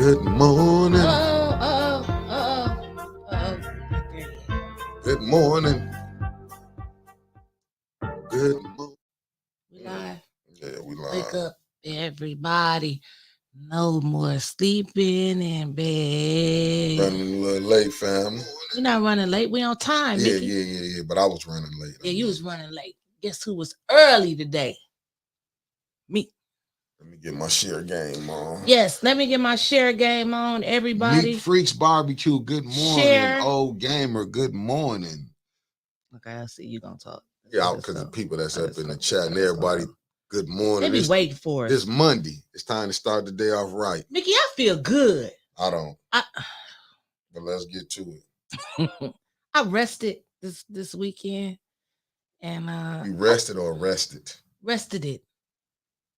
Good morning. Good morning. Good morning. We live. Yeah, we live. Wake up, everybody. No more sleeping in bed. Running a little late, fam. We're not running late. We on time, Yeah, Mickey. yeah. But I was running late. Yeah, you was running late. Guess who was early today? Me. Let me get my share game on. Yes, let me get my share game on, everybody. Meat Freaks Barbecue, good morning. Share. Old Gamer, good morning. Okay, I see you gonna talk. Yeah, because the people that's up in the chat and everybody, good morning. They be waiting for us. This Monday. It's time to start the day off right. Mickey, I feel good. I don't. But let's get to it. I rested this weekend. And you rested or rested? Rested it.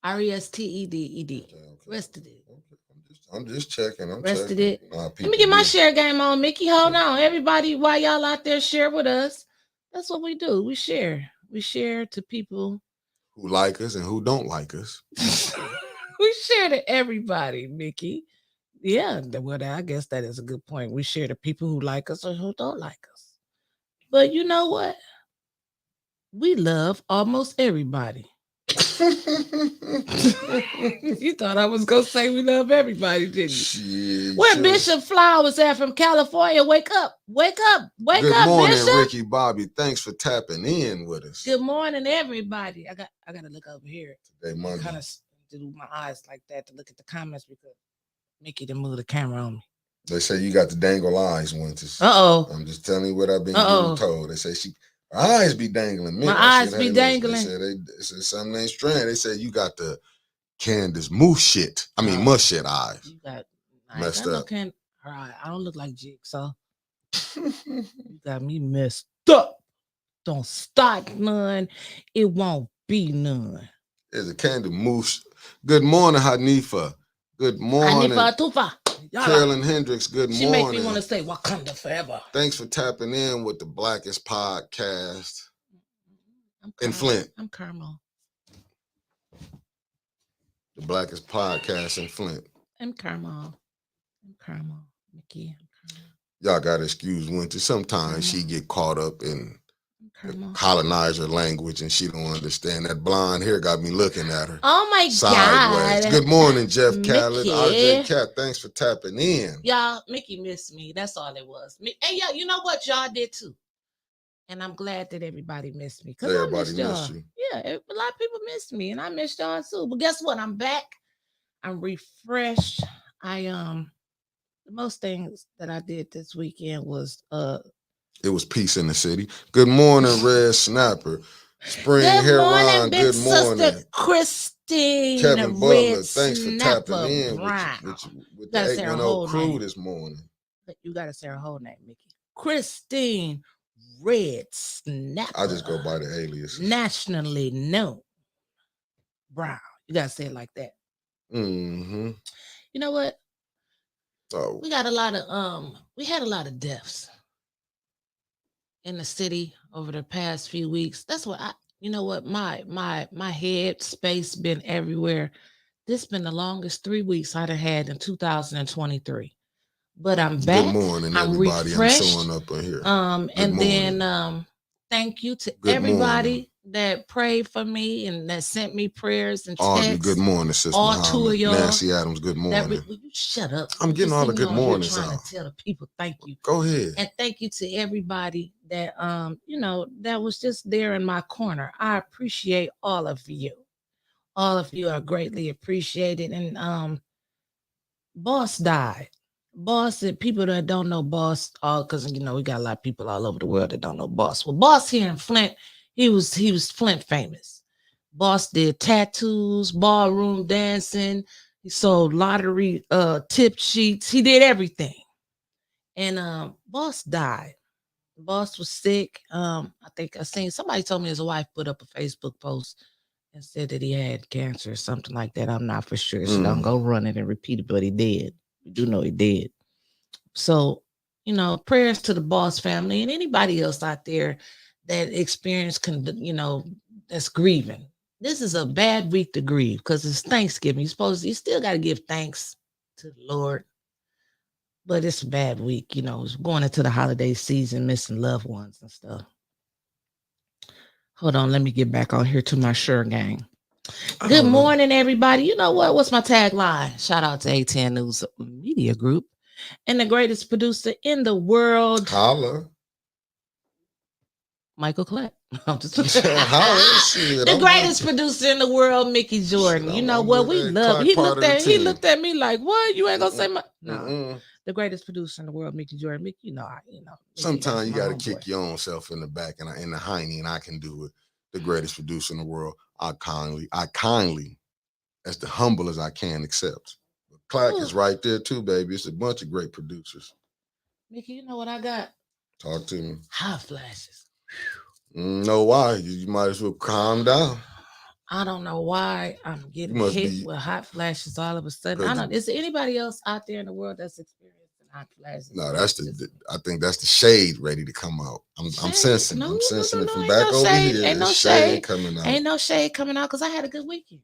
RESTEDED. Okay. Rested it. I'm just checking. Rested it. Let me get my share game on, Mickey. Hold on. Everybody, while y'all out there, share with us. That's what we do. We share. We share to people who like us and who don't like us. We share to everybody, Mickey. Yeah, well, I guess that is a good point. We share to people who like us or who don't like us. But you know what? We love almost everybody. You thought I was gonna say we love everybody, didn't you? Where Bishop Flowers at from California? Wake up, wake up, wake up, Bishop. Good morning, Ricky Bobby. Thanks for tapping in with us. Good morning, everybody. I gotta look over here. Today Monday. Kind of do my eyes like that to look at the comments because Mickey didn't move the camera on me. They say you got the dangle eyes, Winters. I'm just telling you what I've been getting told. They say her eyes be dangling. My eyes be dangling. They said something ain't strange. They said you got the Candace Moose shit. I mean, mush shit eyes. You got messed up. All right, I don't look like Jigsaw. You got me messed up. Don't start none. It won't be none. There's a Candace Moose. Good morning, Hanifa. Good morning. Hanifa Tufa. Carolyn Hendricks, good morning. She make me want to say Wakanda forever. Thanks for tapping in with the Blackest Podcast in Flint. I'm Carmel. The Blackest Podcast in Flint. I'm Carmel. Mickey. Y'all got to excuse Winter. Sometimes she get caught up in the colonizer language and she don't understand. That blonde hair got me looking at her. Oh my sideways. God. Good morning, Jeff Khaled. RJ Cat, thanks for tapping in. Y'all, Mickey missed me. That's all it was. And y'all, you know what? Y'all did too. And I'm glad that everybody missed me. Because everybody missed you. Yeah, a lot of people missed me. And I missed y'all too. But guess what? I'm back. I'm refreshed. The most things that I did this weekend was it was peace in the city. Good morning, Red Snapper. Spring Hair Ron, good morning. Sister Christine Kevin Butler, thanks for Snapper tapping in with the 810 crew this morning. You got to say her whole name, Mickey. Christine Red Snapper. I just go by the alias. Nationally known Brown. You got to say it like that. Mm-hmm. You know what? Oh. We had a lot of deaths in the city over the past few weeks. That's what my head space been everywhere. This been the longest 3 weeks I'd have had in 2023. But I'm back. Good morning, everybody. I'm showing up in here. Then thank you to everybody that prayed for me and that sent me prayers and texts. Audrey, good morning, Sister all Muhammad. 2 of y'all. Nancy Adams, good morning. You shut up. I'm getting all the good mornings trying to tell the people thank you. Go ahead. And thank you to everybody that that was just there in my corner. I appreciate all of you. All of you are greatly appreciated. And Boss died. Boss, people that don't know Boss, because we got a lot of people all over the world that don't know Boss. Well, Boss here in Flint, he was Flint famous. Boss did tattoos, ballroom dancing. He sold lottery tip sheets. He did everything. And Boss died. Boss was sick. I think I seen somebody told me his wife put up a Facebook post and said that he had cancer or something like that. I'm not for sure. So don't go run it and repeat it, but he did. We do know he did. So, prayers to the Boss family and anybody else out there that experienced, that's grieving. This is a bad week to grieve because it's Thanksgiving. You still got to give thanks to the Lord But it's a bad week, you know. It's going into the holiday season, missing loved ones and stuff. Hold on, let me get back on here to my Sure gang. Good morning, everybody. You know what? What's my tagline? Shout out to A10 News Media Group and the greatest producer in the world, Holla. Michael Clapp. Holla, the greatest producer in the world, Mickey Jordan. You know what? We love. He looked at me like, "What? You ain't gonna say my no." The greatest producer in the world, Mickey Jordan. Mickey, you know, sometimes you got to kick your own self in the back and in the hiney, and I can do it. The greatest producer in the world. I kindly, as the humble as I can, accept. Clark is right there too, baby. It's a bunch of great producers. Mickey, you know what I got? Talk to me. Hot flashes. Know why? You might as well calm down. I don't know why I'm getting hit with hot flashes all of a sudden. I don't. Is there anybody else out there in the world that's experiencing hot flashes? No, I think that's the shade ready to come out. I'm sensing. No, I'm sensing no, it from ain't back no over shade. here. Ain't no shade coming out. Ain't no shade coming out because I had a good weekend.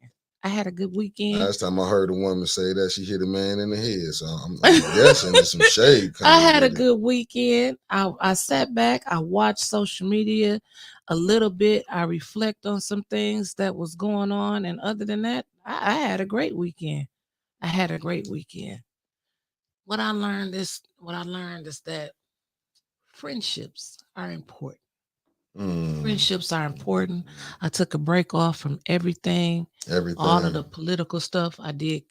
Last time I heard a woman say that, she hit a man in the head. So I'm guessing there's some shade coming. I had a good weekend. I sat back. I watched social media a little bit. I reflect on some things that was going on. And other than that, I had a great weekend. What I learned is that friendships are important. Friendships are important. I took a break off from everything. All of the political stuff. I did,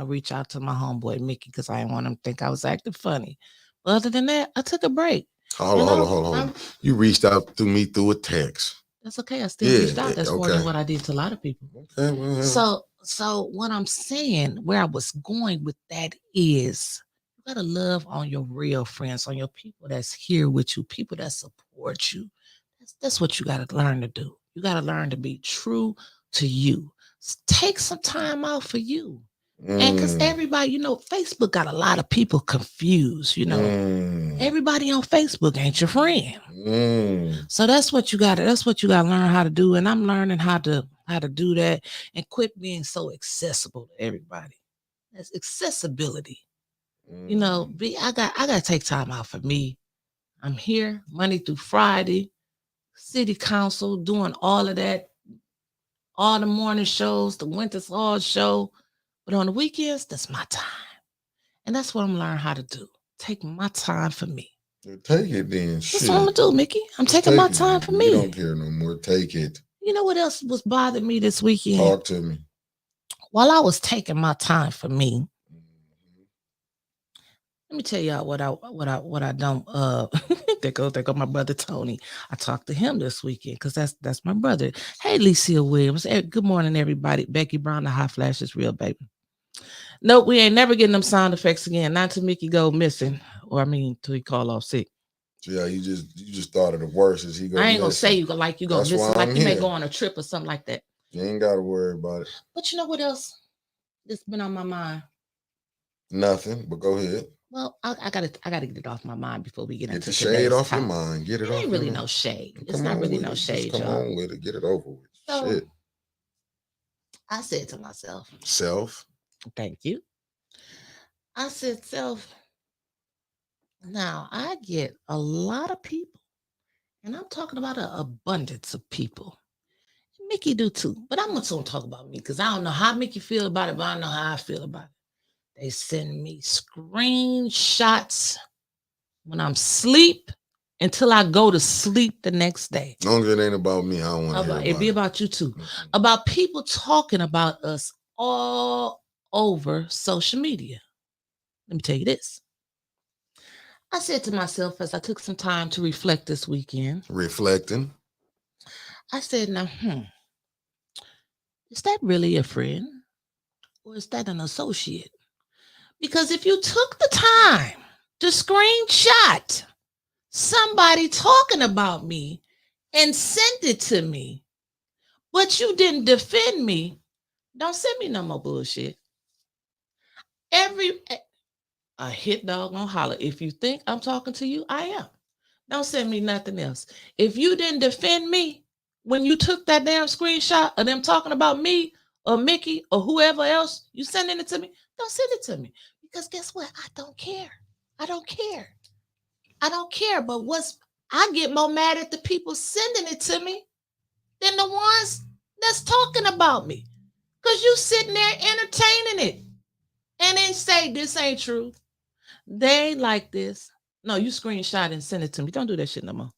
reach out to my homeboy Mickey because I didn't want him to think I was acting funny. But other than that, I took a break. Hold on. You reached out to me through a text. That's okay. I still reached out. That's more than what I did to a lot of people. Okay, well, so what I'm saying, where I was going with that is, you gotta love on your real friends, on your people that's here with you, people that support you. That's what you gotta learn to do. You gotta learn to be true to you. Take some time out for you. And because everybody, Facebook got a lot of people confused. Everybody on Facebook ain't your friend. So that's what you gotta learn how to do. And I'm learning how to do that and quit being so accessible to everybody. That's accessibility. I gotta take time out for me. I'm here Monday through Friday, city council, doing all of that, all the morning shows, the Winter Hall show. But on the weekends, that's my time. And that's what I'm learning how to do. Take my time for me. Take it then. That's what I'm going to do, Mickey. I'm taking my time for me. You don't care no more. Take it. You know what else was bothering me this weekend? Talk to me. While I was taking my time for me, let me tell y'all what I don't there go my brother Tony. I talked to him this weekend because that's my brother. Hey, Licia Williams. Hey, good morning, everybody. Becky Brown, the hot flash is real, baby. Nope, we ain't never getting them sound effects again. Not till Mickey go missing, till he call off sick. Yeah, you just thought of the worst as he goes. I ain't gonna say you gonna miss it, like you may go on a trip or something like that. You ain't gotta worry about it. But you know what else that's been on my mind? Nothing, but go ahead. Well, I gotta get it off my mind before we get into the shade off your mind. Get it off. Ain't really no shade. It's not really no shade, y'all. Come on with it. Get it over with. So, shit. I said to myself. Self. Thank you. I said, self. Now I get a lot of people, and I'm talking about an abundance of people. Mickey do too, but I'm not gonna talk about me because I don't know how Mickey feel about it, but I know how I feel about it. They send me screenshots when I'm asleep until I go to sleep the next day. As long as it ain't about me, I don't want to hear about it. It'd be about you too. About people talking about us all over social media. Let me tell you this. I said to myself as I took some time to reflect this weekend. Reflecting. I said, now, is that really a friend? Or is that an associate? Because if you took the time to screenshot somebody talking about me and send it to me, but you didn't defend me, don't send me no more bullshit. A hit dog gonna holler. If you think I'm talking to you, I am. Don't send me nothing else. If you didn't defend me when you took that damn screenshot of them talking about me or Mickey or whoever else, you sending it to me, don't send it to me. Because guess what? I don't care. I don't care. I don't care. But I get more mad at the people sending it to me than the ones that's talking about me. Because you sitting there entertaining it and then say this ain't true. They like this. No, you screenshot and send it to me. Don't do that shit no more.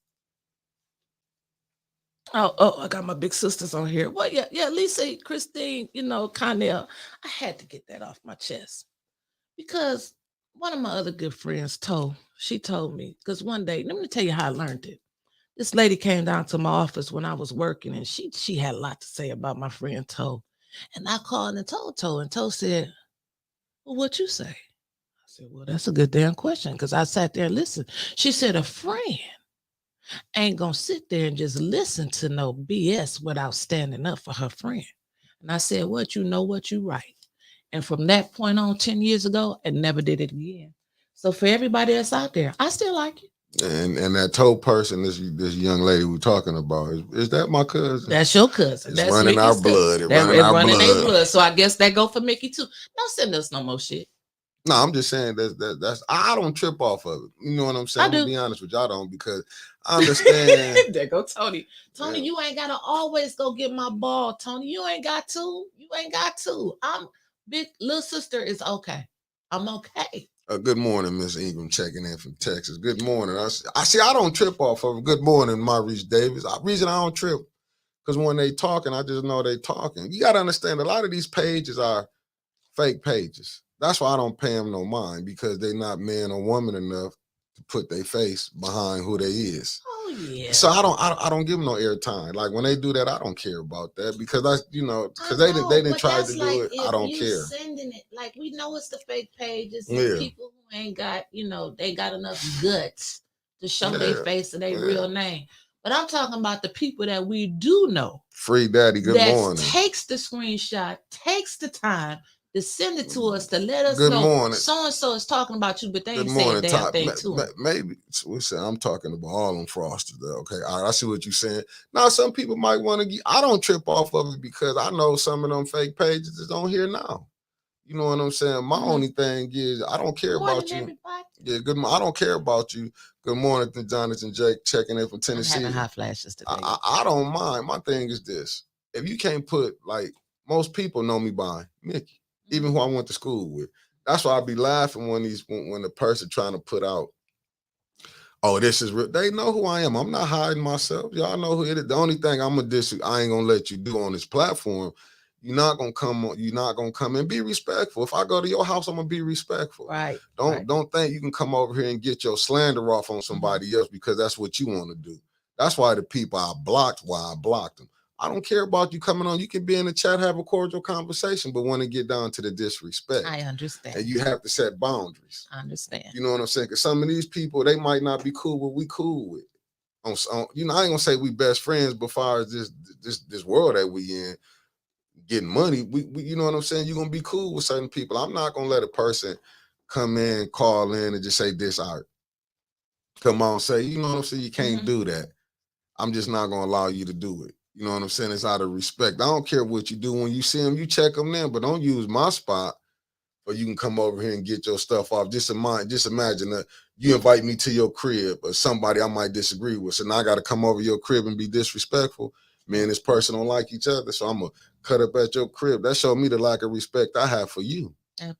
Oh, I got my big sisters on here. Well, yeah, Lisa, Christine, Connell. I had to get that off my chest because one of my other good friends she told me, because one day, let me tell you how I learned it. This lady came down to my office when I was working, and she had a lot to say about my friend Toe. And I called and told Toe, and Toe said, well, what you say? I said, well, that's a good damn question, because I sat there and listened. She said, a friend ain't gonna sit there and just listen to no BS without standing up for her friend. And I said, what, you know what, you right. And from that point on, 10 years ago, I never did it again. So for everybody that's out there, I still like it. And that toe person, this young lady we're talking about, is that my cousin? That's your cousin. It's That's running Mickey's our blood. It's running their blood. So I guess that go for Mickey too. Don't send us no more shit. No, I'm just saying that's I don't trip off of it. You know what I'm saying? I'm gonna be honest with y'all, don't, because I understand. There go Tony. Tony, yeah. You ain't gotta always go get my ball, Tony. You ain't got to. You ain't got to. I'm big little sister is okay. I'm okay. Good morning, Miss Ingram, checking in from Texas. Good morning. I see. I don't trip off of it. Good morning, Maurice Davis. The reason I don't trip, because when they talking, I just know they talking. You got to understand, a lot of these pages are fake pages. That's why I don't pay them no mind, because they're not man or woman enough to put their face behind who they is. Oh yeah. So I don't give them no airtime. Like when they do that, I don't care about that, because that's because they didn't try to do it. I don't care. Sending it, like, we know it's the fake pages and people who ain't got they got enough guts to show their face and their real name. But I'm talking about the people that we do know. Free Daddy, good morning. Takes the screenshot, takes the time to send it to us to let us good know morning. So and so is talking about you, but they ain't saying a damn thing to them. Maybe I'm talking about all them frosters though. Okay, all right, I see what you're saying. Now some people might want to. I don't trip off of it, because I know some of them fake pages is on here now. You know what I'm saying? My only thing is I don't care about you. Everybody. Yeah, good. I don't care about you. Good morning to Jonathan Jake checking in from Tennessee. I'm having hot flashes today. I don't mind. My thing is this: if you can't put, like, most people know me by Mickey. Even who I went to school with. That's why I be laughing when the person trying to put out, oh, this is real. They know who I am. I'm not hiding myself. Y'all know who it is. The only thing I ain't gonna let you do on this platform, you're not gonna come and be respectful. If I go to your house, I'm gonna be respectful. Right. Don't think you can come over here and get your slander off on somebody else because that's what you want to do. That's why the people I blocked them. I don't care about you coming on. You can be in the chat, have a cordial conversation, but when it get down to the disrespect, I understand. And you have to set boundaries. I understand. You know what I'm saying? Because some of these people, they might not be cool with we cool with. I ain't gonna say we best friends, but far as this world that we in, getting money, we you know what I'm saying? You're gonna be cool with certain people. I'm not gonna let a person come in, call in, and just say this art. Come on, say, you know what I'm saying? You can't do that. I'm just not gonna allow you to do it. You know what I'm saying? It's out of respect. I don't care what you do. When you see them, you check them in, but don't use my spot, or you can come over here and get your stuff off. Just imagine that you invite me to your crib, or somebody I might disagree with. So now I got to come over your crib and be disrespectful. Me and this person don't like each other, so I'm going to cut up at your crib. That showed me the lack of respect I have for you.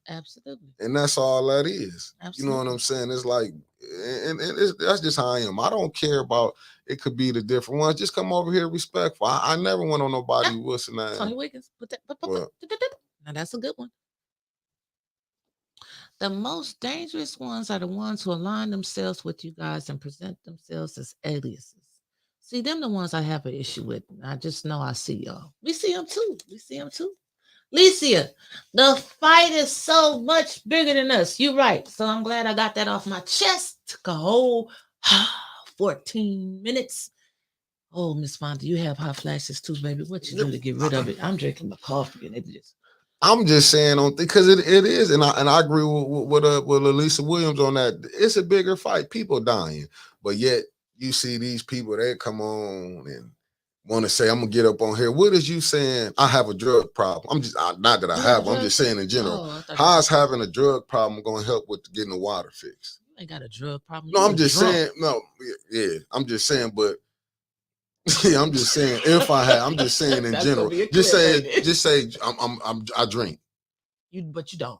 Absolutely. And that's all that is. Absolutely. You know what I'm saying? It's like, and that's just how I am. I don't care about, it could be the different ones. Just come over here respectful. I never went on nobody what's the name. Tony Wiggins. Now that's a good one. The most dangerous ones are the ones who align themselves with you guys and present themselves as aliases. See, them the ones I have an issue with. I just know I see y'all. We see them too. Licia, the fight is so much bigger than us. You're right. So I'm glad I got that off my chest. Took a whole 14 minutes. Oh, Miss Fonda, you have hot flashes too, baby. What you do to get rid of it? I'm drinking my coffee and it just. I'm just saying, because it is, and I agree with Elisa Williams on that. It's a bigger fight. People dying, but yet you see these people, they come on and want to say, I'm gonna get up on here. What is you saying? I have a drug problem. I'm just not that I have. I'm just saying in general. How is having a drug problem gonna help with getting the water fixed? You ain't got a drug problem. No, I'm just saying. No, yeah, I'm just saying. But yeah, I'm just saying. If I had, I'm just saying in general. Just say, I drink. But you don't.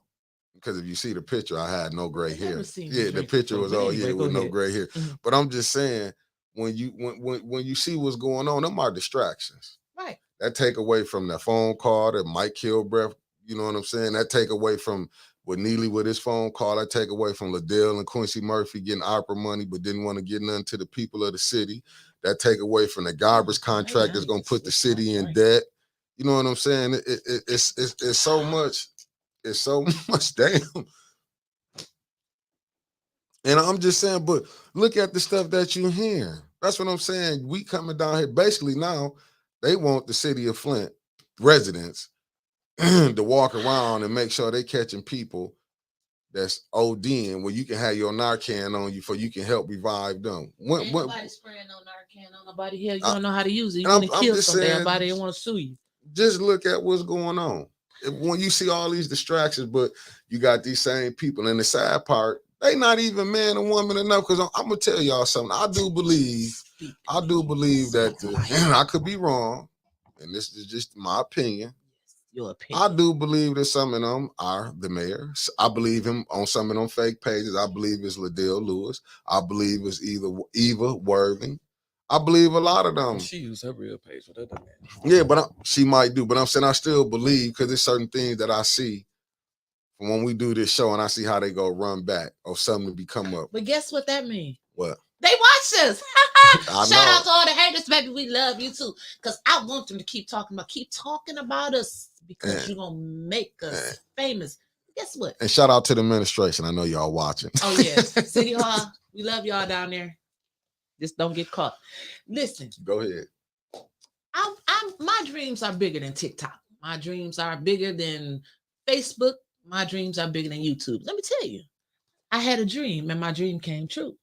Because if you see the picture, I had no gray hair. Yeah, the picture was with no gray hair. Mm-hmm. But I'm just saying, when you see what's going on, them are distractions. Right. That take away from that phone call that might kill breath. You know what I'm saying? That take away from with Neely with his phone call. That take away from Liddell and Quincy Murphy getting opera money, but didn't want to get none to the people of the city. That take away from the garbage contract that's gonna put the city in debt. You know what I'm saying? It's so much. It's so much, damn. And I'm just saying, but look at the stuff that you hear. That's what I'm saying. We coming down here. Basically now, they want the city of Flint residents to walk around and make sure they catching people that's ODing where you can have your Narcan on you for you can help revive them. Ain't nobody spraying no Narcan on nobody here. You don't know how to use it. You want to kill somebody and want to sue you. Just look at what's going on. When you see all these distractions, but you got these same people. And the sad part, they not even man and woman enough. Because I'm gonna tell y'all something. I do believe that I could be wrong, and this is just my opinion. Your opinion. I do believe that some of them are the mayor. I believe him on some of them fake pages. I believe it's Liddell Lewis. I believe it's either Eva Worthing. I believe a lot of them. She used her real page for that. Yeah, but she might do. But I'm saying I still believe because there's certain things that I see from when we do this show and I see how they go run back or something to become up. But guess what that means? What? They watch us. Shout out to all the haters, baby. We love you too. Because I want them to keep talking about us because you're going to make us famous. Guess what? And shout out to the administration. I know y'all watching. Oh, yes. City Hall, we love y'all down there. Just don't get caught. Listen. Go ahead. My dreams are bigger than TikTok. My dreams are bigger than Facebook. My dreams are bigger than YouTube. Let me tell you, I had a dream and my dream came true.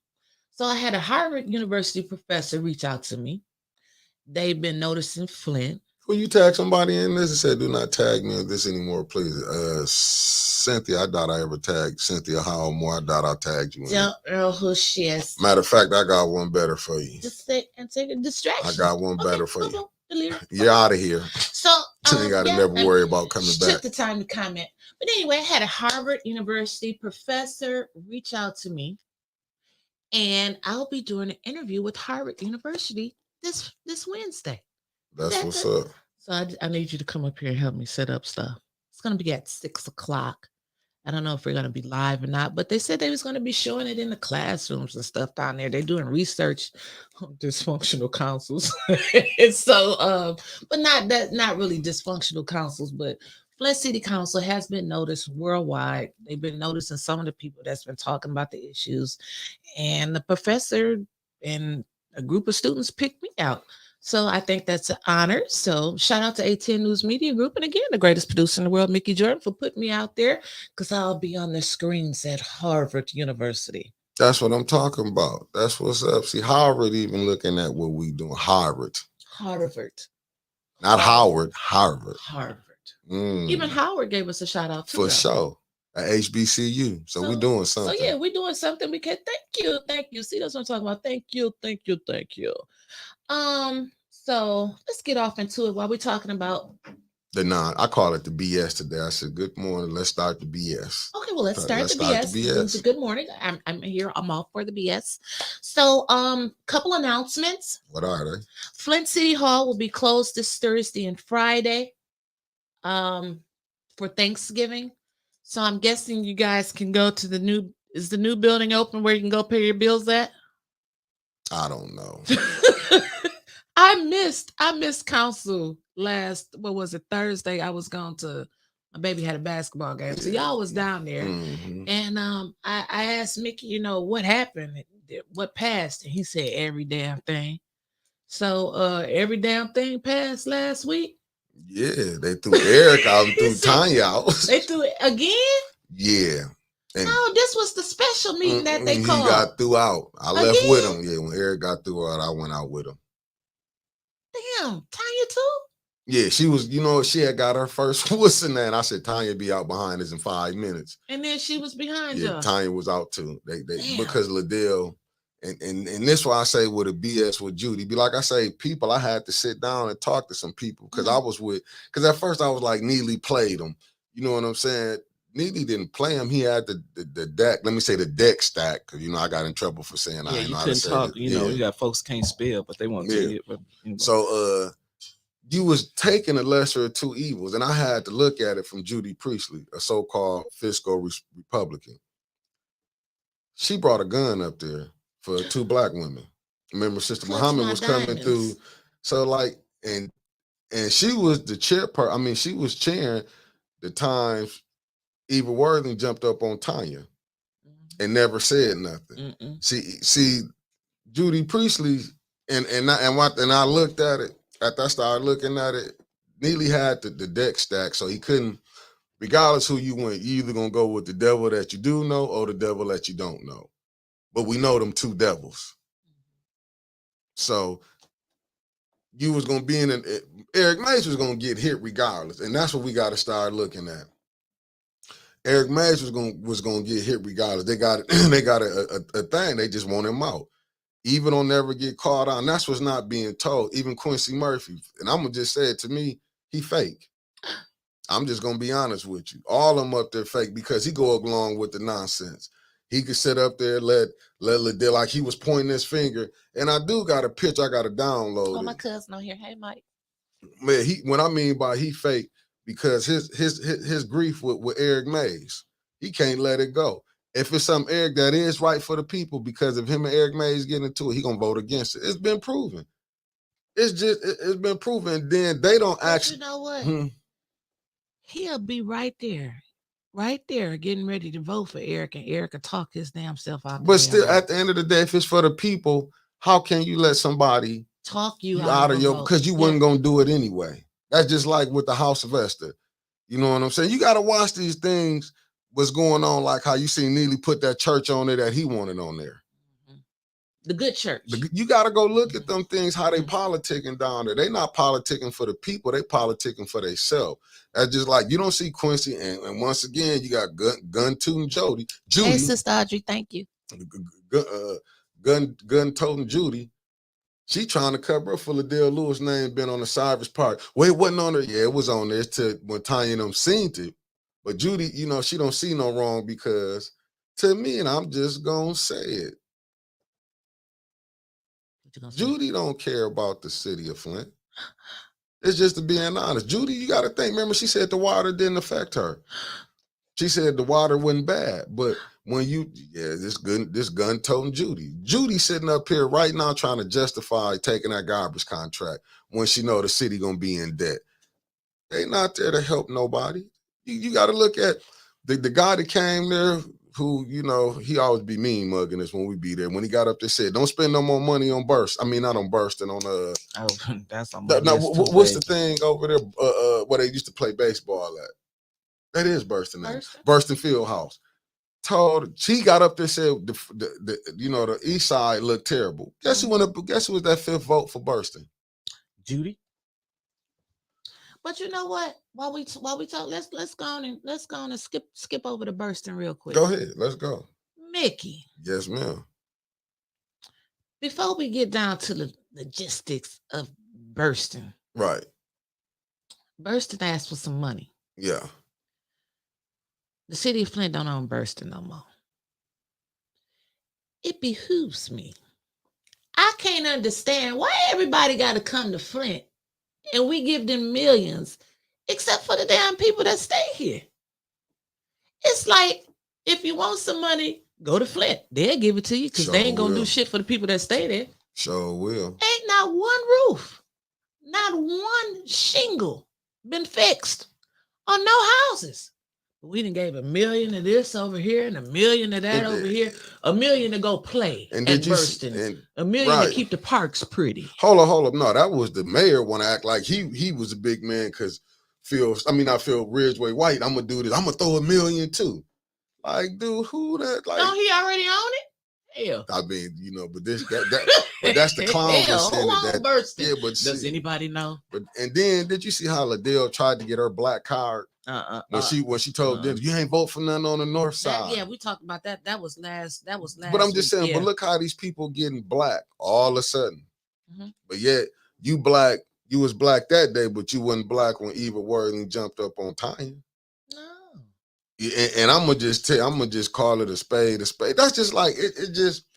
So I had a Harvard University professor reach out to me. They've been noticing Flint. Will you tag somebody in this and say, do not tag me in this anymore, please? Cynthia, I doubt I ever tagged Cynthia Howell more. I doubt I tagged you in. Don't Earl Hush, yes. Matter of fact, I got one better for you. Just take a distraction. I got one better for you. You're out of here. So you got to never worry about coming back. Took the time to comment. But anyway, I had a Harvard University professor reach out to me. And I'll be doing an interview with Harvard University this Wednesday. That's what's up. So I need you to come up here and help me set up stuff. It's going to be at 6:00. I don't know if we're going to be live or not, but they said they was going to be showing it in the classrooms and stuff down there. They're doing research on dysfunctional councils. And so, but not really dysfunctional councils, but Flint City Council has been noticed worldwide. They've been noticing some of the people that's been talking about the issues. And the professor and a group of students picked me out. So I think that's an honor. So shout out to ATN News Media Group. And again, the greatest producer in the world, Mickey Jordan, for putting me out there because I'll be on the screens at Harvard University. That's what I'm talking about. That's what's up. See, Harvard even looking at what we doing. Harvard. Not Howard, Harvard. Even Howard gave us a shout out too. For sure. At HBCU. So we're doing something. So yeah, we're doing something. We can thank you. See, that's what I'm talking about. Thank you. So let's get off into it while we're talking about I call it the BS today. I said, good morning. Let's start the BS. Okay, well, let's start the BS. Good morning. I'm here. I'm all for the BS. So, couple announcements. What are they? Flint City Hall will be closed this Thursday and Friday, for Thanksgiving. So I'm guessing you guys can go to the new building open where you can go pay your bills at? I don't know. I missed council Thursday. I was going to, my baby had a basketball game. So y'all was down there. Mm-hmm. And I asked Mickey, what happened? What passed? And he said every damn thing. So every damn thing passed last week. Yeah, they threw Eric out and threw Tanya out. They threw it again? Yeah. And no, this was the special meeting that they called. He got threw out. I left with him. Yeah, when Eric got threw out, I went out with him. Damn, Tanya too? Yeah, she was, she had got her first what's in that. And I said, Tanya be out behind us in 5 minutes. And then she was behind you. Yeah, Tanya was out too. They Damn. because Liddell, and this why I say with a BS with Judy. Be like I say, people, I had to sit down and talk to some people because I was because at first I was like Neely played him. You know what I'm saying? Neely didn't play him. He had the deck. Let me say the deck stack because I got in trouble for saying I you couldn't talk. You got folks can't spell, but they want to it. But, So you was taking the lesser of two evils, and I had to look at it from Judy Priestley, a so-called fiscal Republican. She brought a gun up there for 2 black women. Remember, Sister Muhammad was coming through. So and she was the chairperson. I mean, she was chairing the times Eva Worthing jumped up on Tanya and never said nothing. See, Judy Priestley, and I looked at it. After I started looking at it, Neely had the deck stack, so he couldn't, regardless who you went, you either gonna go with the devil that you do know or the devil that you don't know. But we know them 2 devils. So you was gonna be Eric Mays was gonna get hit regardless, and that's what we got to start looking at. Eric Mays was gonna get hit regardless. They got a thing. They just want him out. Even on never get caught on. That's what's not being told. Even Quincy Murphy, and I'm gonna just say it, to me, he fake. I'm just gonna be honest with you. All of them up there fake because he go along with the nonsense. He could sit up there, let Liddell, like he was pointing his finger. And I do got a pitch I got to download. Oh, my cousin on here. Hey, Mike. Man, what I mean by he fake, because his grief with Eric Mays, he can't let it go. If it's some Eric that is right for the people, because if him and Eric Mays get into it, he gonna vote against it. It's been proven. It's been proven. Then they don't actually. You know what? He'll be right there, getting ready to vote for Eric, and Eric will talk his damn self out. But still, at the end of the day, if it's for the people, how can you let somebody talk you out of your? Because you wasn't gonna do it anyway. That's just like with the House of Esther. You know what I'm saying? You got to watch these things. What's going on? Like how you see Neely put that church on there that he wanted on there. The good church. You got to go look at them things, how they politicking down there. They not politicking for the people. They politicking for themselves. That's just like, you don't see Quincy. And once again, you got gun-toting Judy. Hey, Sister Audrey, thank you. Gun-toting Judy. She trying to cover up for Liddell Lewis' name been on the Cyrus Park. Well, it wasn't on there. Yeah, it was on there to when Tanya and them seen it. But Judy, she don't see no wrong because to me, and I'm just going to say it, Judy don't care about the city of Flint. It's just to being honest. Judy, you got to think, remember she said the water didn't affect her. She said the water wasn't bad. But when this gun-toting Judy. Judy sitting up here right now trying to justify taking that garbage contract when she know the city going to be in debt. They not there to help nobody. You got to look at the guy that came there who, he always be mean mugging us when we be there. When he got up there, said, don't spend no more money on Burst. I mean, not on Burston, on that's on what's the thing over there where they used to play baseball at? That is Burston. Burston Field House. She got up there, said the east side looked terrible. Guess who went up? Guess who was that 5th vote for Burston? Judy. But you know what? While we talk, let's go on and skip over to Burston real quick. Go ahead, let's go. Mickey. Yes, ma'am. Before we get down to the logistics of Burston. Right. Burston asked for some money. Yeah. The city of Flint don't own Burston no more. It behooves me. I can't understand why everybody got to come to Flint and we give them millions, except for the damn people that stay here. It's like, if you want some money, go to Flint. They'll give it to you because they ain't going to do shit for the people that stay there. Sure will. Ain't not one roof, not one shingle been fixed on no houses. We done gave $1 million of this over here and $1 million of that over here, $1 million to go play at Burston, $1 million to keep the parks pretty. Hold up. No, that was the mayor want to act like he was a big man because I feel Ridgeway White. I'm gonna do this. I'm gonna throw $1 million too. Like, dude, who that? Like, don't he already own it? Hell. I mean, but but that's the clown Hell, who on that. Burston? Yeah, but Does anybody know? But and then did you see how Liddell tried to get her black card when she told them you ain't vote for nothing on the north side? Yeah, we talked about that. That was last. But I'm just saying. Yeah. But look how these people getting black all of a sudden. Mm-hmm. But yet you was black that day, but you wasn't black when Eva Worthing jumped up on Tanya. No. And I'm gonna just call it a spade. That's just like it. Just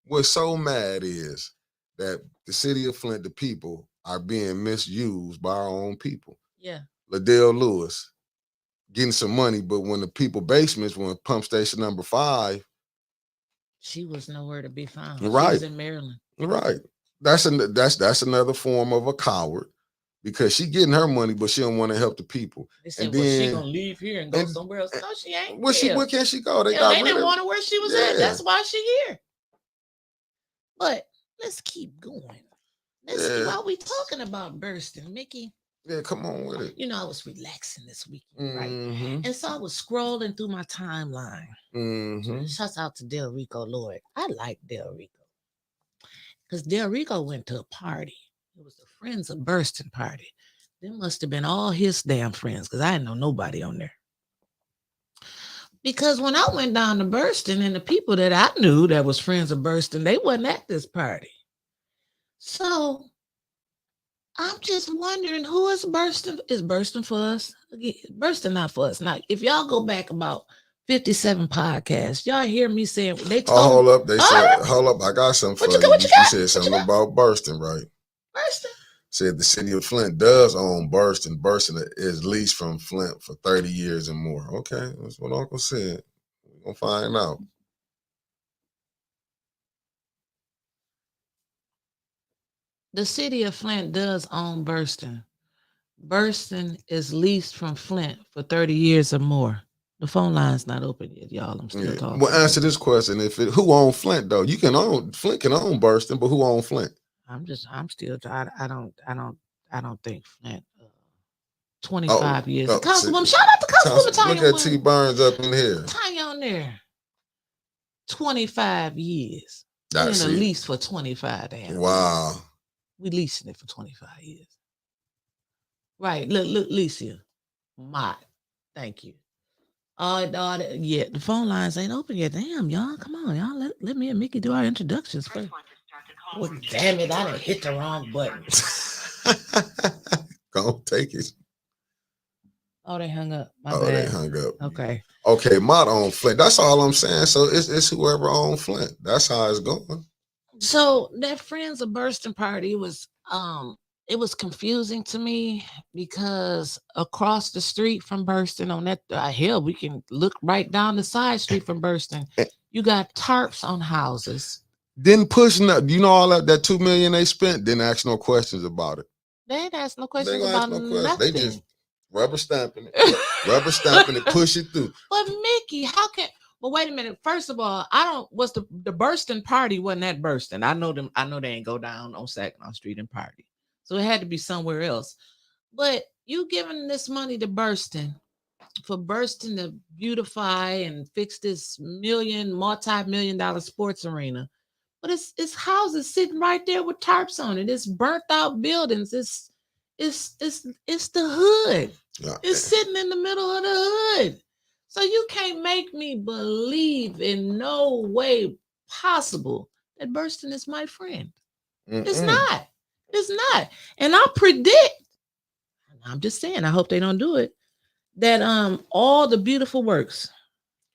what's so mad is that the city of Flint, the people are being misused by our own people. Yeah. Liddell Lewis getting some money, but when the people basements, when pump station number 5, she was nowhere to be found. Right. She was in Maryland. Right. That's another form of a coward. Because she getting her money, but she don't want to help the people. They said, well, she gonna leave here and go somewhere else. No, she ain't. Where can she go? They didn't want her where she was at. That's why she here. But let's keep going. Let's see why we talking about Burston, Mickey. Yeah, come on with it. I was relaxing this weekend, right? And so I was scrolling through my timeline. Shouts out to Del Rico Lloyd. I like Del Rico. Because Del Rico went to a party. It was the Friends of Burston party. There must have been all his damn friends because I didn't know nobody on there. Because when I went down to Burston and the people that I knew that was Friends of Burston, they wasn't at this party. So I'm just wondering who is Burston? Is Burston for us? Again, Burston not for us. Now, if y'all go back about 57 podcasts, y'all hear me saying they told hold up. They said, hold up, I got something for you. You said something about Burston, right? Burston said the city of Flint does own Burston. Burston is leased from Flint for 30 years and more. Okay, that's what Uncle said. We're gonna find out. The city of Flint does own Burston. Burston is leased from Flint for 30 years or more. The phone line's not open yet, y'all. I'm still talking. Well, answer this question: who owns Flint though? Flint can own Burston, but who owns Flint? I'm still. I don't think Flint. 25 years. Councilwoman, shout out to Councilwoman Tanya. Look at T. Burns up in here. Tanya on there. 25 years. That's in a lease for 25 damn. Wow. Years. We leasing it for 25 years. Right. Look, Lisa. Mott. Thank you. Yeah, the phone lines ain't open yet. Damn, y'all. Come on, y'all. Let me and Mickey do our introductions first. Well, damn it, I done hit the wrong button. Go take it. Oh, they hung up. My bad. They hung up. Okay. Okay, Mott on Flint. That's all I'm saying. So it's whoever on Flint. That's how it's going. So that Friends of Burston party was it was confusing to me because across the street from Burston on that hill, we can look right down the side street from Burston. You got tarps on houses. Didn't push nothing. You know all that $2 million they spent. Didn't ask no questions about it. They ain't ask no questions about nothing. They just rubber stamping it, push it through. But Mickey, how can? But wait a minute. First of all, what's the Burston party wasn't that Burston. I know them. I know they ain't go down on Saginaw Street and party. So it had to be somewhere else. But you giving this money to Burston for Burston to beautify and fix this multi-million-dollar sports arena. But it's houses sitting right there with tarps on it. It's burnt out buildings. It's the hood. Yeah. It's sitting in the middle of the hood. So you can't make me believe in no way possible that Burston is my friend. It's not. It's not. And I predict, I'm just saying, I hope they don't do it, that all the beautiful works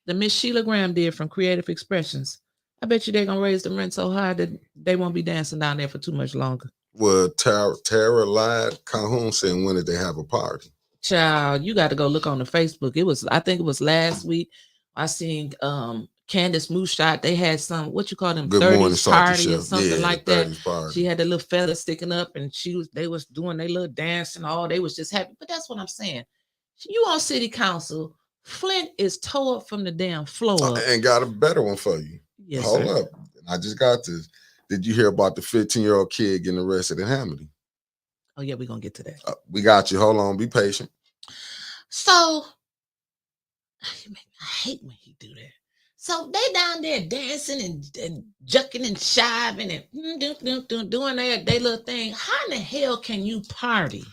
that Miss Sheila Graham did from Creative Expressions, I bet you they're going to raise the rent so high that they won't be dancing down there for too much longer. Well, Tara lied. Calhoun said, when did they have a party? Child, you got to go look on the Facebook. I think it was last week. I seen Candace Mooshot. They had some, what you call them, Good 30s party or something like that. Party. She had the little feather sticking up, and they was doing their little dance and all. They was just happy. But that's what I'm saying. You on city council, Flint is tore up from the damn floor. And got a better one for you. Yes, Hold sir. up. I just got this. Did you hear about the 15-year-old kid getting arrested in Hamilton? Oh, yeah, we're going to get to that. We got you. Hold on. Be patient. So, I hate when he do that. So they down there dancing and jucking and shiving and doing their little thing. How in the hell can you party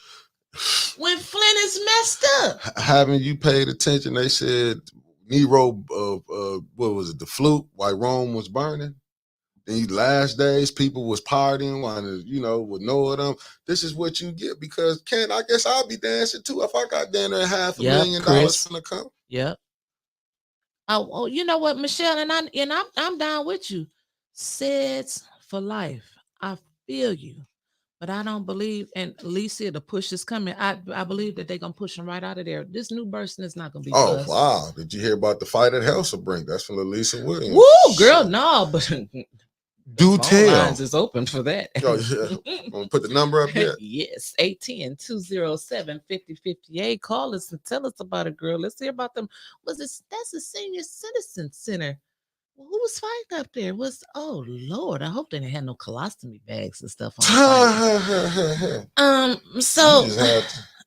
when Flint is messed up? Haven't you paid attention? They said Nero, what was it? The flute, while Rome was burning. Then last days, people was partying, wanting to, with no of them. This is what you get because I guess I'll be dancing too if I got down there $500,000 from the come. Yep. Oh, you know what, Michelle, and I'm down with you. Seds for life. I feel you, but I don't believe. And Alicia, the push is coming. I believe that they're gonna push them right out of there. This new person is not gonna be. Oh wow! Did you hear about the fight at Helsabrink? That's from Alicia Williams. Woo, girl, no, but. Do tell. Lines is open for that. Oh, yeah. I'm gonna put the number up there. Yes, 810-207-5058. Call us and tell us about it, girl. Let's hear about them. That's a senior citizen center. Well, who was fighting up there? Oh Lord, I hope they didn't have no colostomy bags and stuff on. So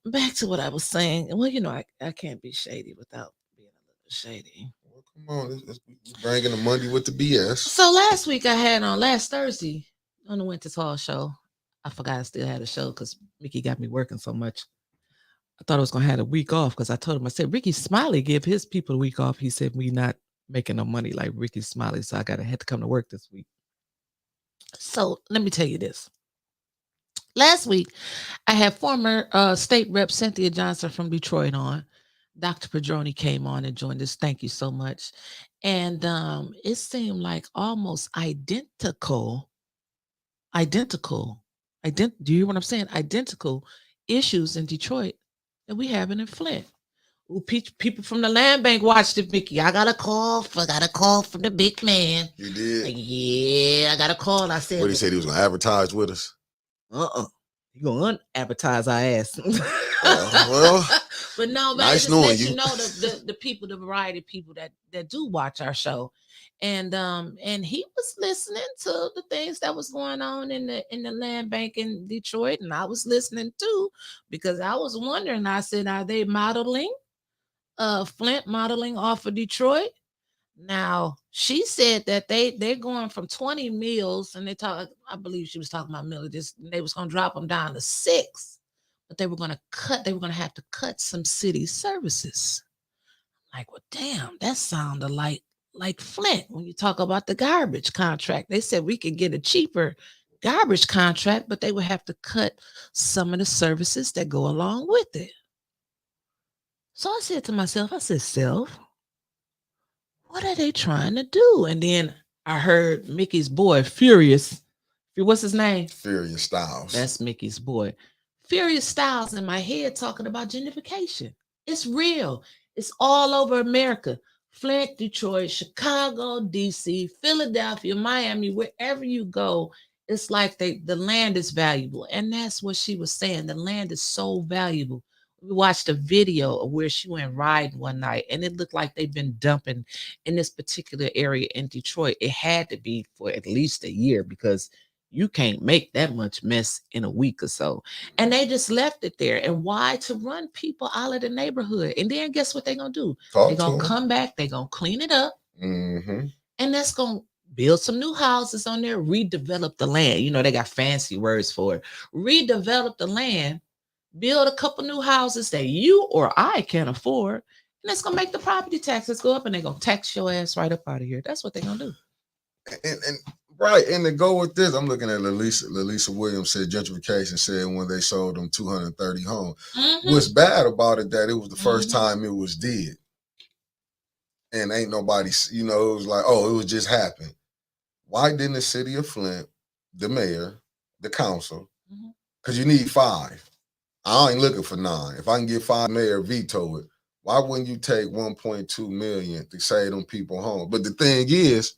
back to what I was saying. Well, I can't be shady without being a little shady. Come on, let's bringing the Monday with the BS. So last Thursday on the Winter Hall show, I forgot I still had a show because Mickey got me working so much. I thought I was gonna have a week off because I told him, I said, Ricky Smiley give his people a week off. He said we not making no money like Ricky Smiley, so I had to come to work this week. So let me tell you this. Last week, I had former state rep Cynthia Johnson from Detroit on. Dr. Padroni came on and joined us. Thank you so much. And it seemed like almost identical. Do you hear what I'm saying? Identical issues in Detroit that we having in Flint. People from the land bank watched it, Mickey. I got a call from the big man. You did? Yeah, I got a call. I said, what he said he was gonna advertise with us? He gonna advertise our ass. Well, but no, but nice knowing you. The people, the variety of people that do watch our show, and he was listening to the things that was going on in the land bank in Detroit, and I was listening too because I was wondering. I said, are they modeling, Flint modeling off of Detroit? Now she said that they're going from 20 meals, and I believe she was talking about millages. They was gonna drop them down to 6. But they were going to have to cut some city services. Like, well, damn, that sounded like Flint when you talk about the garbage contract. They said we could get a cheaper garbage contract, but they would have to cut some of the services that go along with it. So I said to myself, Self, what are they trying to do? And then I heard Mickey's boy, Furious. What's his name? Furious Styles. That's Mickey's boy. Furious Styles in my head talking about gentrification. It's real. It's all over America. Flint, Detroit, Chicago, DC, Philadelphia, Miami, wherever you go, it's like the land is valuable. And that's what she was saying. The land is so valuable. We watched a video of where she went riding one night, and it looked like they've been dumping in this particular area in Detroit. It had to be for at least a year because you can't make that much mess in a week or so. And they just left it there. And why? To run people out of the neighborhood. And then guess what they're going to do? They're going to come back. They're going to clean it up. Mm-hmm. And that's going to build some new houses on there, redevelop the land. They got fancy words for it. Redevelop the land, build a couple new houses that you or I can't afford. And it's going to make the property taxes go up, and they're going to tax your ass right up out of here. That's what they're going to do. And right, and to go with this, I'm looking at Lalisa Williams said gentrification said when they sold them 230 homes. Mm-hmm. What's bad about it that it was the first time it was did. And ain't nobody, it was like, oh, it was just happened. Why didn't the city of Flint, the mayor, the council, because you need 5. I ain't looking for 9. If I can get 5, mayor veto it. Why wouldn't you take 1.2 million to save them people home? But the thing is,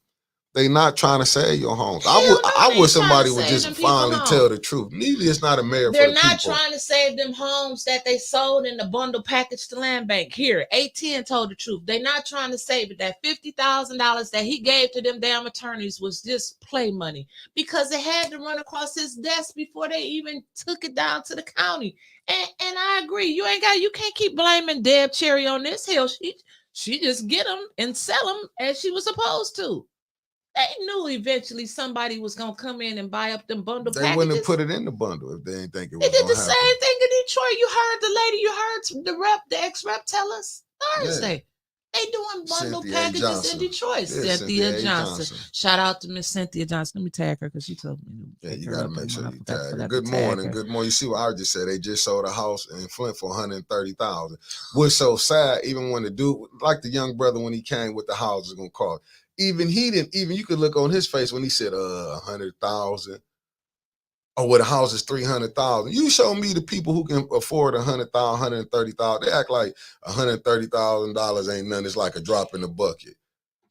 they not trying to save your homes. I wish somebody would just finally tell the truth. Neely is not a mayor for the people. They're not trying to save them homes that they sold in the bundle package to land bank. Here, 810 told the truth. They're not trying to save it. That $50,000 that he gave to them damn attorneys was just play money because it had to run across his desk before they even took it down to the county. And I agree. You can't keep blaming Deb Cherry on this. Hell, She just get them and sell them as she was supposed to. They knew eventually somebody was gonna come in and buy up them bundle They packages. wouldn't have put it in the bundle if they didn't think it was They did gonna the happen. same thing in Detroit. You heard the rep, the ex-rep tell us Thursday. They doing bundle Cynthia packages Johnson. in Detroit. Yeah, Cynthia Johnson. Shout out to Miss Cynthia Johnson. Let me tag her because she told me. Yeah, you got to make sure you tag her. her. Good morning. Good morning. You see what I just said? They just sold a house in Flint for $130,000. What's so sad, even when the dude, like the young brother when he came with the house is going to cost, even he didn't, even you could look on his face when he said 100,000. Or where the house is 300,000. You show me the people who can afford 100,000, 130,000. They act like $130,000 ain't nothing. It's like a drop in the bucket.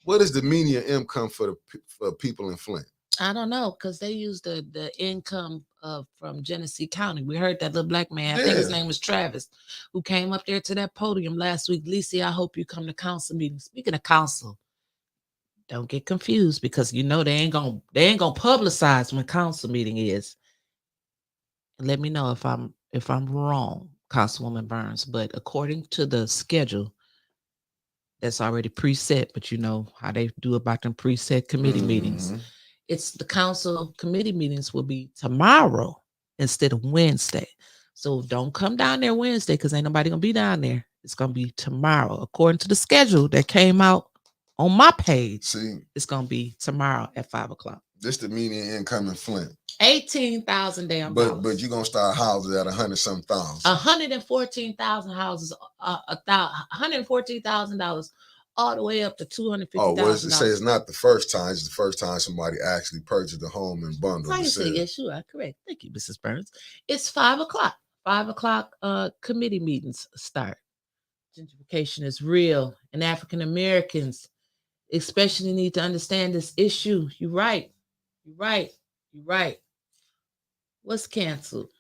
What is the median income for people in Flint? I don't know, because they use the income from Genesee County. We heard that little black man, I think his name was Travis, who came up there to that podium last week. Lisa, I hope you come to council meeting. Speaking of council, don't get confused because they ain't gonna publicize when council meeting is. Let me know if I'm wrong, Councilwoman Burns. But according to the schedule, that's already preset. But you know how they do about them preset committee meetings. It's the council committee meetings will be tomorrow instead of Wednesday. So don't come down there Wednesday because ain't nobody gonna be down there. It's gonna be tomorrow according to the schedule that came out on my page. See, it's gonna be tomorrow at 5:00. This the median income in Flint. 18,000 damn. But you're gonna start houses at 100-some thousand. 114,000 houses, $114,000 all the way up to $250,000. Oh, well, it say it's not the first time. It's the first time somebody actually purchased a home in bundle. I say yes, you are correct. Thank you, Mrs. Burns. It's 5:00. 5:00 committee meetings start. Gentrification is real, and African Americans especially need to understand this issue. You're right. What's canceled?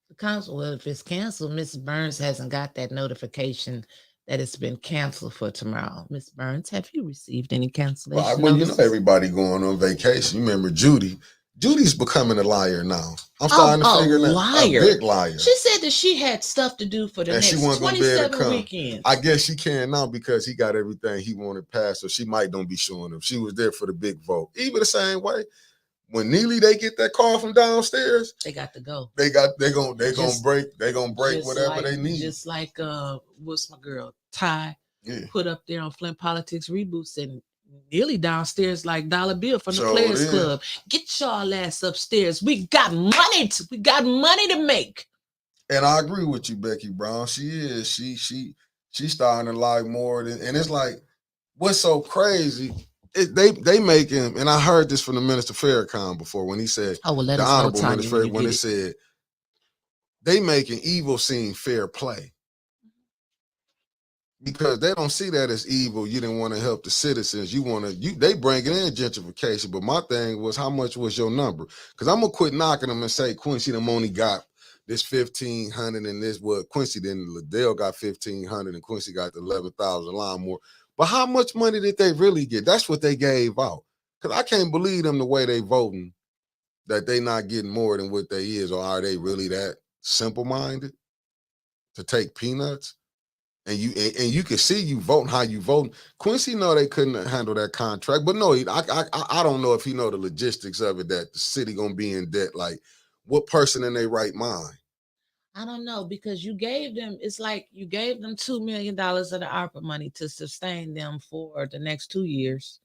The council. Well, if it's canceled, Mrs. Burns hasn't got that notification that it's been canceled for tomorrow. Ms. Burns, have you received any cancellation? Well, you know everybody going on vacation. You remember Judy? Judy's becoming a liar now. I'm starting to figure that a big liar. She said that she had stuff to do for the next 27 weekends. I guess she can now because he got everything he wanted passed, so she might don't be showing up. She was there for the big vote. Even the same way. When Neely they get that call from downstairs, they got to go. They're gonna break whatever they need. Just like what's my girl Ty put up there on Flint Politics Reboots, and Neely downstairs like Dollar Bill from the Players Club. Get y'all ass upstairs. We got money to make. And I agree with you, Becky Brown. She is. She's starting to like more than, and it's like what's so crazy. They making, and I heard this from the Minister Farrakhan before when he said, the Honorable Minister, when it said, they making evil seem fair play. Because they don't see that as evil. You didn't want to help the citizens. They bringing in gentrification. But my thing was, how much was your number? Because I'm going to quit knocking them and say, Quincy, them only got this 1,500 and this, what Quincy didn't, Liddell got 1,500 and Quincy got the 11,000 line more. But how much money did they really get? That's what they gave out. Because I can't believe them the way they voting, that they not getting more than what they is. Or are they really that simple-minded to take peanuts? And you can see you voting how you voting. Quincy know they couldn't handle that contract. But no, I don't know if he know the logistics of it, that the city going to be in debt. Like, what person in their right mind? I don't know, because you gave them, it's like you gave them $2 million of the ARPA money to sustain them for the next 2 years.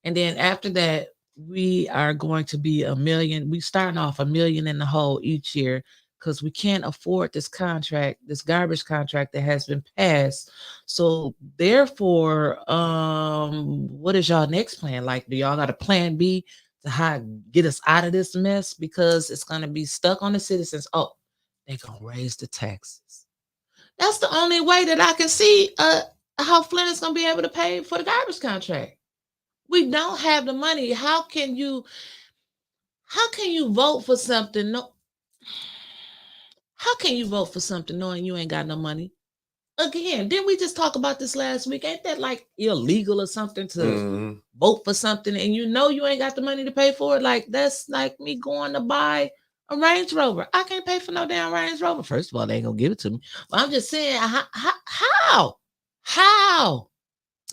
And then after that, we are going to be $1 million. We starting off $1 million in the hole each year because we can't afford this contract, this garbage contract that has been passed. So therefore, what is y'all next plan? Like, do y'all got a plan B to get us out of this mess? Because it's going to be stuck on the citizens. Oh, they're going to raise the taxes. That's the only way that I can see how Flint is going to be able to pay for the garbage contract. We don't have the money. How can you vote for something? No. How can you vote for something knowing you ain't got no money? Again, didn't we just talk about this last week? Ain't that like illegal or something to vote for something and you know you ain't got the money to pay for it? Like, that's like me going to buy a Range Rover. I can't pay for no damn Range Rover. First of all, they ain't gonna give it to me. But I'm just saying, how?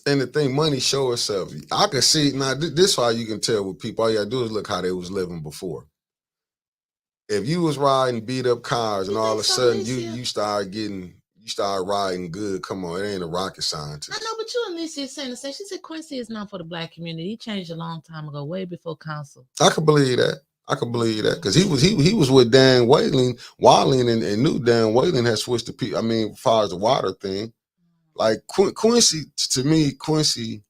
And the thing, money show itself. I can see now. This how you can tell with people. All you gotta do is look how they was living before. If you was riding beat up cars and all of a sudden you start riding good, come on, it ain't a rocket scientist. I know, but you and Lisa saying the same. She said Quincy is not for the black community. He changed a long time ago, way before council. I could believe that. Because he was with Dan Whaling and knew Dan Whaling had switched the people. I mean, as far as the water thing, like Quincy, to me, Quincy,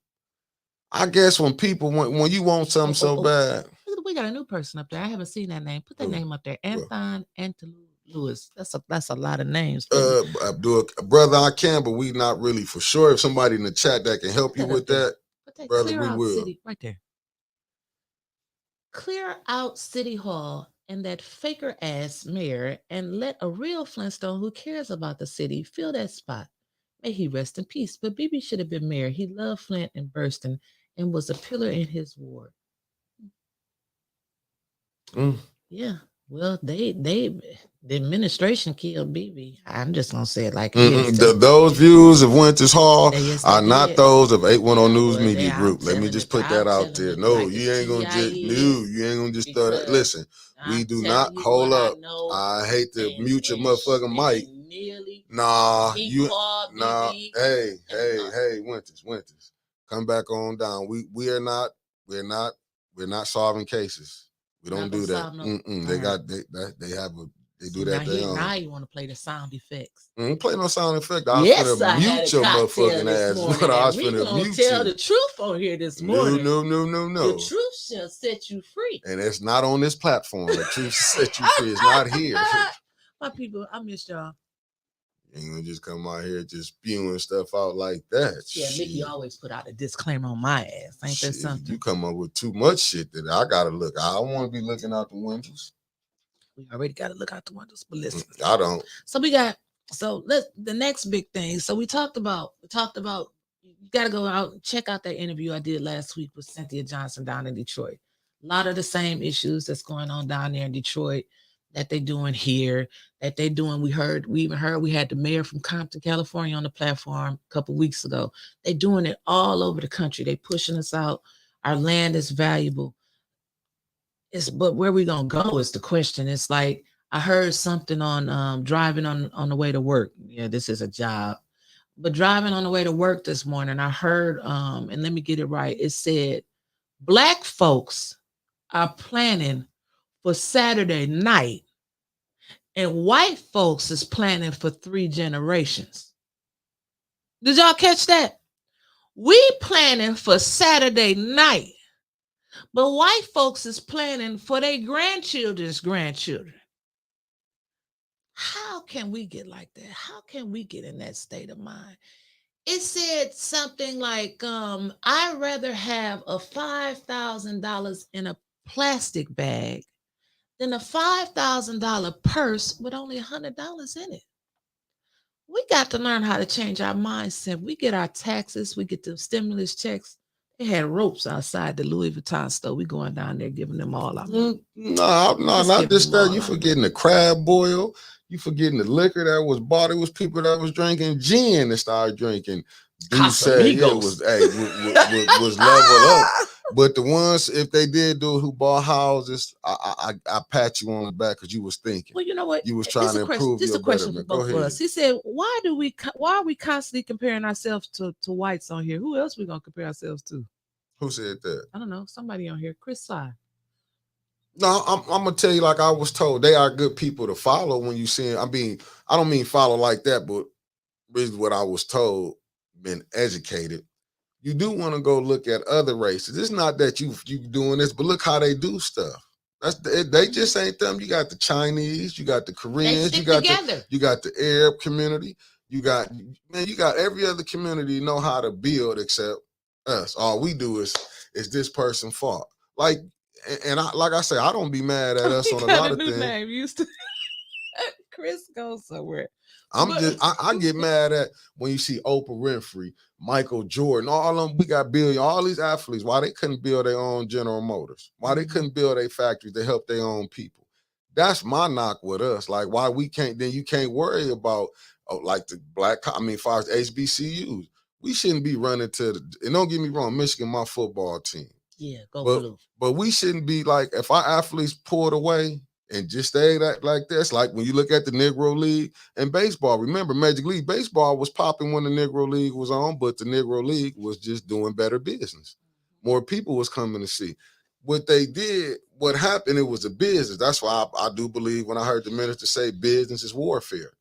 I guess when you want something so bad. We got a new person up there. I haven't seen that name. Put that name up there. Anthon Lewis. That's a lot of names. Abdul, brother, I can, but we not really for sure. If somebody in the chat that can help you with that, brother, we will. City, right there. Clear out City Hall and that faker ass mayor and let a real Flintstone who cares about the city fill that spot. May he rest in peace. But BB should have been mayor. He loved Flint and Burston and was a pillar in his ward. Yeah. Well, the administration killed BB. I'm just gonna say it like it is. Those views of Winters Hall are not those of 810 News Media Group. Let me just put that out there. No, you ain't gonna just throw that. Listen, we do not hold up. I hate to mute your motherfucking mic. Hey, Winters, come back on down. We're not solving cases. We don't do that. They do that. Now you want to play the sound effects. Play no sound effect. I was finna mute your motherfucking ass. We gonna tell the truth on here this morning. No. The truth shall set you free. And it's not on this platform. The truth shall set you free. It's not here. My people, I miss y'all. You ain't gonna just come out here just spewing stuff out like that. Yeah, Mickey always put out a disclaimer on my ass. Ain't that something? You come up with too much shit that I gotta look. I don't want to be looking out the windows. We already gotta look out the windows, but listen. I don't. The next big thing. So we talked about you gotta go out and check out that interview I did last week with Cynthia Johnson down in Detroit. A lot of the same issues that's going on down there in Detroit that they doing here, that they doing. We even heard we had the mayor from Compton, California on the platform a couple weeks ago. They doing it all over the country. They pushing us out. Our land is valuable. But where we gonna go is the question. It's like I heard something on driving on the way to work. Yeah, this is a job. But driving on the way to work this morning, I heard, and let me get it right. It said, Black folks are planning for Saturday night, and white folks is planning for 3 generations. Did y'all catch that? We planning for Saturday night, but white folks is planning for their grandchildren's grandchildren. How can we get like that? How can we get in that state of mind? It said something like, I'd rather have a $5,000 in a plastic bag than a $5,000 purse with only $100 in it. We got to learn how to change our mindset. We get our taxes, we get the stimulus checks. They had ropes outside the Louis Vuitton store. We going down there giving them all our money. No, not this stuff. You forgetting the crab boil. You forgetting the liquor that was bought. It was people that was drinking gin that started drinking. Casamigos. Was leveled up. But the ones, if they did do it, who bought houses, I pat you on the back because you was thinking. Well, you know what? You was trying to improve. This is a question for both of us. He said, why are we constantly comparing ourselves to whites on here? Who else we gonna compare ourselves to? Who said that? I don't know. Somebody on here. Chris Sy. No, I'm gonna tell you, like I was told, they are good people to follow when you see. I don't mean follow like that, but this is what I was told. Been educated. You do want to go look at other races. It's not that you doing this, but look how they do stuff. They just ain't them. You got the Chinese, you got the Koreans, you got the Arab community, you got every other community know how to build except us. All we do is this person's fault. Like I say, I don't be mad at us on a lot of things. Name used to Chris goes somewhere. I get mad at when you see Oprah Winfrey, Michael Jordan, all of them. We got all these athletes. Why they couldn't build their own General Motors? Why they couldn't build their factories to help their own people? That's my knock with us. Like why we can't? Then you can't worry about like the black. As far as HBCUs, we shouldn't be running to and don't get me wrong, Michigan, my football team. Yeah, go But blue. but we shouldn't be like, if our athletes pulled away and just stayed like this, like when you look at the Negro League and baseball. Remember, Major League Baseball was popping when the Negro League was on, but the Negro League was just doing better business. More people was coming to see. What they did, what happened, it was a business. That's why I do believe when I heard the minister say business is warfare.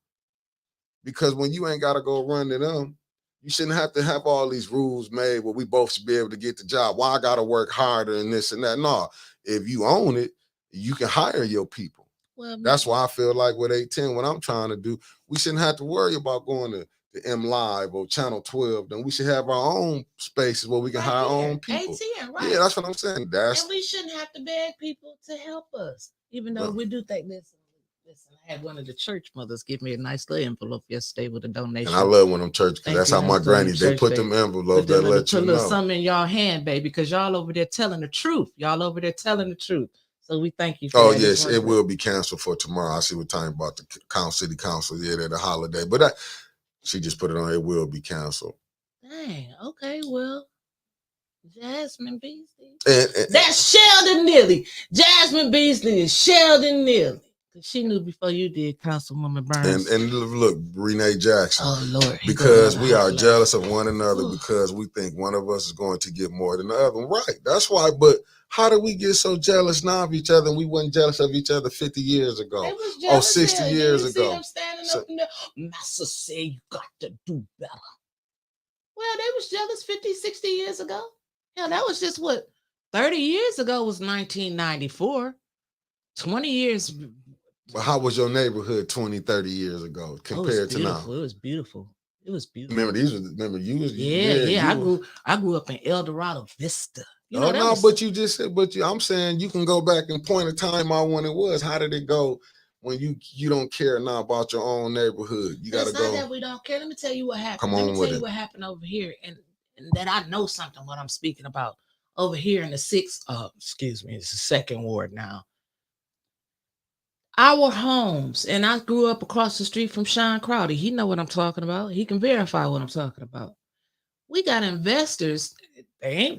Because when you ain't got to go run to them, you shouldn't have to have all these rules made where we both should be able to get the job. Why I got to work harder and this and that? No, if you own it, you can hire your people. Well, That's why I feel like with A10, what I'm trying to do, we shouldn't have to worry about going to M Live or Channel 12. Then we should have our own spaces where we can hire our own people. ATN, right? Yeah, that's what I'm saying. And we shouldn't have to beg people to help us, even though we do think this. Listen, I had one of the church mothers give me a nice little envelope yesterday with a donation. And I love when them church, because that's how my granny, they put them envelopes that let you know. Put something in y'all hand, baby, because y'all over there telling the truth. Y'all over there telling the truth. So we thank you for that. Yes, it will be canceled for tomorrow. I see what time about the city council. Yeah, they're the holiday. But she just put it on, it will be canceled. Dang, okay, well, Jasmine Beasley. And that's Sheldon Neely. Jasmine Beasley is Sheldon Neely. Because she knew before you did, Councilwoman Burns. And look, Renee Jackson. Oh, Lord. Because we are jealous of one another because we think one of us is going to get more than the other. Right. That's why. But how do we get so jealous now of each other and we weren't jealous of each other 50 years ago? 60 years ago. Them standing up in there. Massa said you got to do better. Well, they was jealous 50, 60 years ago. Hell, that was just 30 years ago was 1994. 20 years. But how was your neighborhood 20, 30 years ago compared to now? It was beautiful. It was beautiful. Remember you was I grew up in El Dorado Vista. But you just said, I'm saying you can go back and point a time out when it was. How did it go when you don't care now about your own neighborhood? You got to go. It's not that we don't care. Let me tell you what happened. Come on, Let me tell you what happened over here, and that I know something what I'm speaking about over here in the it's the second ward now. Our homes, and I grew up across the street from Sean Crowdy. He know what I'm talking about. He can verify what I'm talking about. We got investors. They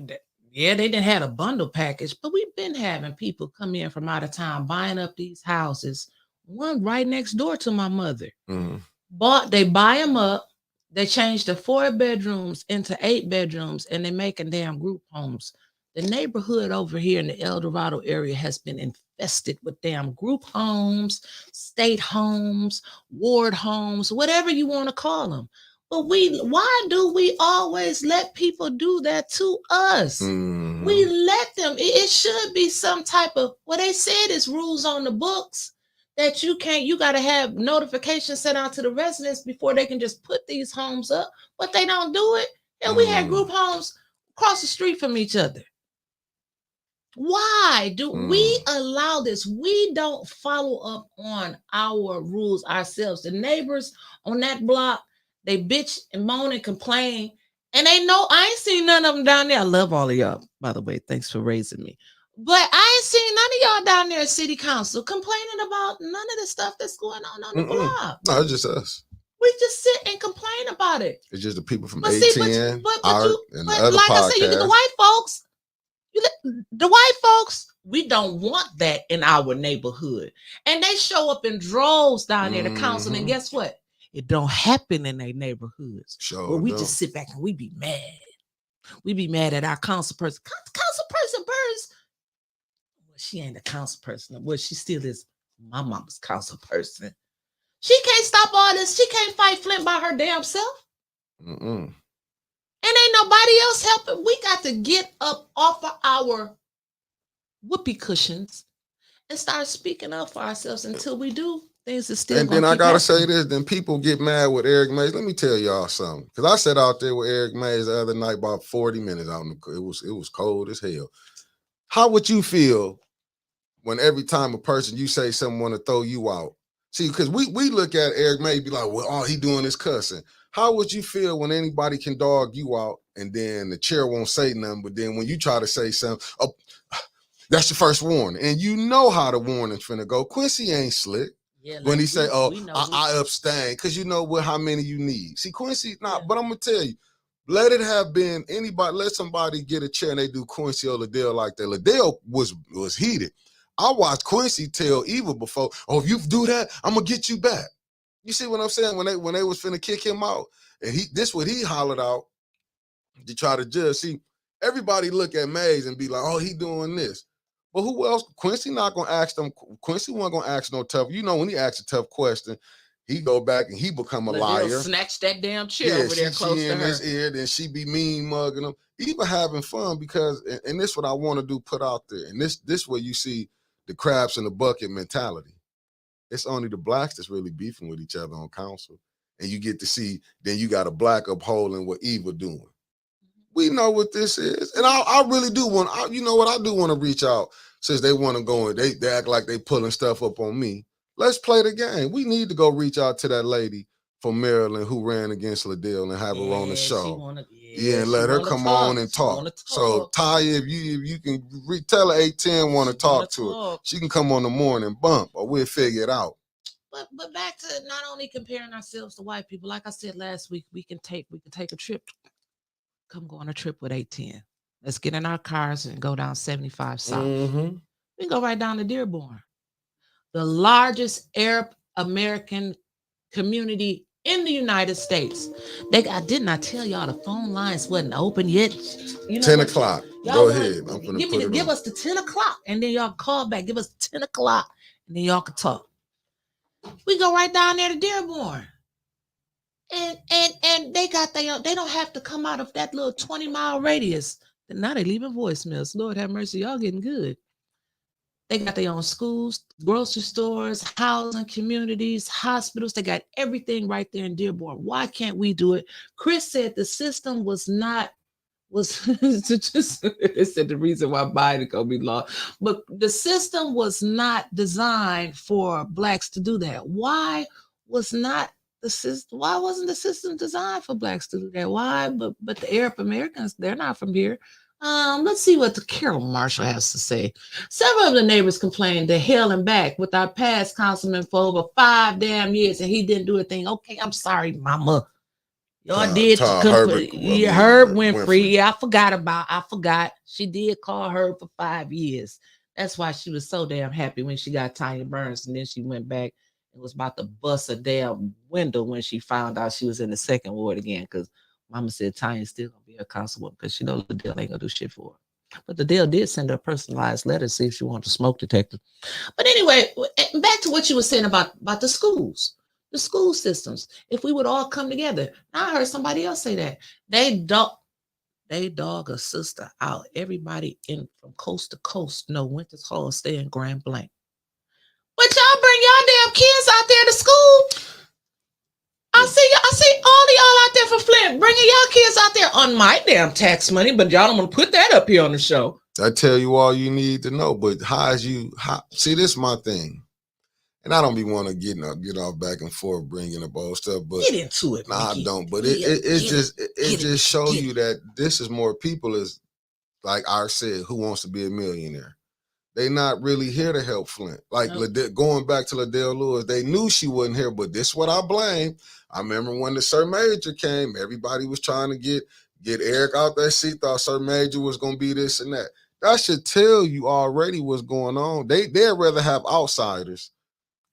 didn't have a bundle package, but we've been having people come in from out of town buying up these houses. One right next door to my mother. Mm-hmm. They buy them up. They change the 4 bedrooms into 8 bedrooms, and they making damn group homes. The neighborhood over here in the El Dorado area has been infested with damn group homes, state homes, ward homes, whatever you want to call them. But why do we always let people do that to us? Mm-hmm. We let them. It should be some type of, they said is rules on the books that you got to have notifications sent out to the residents before they can just put these homes up, but they don't do it. And we had group homes across the street from each other. Why do we allow this? We don't follow up on our rules ourselves. The neighbors on that block, they bitch and moan and complain. And I ain't seen none of them down there. I love all of y'all, by the way. Thanks for raising me. But I ain't seen none of y'all down there at City Council complaining about none of the stuff that's going on the block. No, it's just us. We just sit and complain about it. It's just the people from ATN, Art, and the other like podcasts. I said, you get the white folks. The white folks, we don't want that in our neighborhood. And they show up in droves down there to council. And guess what? It don't happen in their neighborhoods. Sure. We just sit back and we be mad. We be mad at our council person. Council person Burns. Well, she ain't a council person. Well, she still is my mama's council person. She can't stop all this. She can't fight Flint by her damn self. And ain't nobody else helping. We got to get up off of our whoopee cushions and start speaking up for ourselves. Until we do, things are still. And then I gotta say this. Then people get mad with Eric Mays. Let me tell y'all something. Because I sat out there with Eric Mays the other night about 40 minutes out. It was cold as hell. How would you feel when every time a person you say something want to throw you out? See, because we look at Eric Mays, be like, well, all he doing is cussing. How would you feel when anybody can dog you out and then the chair won't say nothing, but then when you try to say something, oh, that's the first warning. And you know how the warning's finna go. Quincy ain't slick. Yeah, when he say, I abstain, because you know how many you need. See, Quincy, but I'm going to tell you, Let it have been anybody. Let somebody get a chair and they do Quincy or Liddell like that. Liddell was heated. I watched Quincy tell Eva before, "Oh, if you do that, I'm gonna get you back." You see what I'm saying? When they was finna kick him out, and this what he hollered out to try to judge. See, everybody look at Mays and be like, "Oh, he doing this," but who else? Quincy not gonna ask them. Quincy wasn't gonna ask no tough. You know, when he asks a tough question, he go back and he become a liar. Snatch that damn chair over there close she to in her. his ear, then she be mean mugging him. Even having fun because, and this what I want to do, put out there, and this where you see the crabs in the bucket mentality. It's only the blacks that's really beefing with each other on council, and you get to see. Then you got a black upholding what Eva doing. We know what this is, and I really do want. You know what? I do want to reach out since they want to go and they act like they pulling stuff up on me. Let's play the game. We need to go reach out to that lady from Maryland who ran against Liddell and have her on the show. And let her come on and talk. So Taya, if you can tell her 810 want to talk to her, she can come on the morning bump, or we'll figure it out. But back to not only comparing ourselves to white people, like I said last week, we can take a trip. Come go on a trip with 810. Let's get in our cars and go down 75 South. Mm-hmm. We go right down to Dearborn, the largest Arab American community in the United States. I did not tell y'all the phone lines wasn't open yet. 10 o'clock. Go ahead. Give us the 10 o'clock, and then y'all call back. Give us 10 o'clock, and then y'all can talk. We go right down there to Dearborn. And they got they don't have to come out of that little 20-mile radius. And now they leaving voicemails. Lord have mercy, y'all getting good. They got their own schools, grocery stores, housing, communities, hospitals. They got everything right there in Dearborn. Why can't we do it? Chris said the system it said the reason why Biden gonna be lost. But the system was not designed for blacks to do that. Why wasn't the system designed for blacks to do that? Why? But the Arab Americans, they're not from here. Let's see what the Carol Marshall has to say. Several of the neighbors complained to hell and back with our past councilman for over 5 damn years, and he didn't do a thing. Okay, I'm sorry, mama. Y'all did. Herb Winfrey. Yeah, I forgot. She did call Herb for 5 years. That's why she was so damn happy when she got Tanya Burns, and then she went back and was about to bust a damn window when she found out she was in the second ward again, because Mama said Tanya's still gonna be a councilwoman because she knows Liddell ain't gonna do shit for her. But Liddell did send her a personalized letter to see if she wanted a smoke detector. But anyway, back to what you were saying about the schools, the school systems. If we would all come together. I heard somebody else say that. They dog a sister out. Everybody from coast to coast know Winters Hall stay in Grand Blanc. But y'all bring y'all damn kids out there to school. I see all of y'all out there for Flint, bringing y'all kids out there on my damn tax money, but y'all don't want to put that up here on the show. I tell you all you need to know, but see, this is my thing, and I don't be want to get off back and forth bringing up old stuff, but get into it. Nah, I don't. But it just shows you that this is more people, is like I said, who wants to be a millionaire. They not really here to help Flint. Like going back to Liddell Lewis, they knew she wasn't here, but this is what I blame. I remember when the Sir Major came, everybody was trying to get Eric out that seat, thought Sir Major was going to be this and that. That should tell you already what's going on. They'd rather have outsiders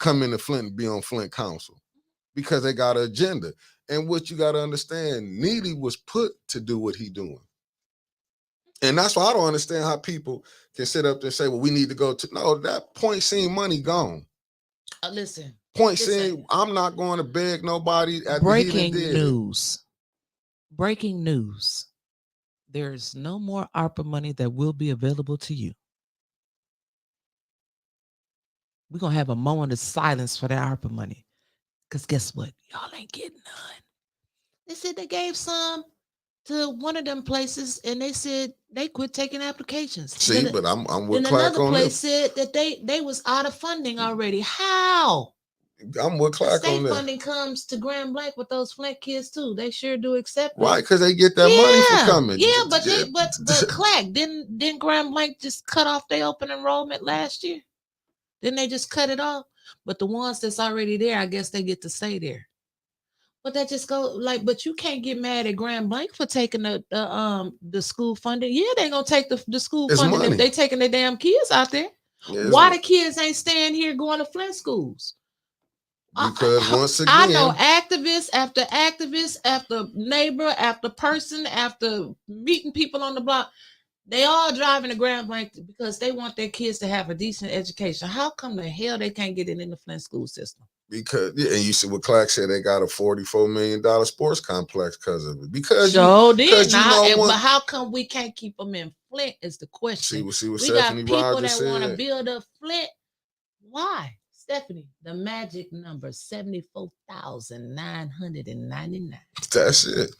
come into Flint and be on Flint Council because they got an agenda. And what you got to understand, Neely was put to do what he doing. And that's why I don't understand how people can sit up there and say, well, we need to go to, no, that point seeing money gone. Listen. Seeing, I'm not going to beg nobody. Breaking news. Breaking news. There's no more ARPA money that will be available to you. We're going to have a moment of silence for that ARPA money. Because guess what? Y'all ain't getting none. They said they gave some to one of them places, and they said they quit taking applications. See, but I'm with Clark on this. Another place said that they was out of funding already. How? I'm with Clark on this. State funding comes to Grand Blanc with those Flint kids too. They sure do accept it. Right, because they get that money for coming. Yeah, but Clark, didn't Grand Blanc just cut off their open enrollment last year? Didn't they just cut it off? But the ones that's already there, I guess they get to stay there. But that just go like, but you can't get mad at Grand Blanc for taking the school funding. Yeah, they gonna take the school It's funding money. if they taking their damn kids out there. Yeah, Why the kids ain't staying here going to Flint schools? because once I know again, activist after neighbor after person after meeting people on the block. They all driving to Grand Blanc because they want their kids to have a decent education. How come the hell they can't get it in the Flint school system? because yeah, and you see what Clark said, they got a $44 million sports complex because of it. Because So you did now, know but how come we can't keep them in Flint? Is the question. see what We Stephanie got people Rogers that want to said. build up Flint. Why, Stephanie? The magic number 74,999. That's it.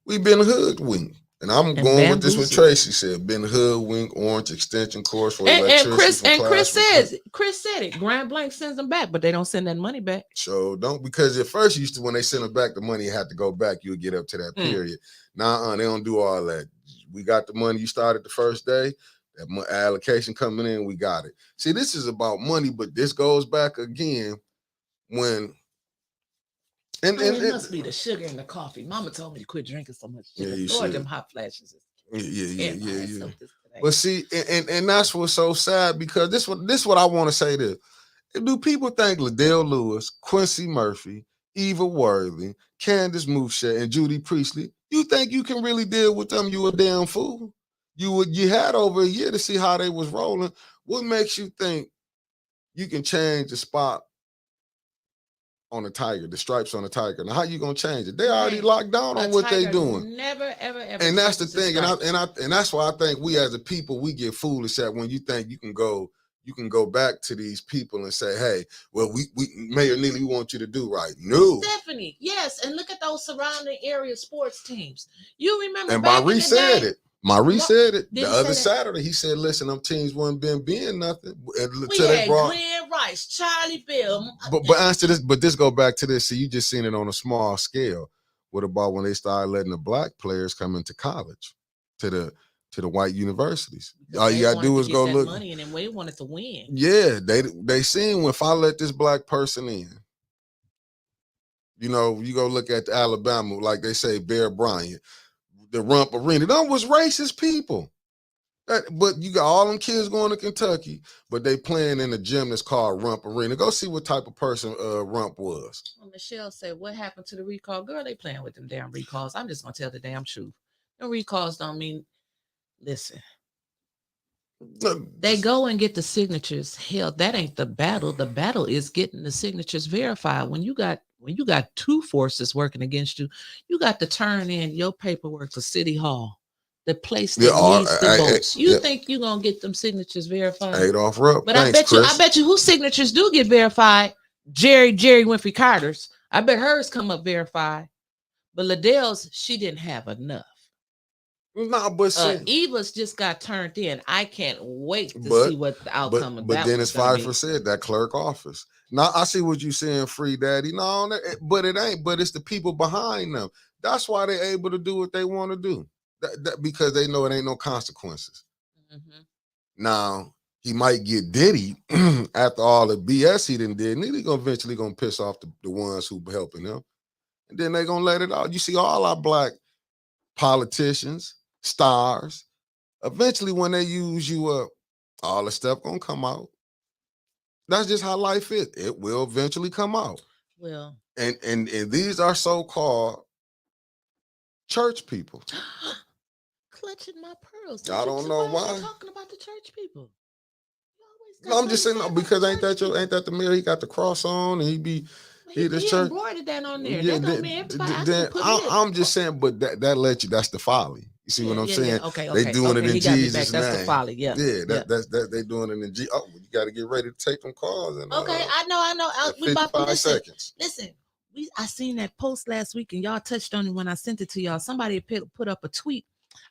We've been hoodwinked. And I'm And going with this what bamboozled. Tracy said. Been hoodwinked, orange extension course for And electricity. Chris said it. Grand Blanc sends them back, but they don't send that money back. So don't, because at first used to, when they send it back, the money had to go back. You would get up to that period. Nah, they don't do all that. We got the money you started the first day. That allocation coming in, we got it. See, this is about money, but this goes back again when. And it must be the sugar in the coffee. Mama told me to quit drinking so much sugar. Yeah, Lord, them hot flashes. Yeah. But see, and that's what's so sad, because this what I want to say this. Do people think Liddell Lewis, Quincy Murphy, Eva Worthing, Candace Mouchet, and Judy Priestley, you think you can really deal with them? You a damn fool. You had over a year to see how they was rolling. What makes you think you can change the spot on the tiger, the stripes on the tiger? Now, how you gonna change it? They already locked down on what they doing. Never, ever. And that's the thing, and that's why I think we as a people, we get foolish at when you think you can go back to these people and say, hey, well, we Mayor Neely, we want you to do right. No. Stephanie, yes, and look at those surrounding area sports teams. You remember and back Maurice in the day, said it. Maurice said it the other that? Saturday. He said, listen, them teams wasn't being nothing. We had Glenn Rice, Charlie Bell. But answer this, but this go back to this. See, you just seen it on a small scale. What about when they started letting the black players come into college to the white universities? All you gotta do is go look. Money, and then they wanted to win. Yeah, they seen, if I let this black person in, you know, you go look at the Alabama, like they say, Bear Bryant, the Rump Arena. Them was racist people. But you got all them kids going to Kentucky, but they playing in a gym that's called Rump Arena. Go see what type of person Rump was. Well, Michelle said, what happened to the recall? Girl, they playing with them damn recalls. I'm just going to tell the damn truth. No recalls don't mean, listen. They go and get the signatures. Hell, that ain't the battle. The battle is getting the signatures verified. When you got two forces working against you, you got to turn in your paperwork for City Hall, the place that needs the votes. You think you're gonna get them signatures verified? Adolph Rupp. But I bet you whose signatures do get verified? Jerry Winfrey Carter's. I bet hers come up verified. But Liddell's, she didn't have enough. No, but Eva's just got turned in. I can't wait to see what the outcome of that. But Dennis Pfeiffer said that clerk office. Now I see what you're saying, Free Daddy. No, but it ain't. But it's the people behind them. That's why they're able to do what they want to do. Because they know it ain't no consequences. Mm-hmm. Now he might get Diddy after all the BS he done did. And he's eventually gonna piss off the ones who helping him, and then they gonna let it out. You see, all our black politicians, stars, eventually when they use you up, all the stuff gonna come out. That's just how life is. It will eventually come out. Well, and these are so-called church people. Clutching my pearls. I don't know why. Talking about the church people. No, I'm just saying, no, because ain't that the mayor? He got the cross on, and he the church. Embroidered that on there. Yeah, I'm just saying, but that let you. That's the folly. You see what I'm saying? Yeah. Okay. They doing it in Jesus' name. That's the folly. Yeah. That's they doing it in Jesus. Oh, you got to get ready to take them calls. And, okay, I know. We about to seconds. Listen. I seen that post last week, and y'all touched on it when I sent it to y'all. Somebody put up a tweet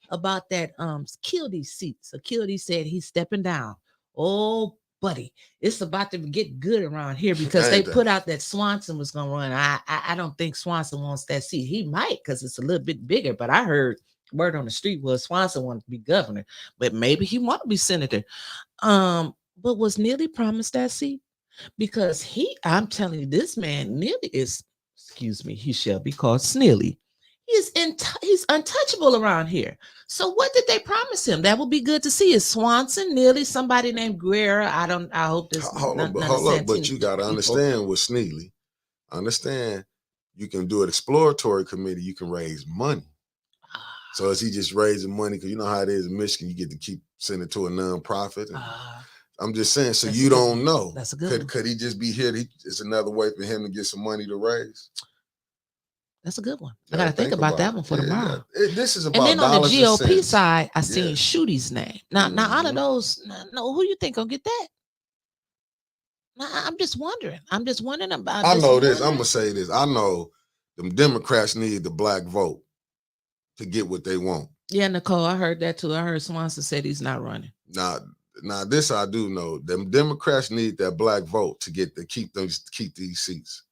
about that. Kildy seats. So Kildy said he's stepping down. Oh, buddy, it's about to get good around here because they put out that Swanson was gonna run. I don't think Swanson wants that seat. He might, because it's a little bit bigger. But I heard word on the street was Swanson wanted to be governor, but maybe he want to be senator. But was Neely promised that seat? Because I'm telling you, this man Neely is excuse me, he shall be called Sneely. He's untouchable around here. So what did they promise him? That would be good to see. Is Swanson, Neely, somebody named Guerra? I hope this. Hold none up, of but you got to understand with Sneely. Understand, you can do an exploratory committee. You can raise money. So is he just raising money? Because you know how it is in Michigan, you get to keep sending it to a nonprofit. I'm just saying, so you don't know. That's a good one. Could he just be here? It's another way for him to get some money to raise. That's a good one. I got to think about that one for tomorrow. This is about. And then on the GOP cents. side, I seen Shooty's name. Now out of those, no, who you think gonna get that? I'm just wondering. About. I know this. I'm gonna say this. I know them Democrats need the black vote to get what they want. Yeah, Nicole, I heard that too. I heard Swanson said he's not running. Now this I do know. Them Democrats need that black vote to keep these seats.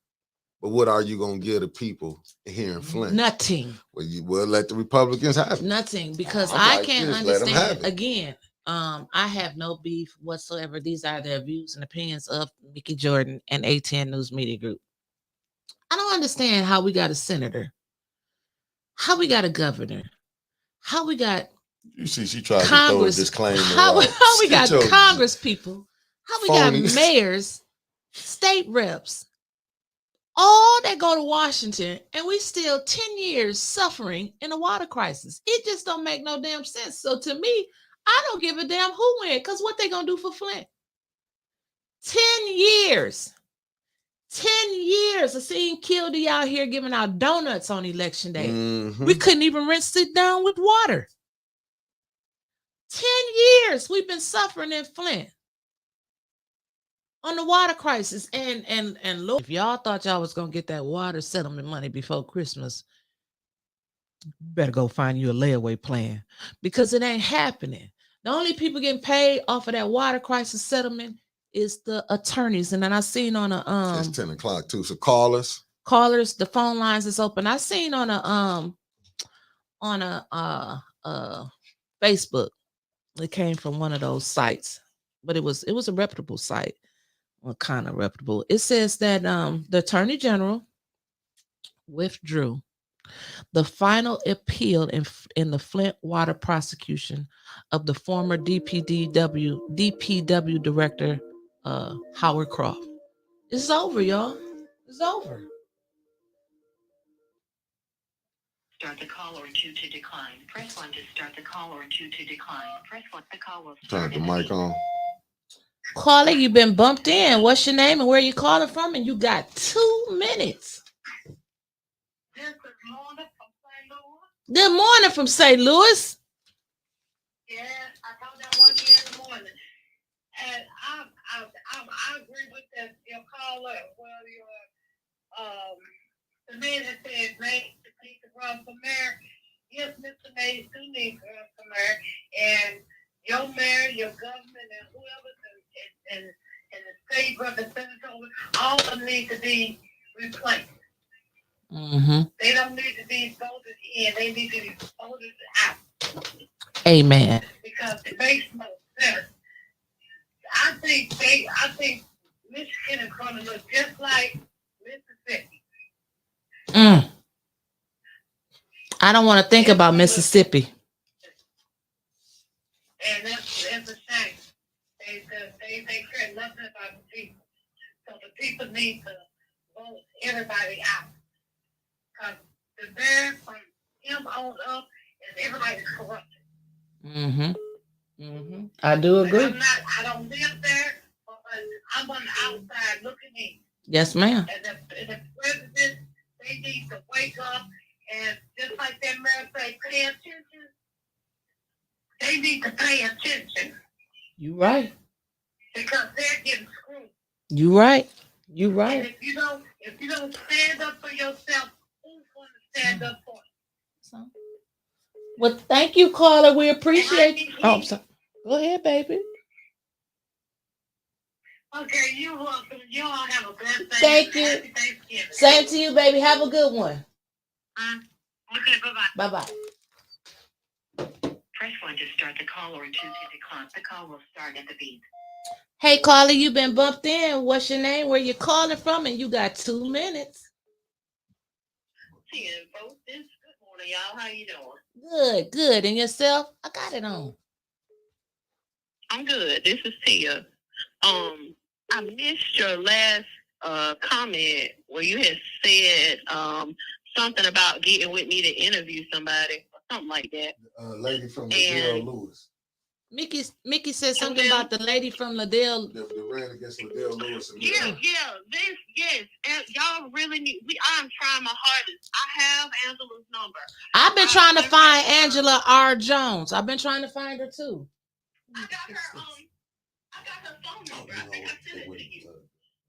But what are you gonna give the people here in Flint? Nothing. Well, let the Republicans have it. Nothing, because I can't understand. Again, I have no beef whatsoever. These are the views and opinions of Mickey Jordan and A10 News Media Group. I don't understand how we got a senator, how we got a governor, how we got. You see, she tried Congress, to throw a disclaimer. How we got Congress people, how we got mayors, state reps, all that go to Washington, and we still 10 years suffering in a water crisis. It just don't make no damn sense. So to me, I don't give a damn who wins, because what they gonna do for Flint? 10 years. 10 years of seeing Kildee out here giving out donuts on election day. Mm-hmm. We couldn't even sit down with water. 10 years we've been suffering in Flint on the water crisis. And look, if y'all thought y'all was gonna get that water settlement money before Christmas, better go find you a layaway plan, because it ain't happening. The only people getting paid off of that water crisis settlement is the attorneys. And then I seen on a it's 10 o'clock too. So callers, the phone lines is open. I seen on a Facebook. It came from one of those sites, but it was a reputable site. Well, kind of reputable. It says that the Attorney General withdrew the final appeal in the Flint water prosecution of the former DPW director Howard Croft. It's over, y'all. It's over. Start the call or 2 to decline. Press 1 to start the call or 2 to decline. Press 1. The call will start. turn the mic on. Caller, you've been bumped in. What's your name and where you calling from? And you got 2 minutes. Good morning from St. Louis. Yeah, I thought that one here in the morning. And I agree with your caller. Well, the man that said May needs to run for mayor. Yes, Mr. Mays do need to run for mayor. And your mayor, your government, and whoever, and the state representative, all of them need to be replaced. Mm-hmm. They don't need to be voted in. They need to be voted out. Amen. Because it makes no sense. I think Michigan is going to look just like Mississippi. I don't want to think about Mississippi. And that's a shame. They care nothing about the people. So the people need to vote everybody out. Because the bear from him on up is everybody's corrupted. Mm-hmm. Mm-hmm. I do agree. I don't live there, but I'm on the outside looking in. Yes, ma'am. And the president, they need to wake up and just like that mayor say, pay attention. They need to pay attention. You right. Because they're getting screwed. You right. You right. And if you don't stand up for yourself, who's going to stand up for you? Well, thank you, caller. We appreciate you. Oh, I'm sorry. Go ahead, baby. Okay, you're welcome. You all have a blessed day. Thank you. Happy Thanksgiving. Same to you, baby. Have a good one. Okay, bye-bye. Bye-bye. Press 1 to start the call or 2 to decline. The call will start at the beep. Hey, caller, you've been bumped in. What's your name? Where you calling from? And you got 2 minutes. 10. Folks, this good morning, y'all. How you doing? Good, good. And yourself? I got it on. I'm good. This is Tia. I missed your last comment where you had said something about getting with me to interview somebody or something like that. Lady from Liddell Lewis. Mickey said something about the lady from Liddell. The ran against Liddell Lewis. Yes. And y'all really need. I'm trying my hardest. I have Angela's number. I've been trying to find Angela R. Jones. I've been trying to find her too. I got her phone number. I think I sent it to you.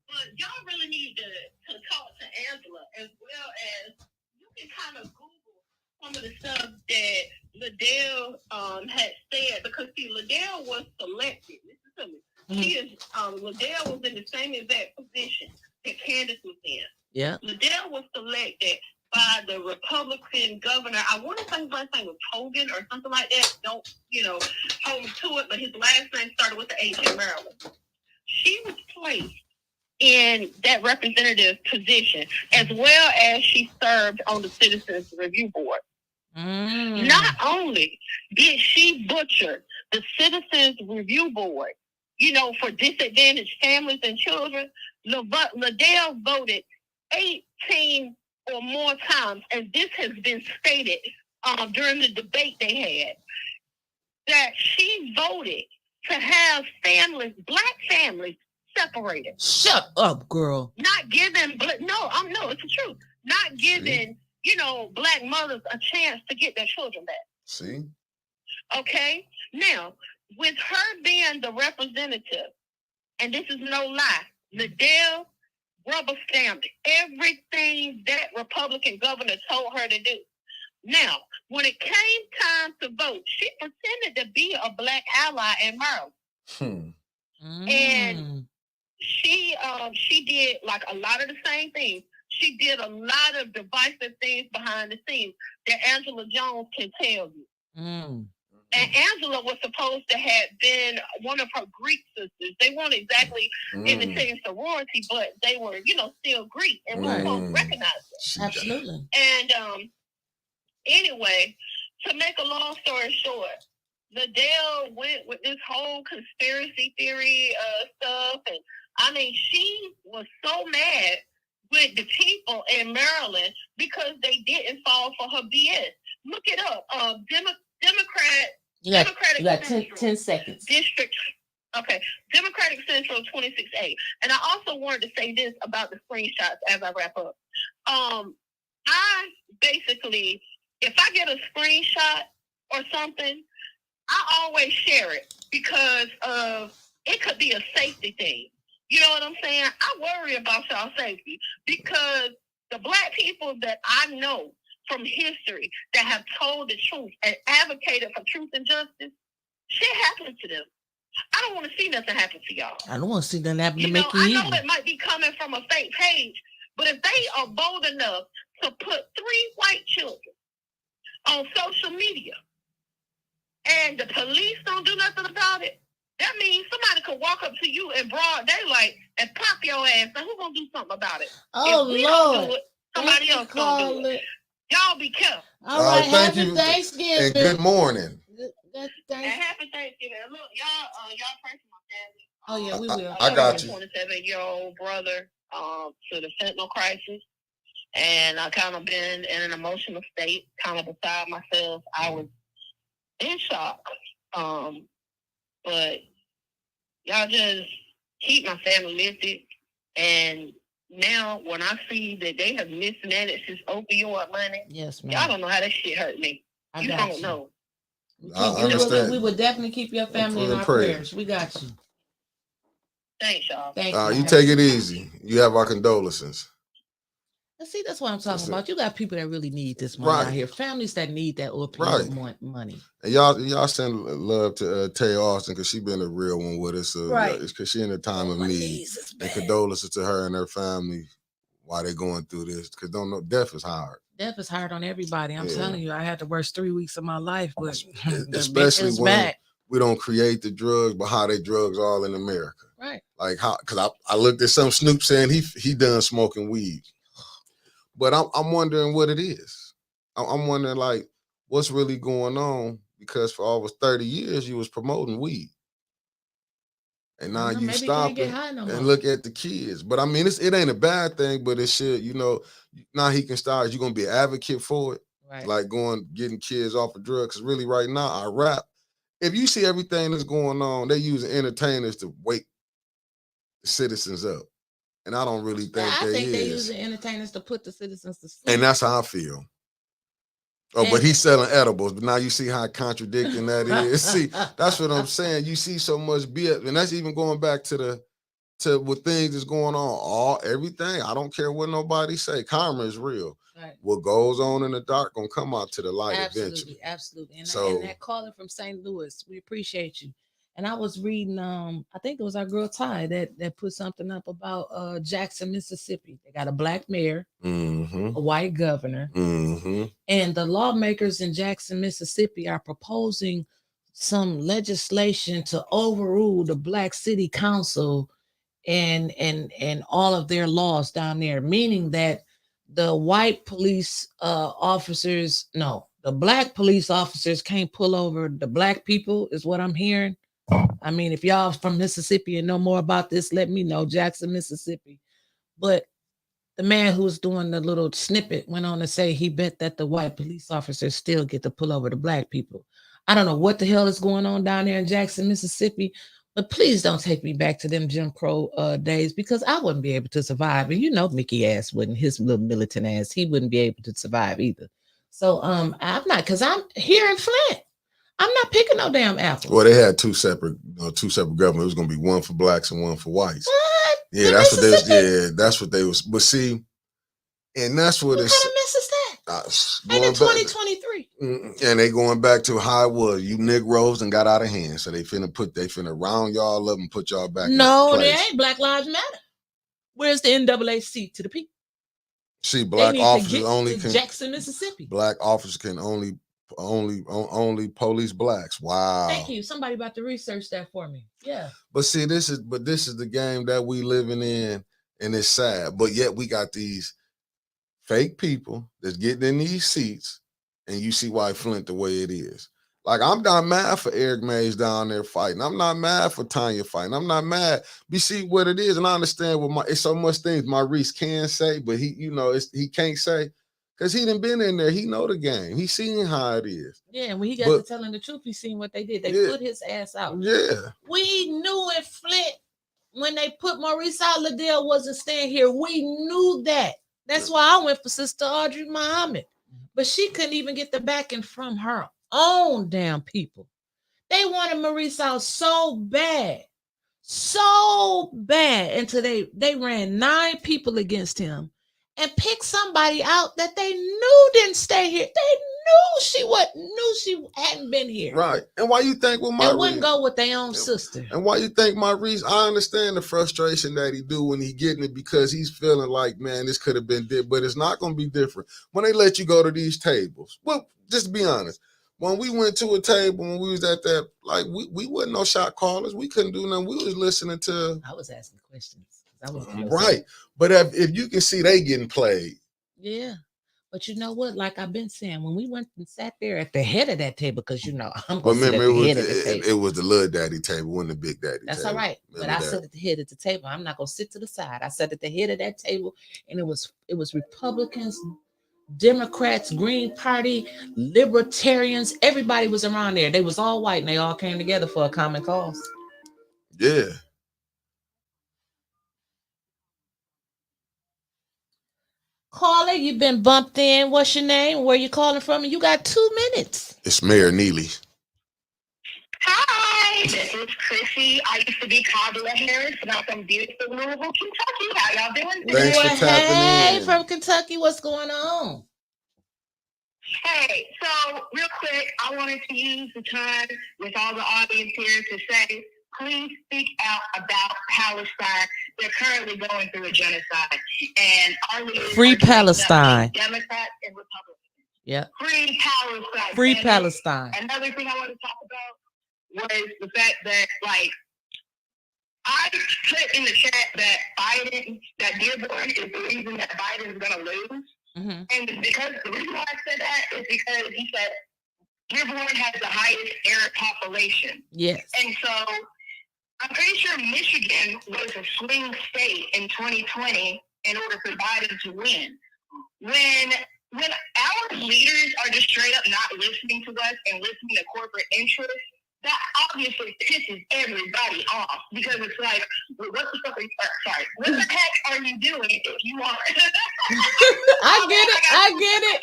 But y'all really need to talk to Angela, as well as you can kind of Google some of the stuff that Liddell had said, because see, Liddell was selected. Listen to me. Liddell was in the same exact position that Candace was in. Yeah. Liddell was selected by the Republican governor. I want to say his last name was Hogan or something like that. Don't, hold to it, but his last name started with the H in Maryland. She was placed in that representative position, as well as she served on the Citizens Review Board. Not only did she butcher the Citizens Review Board, for disadvantaged families and children, Liddell voted 18 or more times, and this has been stated during the debate they had, that she voted to have families, black families, separated. Shut up, girl. Not giving, no, it's the truth. Not giving, black mothers a chance to get their children back. See? Okay? Now, with her being the representative, and this is no lie, Liddell rubber stamped everything that Republican governor told her to do. Now, when it came time to vote, she pretended to be a black ally in Maryland. And she did like a lot of the same things. She did a lot of divisive things behind the scenes that Angela Jones can tell you. And Angela was supposed to have been one of her Greek sisters. They weren't exactly in the same sorority, but they were, still Greek, and we were supposed to recognize them. Absolutely. And anyway, to make a long story short, Liddell went with this whole conspiracy theory stuff, and I mean, she was so mad with the people in Maryland because they didn't fall for her BS. Look it up. You got 10 seconds. District. Okay. Democratic Central 26A. And I also wanted to say this about the screenshots as I wrap up. I basically, if I get a screenshot or something, I always share it because it could be a safety thing. You know what I'm saying? I worry about y'all safety because the black people that I know from history that have told the truth and advocated for truth and justice, shit happened to them. I don't want to see nothing happen to y'all. I don't want to see nothing happen to I Mickey know either. it might be coming from a fake page, but if they are bold enough to put 3 white children on social media and the police don't do nothing about it, that means somebody could walk up to you in broad daylight and pop your ass. And who's going to do something about it? Oh, if we Lord. don't do it, somebody else going to do it. Y'all be careful. All right, thank happy you. Thanksgiving. And good morning. And happy Thanksgiving. Look, y'all pray for my family. Oh, yeah, we will. I got you. 27-year-old brother to the fentanyl crisis. And I kind of been in an emotional state, kind of beside myself. I was in shock. But y'all just keep my family lifted. And now when I see that they have mismanaged this opioid money, yes, y'all ma'am. don't know how that shit hurt me. I You got don't you. know. I understand. We will definitely keep your family in our prayers. We got you. Thanks, y'all. Thank you. You take it easy. You have our condolences. See, that's what I'm talking about. You got people that really need this money out here. Families that need that opioid money. And y'all send love to Tay Austin because she been a real one with us. It's because she in a time of need. And condolences to her and her family while they're going through this. Because death is hard. Death is hard on everybody. I'm telling you, I had the worst 3 weeks of my life, but especially when we don't create the drugs, but how they drugs all in America. Right. Like how? Because I looked at some Snoop saying he done smoking weed. But I'm wondering what it is. I'm wondering like what's really going on, because for almost 30 years you was promoting weed. And now you maybe stop can't get it high no and more. look at the kids. But I mean, it ain't a bad thing, but it should, now he can start. You're gonna be an advocate for it, Right. like getting kids off of drugs. Because really, right now, our rap, if you see everything that's going on, they're using entertainers to wake the citizens up. And I don't really think I think they is. use the entertainers to put the citizens to sleep. And that's how I feel. Oh, but he's selling edibles. But now you see how contradicting that is. See, that's what I'm saying. You see so much BS, and that's even going back to what things is going on. Everything. I don't care what nobody say. Karma is real. Right. What goes on in the dark gonna come out to the light eventually. Absolutely. And that caller from St. Louis, we appreciate you. And I was reading, I think it was our girl Ty that put something up about Jackson, Mississippi. They got a black mayor, a white governor, and the lawmakers in Jackson, Mississippi are proposing some legislation to overrule the black city council and all of their laws down there, meaning that the white police officers, no, the black police officers can't pull over the black people, is what I'm hearing. I mean, if y'all from Mississippi and know more about this, let me know. Jackson, Mississippi. But the man who was doing the little snippet went on to say he bet that the white police officers still get to pull over the black people. I don't know what the hell is going on down there in Jackson, Mississippi, but please don't take me back to them Jim Crow days, because I wouldn't be able to survive. And Mickey ass wouldn't, his little militant ass, he wouldn't be able to survive either. So I'm not, because I'm here in Flint. I'm not picking no damn apples. Well, they had two separate governments. It was gonna be one for blacks and one for whites. What? Yeah, that's what they was. Yeah, that's what they was. But see, and that's what it's. What kind of mess is that? And in 2023. And they going back to how it was. You Negroes and got out of hand, so they finna round y'all up and put y'all back. No, they ain't. Black Lives Matter. Where's the NAACP to the people? See, black officers only can. Jackson, Mississippi. Black officers can only police blacks. Wow. Thank you. Somebody about to research that for me. Yeah. But see, this is the game that we living in, and it's sad. But yet we got these fake people that's getting in these seats, and you see why Flint the way it is. Like, I'm not mad for Eric Mays down there fighting. I'm not mad for Tanya fighting. I'm not mad. You see what it is, and I understand it's so much things Maurice can say, but he can't say. Because he done been in there. He know the game. He seen how it is. Yeah, and when he got to telling the truth, he seen what they did. They put his ass out. Yeah. We knew in Flint, when they put Maurice out, Liddell wasn't staying here. We knew that. That's why I went for Sister Audrey Muhammad. But she couldn't even get the backing from her own damn people. They wanted Maurice out so bad. So bad. Until they ran 9 people against him. And pick somebody out that they knew didn't stay here. They knew she hadn't been here. Right. And why you think with Maurice? They wouldn't go with their own sister. And why you think Maurice? I understand the frustration that he do when he getting it, because he's feeling like, man, this could have been different, but it's not going to be different when they let you go to these tables. Well, just to be honest, when we went to a table, when we was at that, like we wasn't no shot callers. We couldn't do nothing. We was listening to. I was asking questions. Right. But if you can see they getting played. Yeah. But you know what? Like I've been saying, when we went and sat there at the head of that table, because I'm going to sit at the head of the table. It was the little daddy table, wasn't the big daddy That's table. All right. But I sat at the head of the table. I'm not going to sit to the side. I sat at the head of that table, and it was Republicans, Democrats, Green Party, Libertarians. Everybody was around there. They was all white, and they all came together for a common cause. Yeah. Caller, you've been bumped in. What's your name? Where you calling from? And you got 2 minutes. It's Mayor Neely. Hi, this is Chrissy. I used to be Kamala Harris, and I'm from beautiful Louisville, Kentucky. How y'all doing? Thanks for tapping in. From Kentucky. What's going on? Hey, so real quick, I wanted to use the time with all the audience here to say, please speak out about Palestine. They're currently going through a genocide. And our leaders Free Palestine. Democrats and Republicans. Yeah. Free Palestine. Free Palestine. Another thing I want to talk about was the fact that, like, I put in the chat that Dearborn is the reason that Biden is going to lose. Mhm. And because the reason why I said that is because he said Dearborn has the highest Arab population. Yes. And so I'm pretty sure Michigan was a swing state in 2020 in order for Biden to win. When our leaders are just straight up not listening to us and listening to corporate interests, that obviously pisses everybody off because it's like, well, what the fuck are you, sorry, what the heck are you doing if you are? I get it.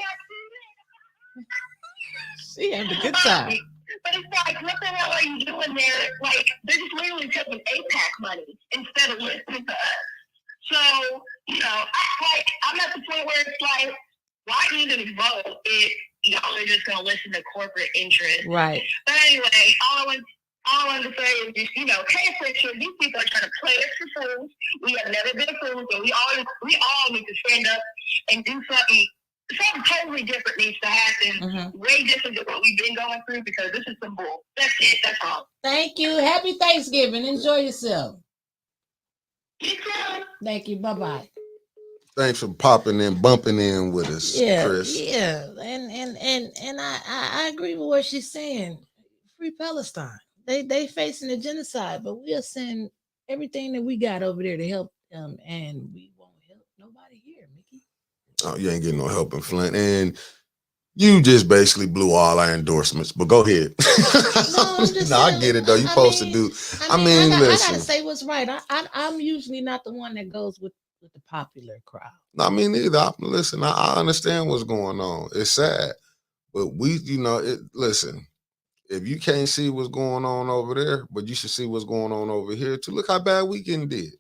She had a good time. But it's like, what the hell are you doing there? Like, they're just literally taking APAC money instead of listening to us. So, I'm at the point where it's like, why even vote if y'all are just going to listen to corporate interests? Right. But anyway, all I wanted to say is just, pay attention. These people are trying to play us for fools. We have never been fools, and we all need to stand up and do something. Something totally different needs to happen. Way different than what we've been going through because this is some bull. That's it. That's all. Thank you. Happy Thanksgiving. Enjoy yourself. You too. Thank you. Bye-bye. Thanks for popping in, bumping in with us, Chris. Yeah. And I agree with what she's saying. Free Palestine. They facing a genocide, but we'll send everything that we got over there to help them, and we won't help nobody here, Mickey. Oh, you ain't getting no help in Flint. And you just basically blew all our endorsements. But go ahead. No, I get it though. You supposed to do. I mean, listen. I gotta say what's right. I'm usually not the one that goes with the popular crowd. I mean, neither. Listen, I understand what's going on. It's sad, but listen. If you can't see what's going on over there, but you should see what's going on over here too. Look how bad Weekend did.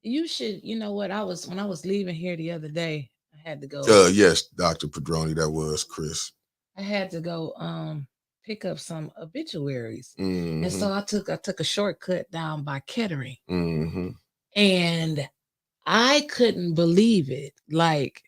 You should. You know what? When I was leaving here the other day, I had to go. Yes, Dr. Padroni, that was Chris. I had to go pick up some obituaries, and so I took a shortcut down by Kettering, and I couldn't believe it. Like,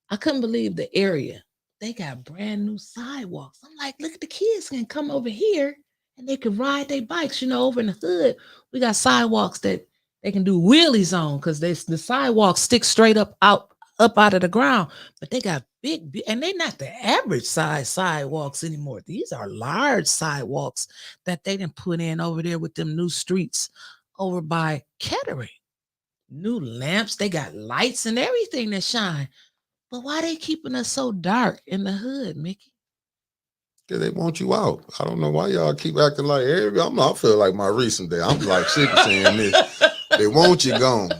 I couldn't believe the area. They got brand new sidewalks. I'm like, look, the kids can come over here and they can ride their bikes. Over in the hood, we got sidewalks that they can do wheelies on because the sidewalks stick straight up out of the ground. But they got big, and they're not the average size sidewalks anymore. These are large sidewalks that they didn't put in over there with them new streets over by Kettering. New lamps, they got lights and everything that shine. But why they keeping us so dark in the hood, Mickey? Because they want you out. I don't know why y'all keep acting like I feel like my recent day. I'm like sick of saying this. They want you gone.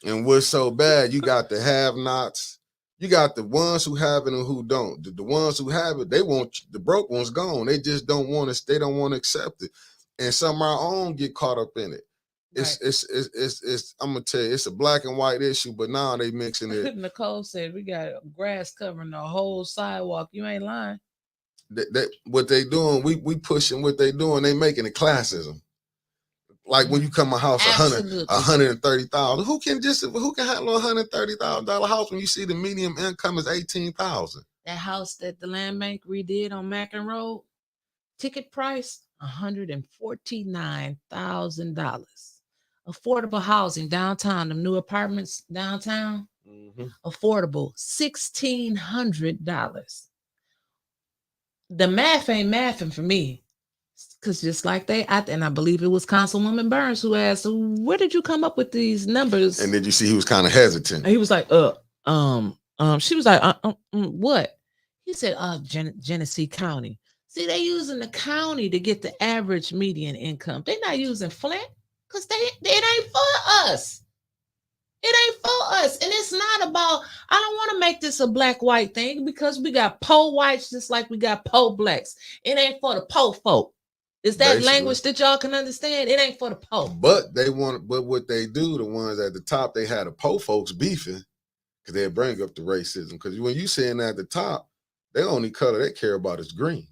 And what's so bad, you got the have-nots. You got the ones who have it and who don't. The ones who have it, they want the broke ones gone. They just don't want to. They don't want to accept it. And some of our own get caught up in it. It's I'm gonna tell you, it's a black and white issue, but now they mixing it. Nicole said we got grass covering the whole sidewalk. You ain't lying. What they doing, we pushing what they doing. They making it classism. Like when you come a house, $130,000. Who can handle $130,000 house when you see the median income is $18,000? That house that the land bank redid on Mackin Road, ticket price $149,000. Affordable housing downtown, the new apartments downtown, affordable $1,600. The math ain't mathing for me, because just like and I believe it was Councilwoman Burns who asked, "Where did you come up with these numbers?" And did you see he was kind of hesitant? And he was like, she was like, what? He said, Genesee County. See, they using the county to get the average median income. They're not using Flint. Because it ain't for us. It ain't for us. And it's not about, I don't want to make this a black-white thing because we got poor whites just like we got poor blacks. It ain't for the poor folk. Is that language that y'all can understand? It ain't for the poor. But what they do, the ones at the top, they had the poor folks beefing because they bring up the racism. Because when you sitting at the top, the only color they care about is green.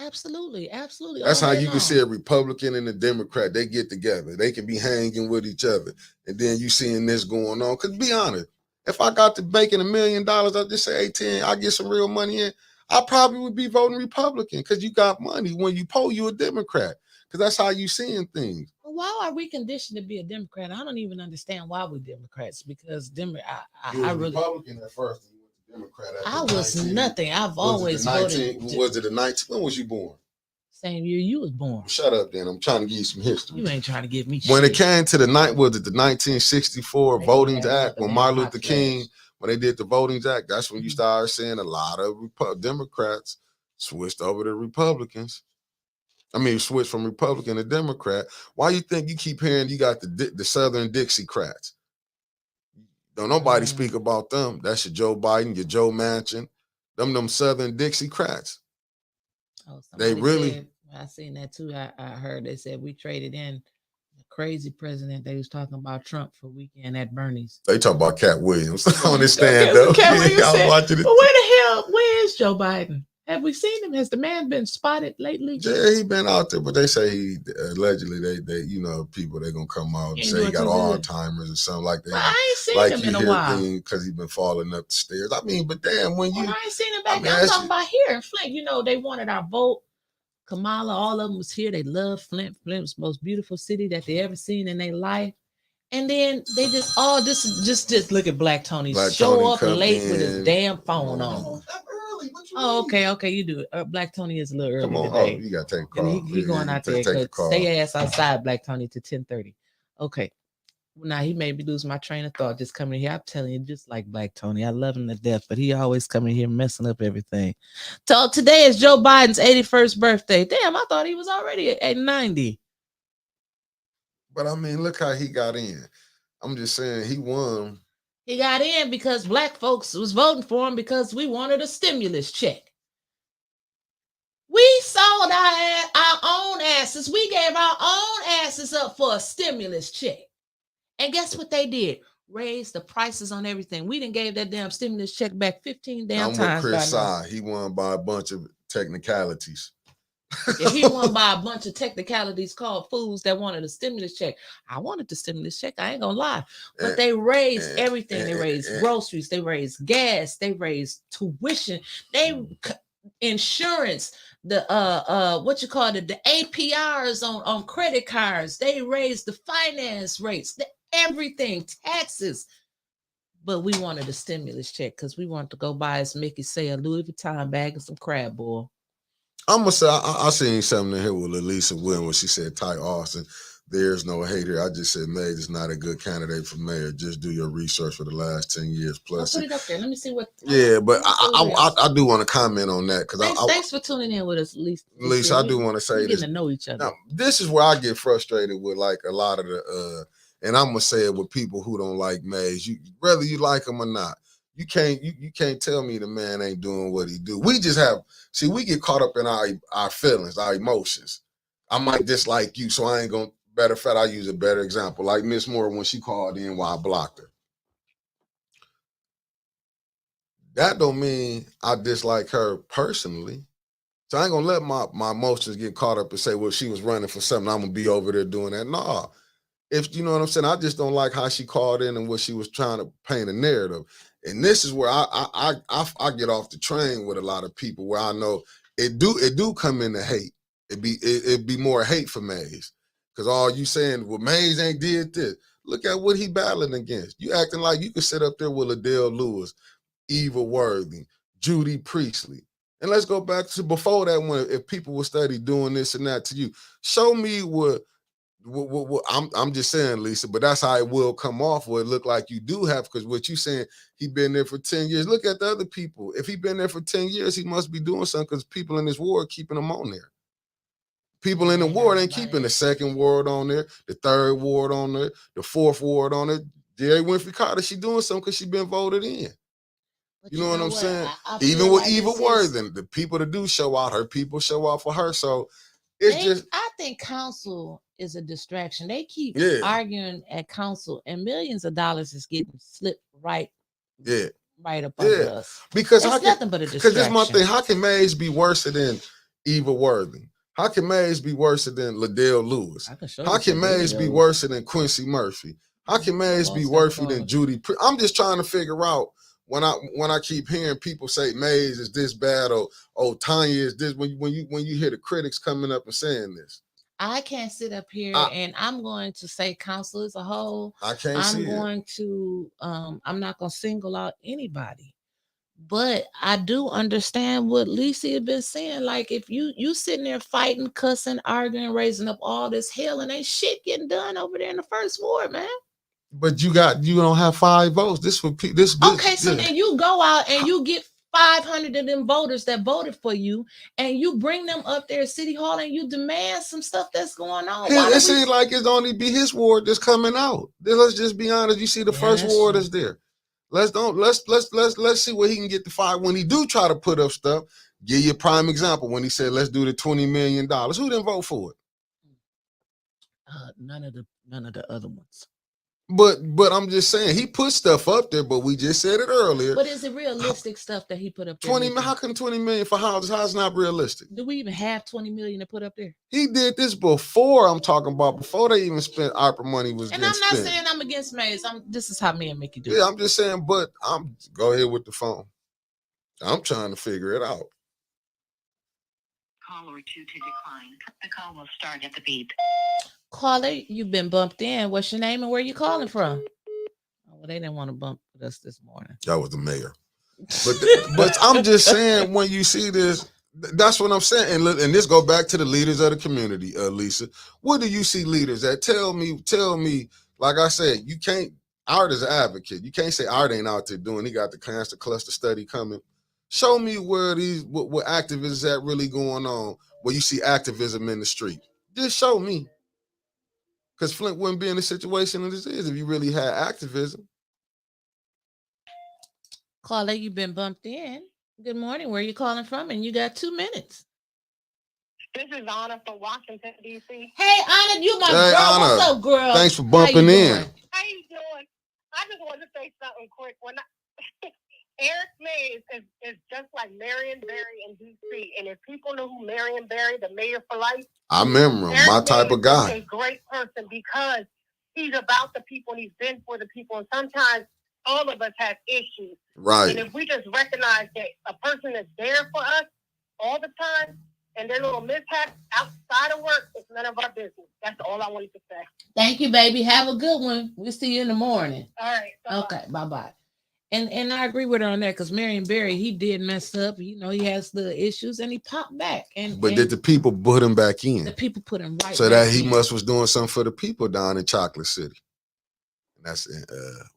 Absolutely. That's how you can see a Republican and a Democrat. They get together. They can be hanging with each other. And then you seeing this going on. Because be honest, if I got to making $1 million, I just say 18, I get some real money in, I probably would be voting Republican because you got money. When you poll, you a Democrat. Because that's how you seeing things. why are we conditioned to be a Democrat? I don't even understand why we're Democrats because You I was really Republican at first, and you went to Democrat after I was 19. nothing. I've Was always it the 19? voted Was it the 19? When was you born? same year you was born. Shut up, then. I'm trying to give you some history. You ain't trying to give me When shit. it came to the night, was it the 1964 They Voting gonna have Act? When another Martin damn Luther hot King, flash. when they did the Voting Act, that's when you Mhm. started seeing a lot of Democrats switched over to Republicans. I mean, switched from Republican to Democrat. Why you think you keep hearing you got the Southern Dixiecrats? Don't nobody speak about them. That's your Joe Biden, your Joe Manchin, them Southern Dixiecrats. Oh, They somebody really. said, I seen that too. I heard they said we traded in the crazy president. They was talking about Trump for weekend at Bernie's. They talk about Cat Williams on his Okay, stand so up. Cat Yeah, Williams I was said, watching it. but where the hell? Where is Joe Biden? Have we seen him? Has the man been spotted lately? Yeah, he been out there, but they say he allegedly they people they gonna come out and He ain't say he doing got too good. Alzheimer's or something like that. Well, I ain't seen Like him you in a hear while. things because he been falling up the stairs. I mean, but damn, when you Well, I ain't seen him I back. mean, I'm that's talking about here in Flint. You know, they wanted our vote. Kamala, all of them was here. They love Flint. Flint's the most beautiful city that they ever seen in their life. And then they just all just look at Black Tony Black show Tony up come late with his in. damn phone on. That early. What you Oh, mean? okay, you do it. Black Tony is a little Come early on. Oh, today. you gotta take a And call. he going out there take the because call. stay ass outside, Black Tony, to 10:30. Okay. Now he made me lose my train of thought just coming here. I'm telling you, just like Black Tony, I love him to death, but he always coming here messing up everything. So today is Joe Biden's 81st birthday. Damn, I thought he was already at 90. But I mean, look how he got in. I'm just saying he won. He got in because Black folks was voting for him because we wanted a stimulus check. We sold our own asses. We gave our own asses up for a stimulus check. And guess what they did? Raise the prices on everything. We didn't gave that damn stimulus check back 15 damn I'm times. with Chris by now. Sy. He won by a bunch of technicalities. If he won by a bunch of technicalities called fools that wanted a stimulus check. I wanted the stimulus check. I ain't gonna lie. But they raised everything. They raised groceries. They raised gas. They raised tuition. They insurance. The what you call it? The APRs on credit cards. They raised the finance rates. Everything, taxes. But we wanted a stimulus check because we wanted to go buy, as Mickey say, a Louis Vuitton bag and some crab boil. I'm gonna say I seen something in here with Elisa Wynn when she said Ty Austin. There's no hate here. I just said Mays is not a good candidate for mayor. Just do your research for the last 10 years plus. I'll put it up there. Let me see what. Yeah, but I do want to comment on that because thanks for tuning in with us, Lisa. Lisa, I do want to say this. Getting to know each other. Now, this is where I get frustrated with like a lot of the and I'm gonna say it with people who don't like Mays. Whether you like him or not, you can't tell me the man ain't doing what he do. We just we get caught up in our feelings, our emotions. I might dislike you, so I ain't gonna. Better fact, I use a better example. Like Miss Moore when she called in while I blocked her. That don't mean I dislike her personally. So I ain't gonna let my emotions get caught up and say, well, she was running for something, I'm gonna be over there doing that. Nah. If you know what I'm saying, I just don't like how she called in and what she was trying to paint a narrative. And this is where I get off the train with a lot of people where I know it do come into hate. It'd be more hate for Mays. Because all you saying, well, Mays ain't did this. Look at what he battling against. You acting like you could sit up there with Adele Lewis, Eva Worthing, Judy Priestley. And let's go back to before that one. If people would study doing this and that to you, show me what I'm just saying, Lisa, but that's how it will come off. Where it look like you do have, because what you saying, he been there for 10 years. Look at the other people. If he been there for 10 years, he must be doing something because people in this ward keeping him on there. People in the ward ain't keeping the second ward on there, the third ward on there, the fourth ward on there. Jerry Winfrey Carter, she doing something because she been voted in. But you know what I'm saying? Even with Eva Worthing, the people that do show out, her people show out for her. So I think council is a distraction. They keep arguing at council, and millions of dollars is getting slipped right up under us. Because it's nothing but a distraction. Because this is my thing. How can Mays be worse than Eva Worthing? How can Mays be worse than Ladell Lewis? How can Mays be worse than Quincy Murphy? How can Mays be worse than Judy? I'm just trying to figure out when I keep hearing people say Mays is this bad or Tanya is this. When you hear the critics coming up and saying this, I can't sit up here and I'm going to say council as a whole. I can't I'm see it. going to I'm not gonna single out anybody. But I do understand what Lisa had been saying. Like if you sitting there fighting, cussing, arguing, raising up all this hell and ain't shit getting done over there in the first ward, man. But you don't have 5 votes. This for this. Okay, so then you go out and you get 500 of them voters that voted for you, and you bring them up there at City Hall and you demand some stuff that's going on. It seems like it's only be his ward that's coming out. Let's just be honest. You see the first ward is there. Let's see where he can get the 5 when he do try to put up stuff. Give you a prime example when he said let's do the $20 million. Who didn't vote for it? None of the other ones. But I'm just saying he put stuff up there, but we just said it earlier. But is it realistic stuff that he put up there? 20 how come 20 million for houses? How's not realistic? Do we even have 20 million to put up there? He did this before. I'm talking about before they even spent ARPA money was. And I'm not saying I'm against Mays. This is how me and Mickey do. Yeah, I'm just saying. But go ahead with the phone. I'm trying to figure it out. Call or 2 to decline. The call will start at the beep. Caller, you've been bumped in. What's your name and where you calling from? Oh, well, they didn't want to bump us this morning. That was the mayor. But I'm just saying when you see this, that's what I'm saying. And this go back to the leaders of the community, Lisa. What do you see leaders at? Tell me. Like I said, you can't. Art is an advocate. You can't say Art ain't out there doing. He got the cancer cluster study coming. Show me where what activists that really going on. Where you see activism in the street. Just show me. Because Flint wouldn't be in the situation that this is if you really had activism. Caller, you've been bumped in. Good morning. Where are you calling from? And you got 2 minutes. This is Anna from Washington, D.C. Hey, Anna, you my girl. Anna, what's up, girl? Thanks for bumping in. How you doing? I just want to say something quick. Eric Mays is just like Marion Barry in D.C. And if people know who Marion Barry, the mayor for life, I remember him, my type of guy. He's a great person because he's about the people and he's been for the people. And sometimes all of us have issues. Right. And if we just recognize that a person is there for us all the time and their little mishaps outside of work, it's none of our business. That's all I wanted to say. Thank you, baby. Have a good one. We'll see you in the morning. All right. Bye-bye. Okay, bye-bye. And I agree with her on that because Marion Barry, he did mess up. You know, he has the issues and he popped back. But did the people put him back in? The people put him right so back that he in. must was doing something for the people down in Chocolate City. And that's in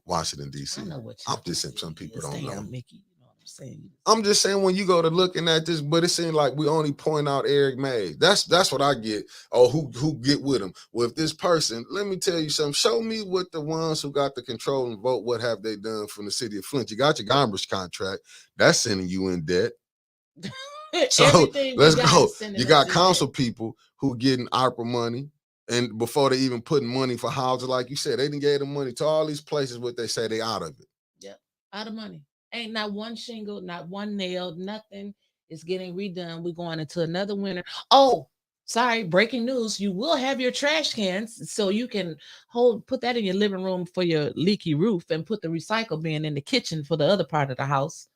Washington, D.C. I know what I'm just saying some people don't know. Mickey, you know what I'm saying? I'm just saying when you go to looking at this, but it seems like we only point out Eric Mays. That's what I get. Oh, who get with him? Well, if this person, let me tell you something. Show me what the ones who got the control and vote, what have they done from the city of Flint? You got your garbage contract. That's sending you in debt. So let's go. You got council people who getting ARPA money. And before they even putting money for houses, like you said, they didn't give them money to all these places where they say they out of it. Yep, out of money. Ain't not one shingle, not one nail, nothing is getting redone. We're going into another winter. Oh, sorry, breaking news. You will have your trash cans so you can put that in your living room for your leaky roof and put the recycle bin in the kitchen for the other part of the house.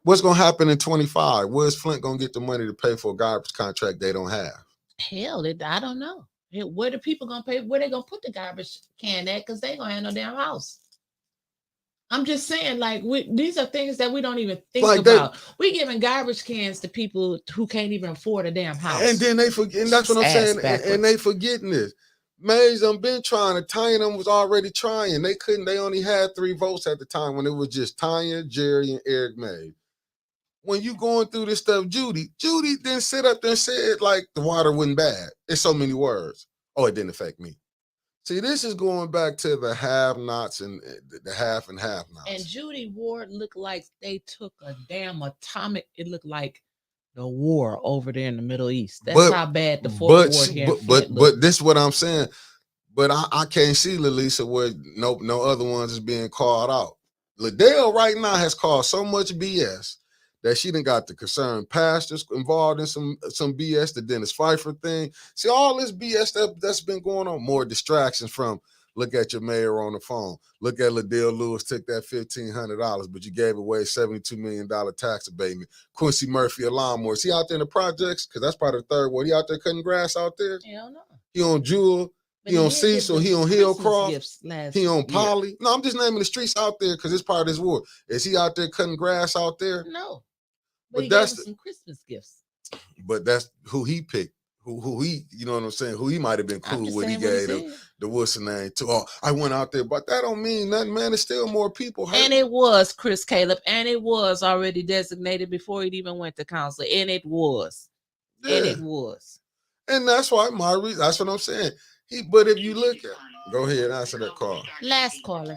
What's going to happen in 25? Where's Flint going to get the money to pay for a garbage contract they don't have? Hell, I don't know. Where the people gonna pay? Where they gonna put the garbage can at? Because they gonna have no damn house. I'm just saying, like, these are things that we don't even think about. We giving garbage cans to people who can't even afford a damn house. And then they forget, and that's what I'm saying. And they forgetting this. Mays been trying to. Tanya was already trying. They couldn't. They only had 3 votes at the time when it was just Tanya, Jerry, and Eric Mays. When you going through this stuff, Judy didn't sit up there and said like the water wasn't bad. It's so many words. Oh, it didn't affect me. See, this is going back to the have-nots and the half and have-nots. And Judy Ward looked like they took a damn atomic. It looked like the war over there in the Middle East. That's how bad the fourth ward here. But this is what I'm saying. But I can't see Lalisa where no other ones is being called out. Liddell right now has caused so much BS that she done got the concerned pastors involved in some BS, the Dennis Pfeiffer thing. See, all this BS that's been going on, more distractions from Look at your mayor on the phone. Look at Liddell Lewis took that $1,500, but you gave away $72 million tax abatement. Quincy Murphy, a lawnmower. Is he out there in the projects? Because that's part of the third ward. He out there cutting grass out there? Hell no. He on Jewel. But He on did give Cecil. them He on Christmas Hillcroft. gifts last He on year. Polly. No, I'm just naming the streets out there because it's part of his ward. Is he out there cutting grass out there? No. But But he gave that's them some Christmas gifts. But that's who he picked. Who he, you know what I'm saying? Who he might have been I'm cool just with. He saying what gave said. the what's the name to. Oh, I went out there, but that don't mean nothing, man. It's still more people hurt. And it was Chris Caleb, and it was already designated before it even went to council. And it was. And it was. And that's why that's what I'm saying. But if you look at, go ahead, answer that call. Last caller.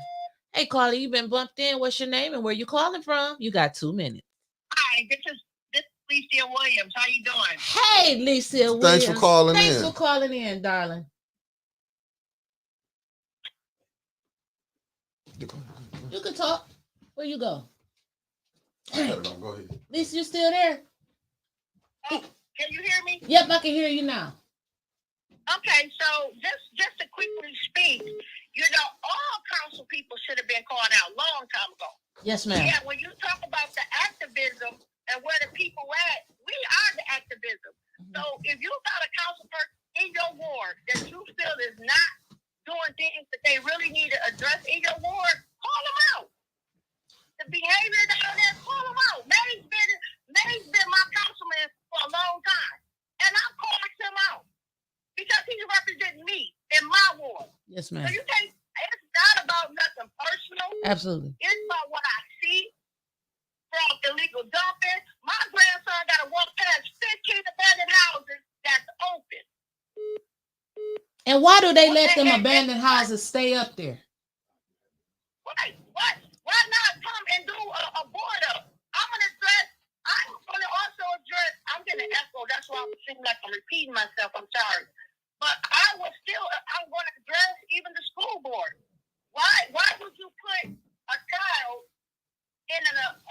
Hey, caller, you been bumped in. What's your name and where you calling from? You got 2 minutes. Hi, this is Licia Williams. How you doing? Hey, Lisa Williams. Thanks for calling Thanks in. for calling in, darling. You can talk. Where you go? Go ahead. Lisa, you still there? Oh, can you hear me? Yep, I can hear you now. Okay, so just to quickly speak, all council people should have been called out long time ago. Yes, ma'am. Yeah, when you talk about the activism and where the people at, we are the activism. So if you got a council person in your ward that you feel is not doing things that they really need to address in your ward, call them out. The behavior down there, call them out. May's been my councilman for a long time, and I'm calling him out because he's representing me in my ward. Yes, So ma'am. you can't. It's not about nothing personal. Absolutely. It's about what I see from illegal dumping. My grandson got to walk past 15 abandoned houses that's open. And why do they let them abandoned houses stay up there? Why not come and do a board up? I'm going to also address, I'm going to echo, that's why I'm seeming like I'm repeating myself, I'm sorry. But I'm going to address even the school board. Why would you put a child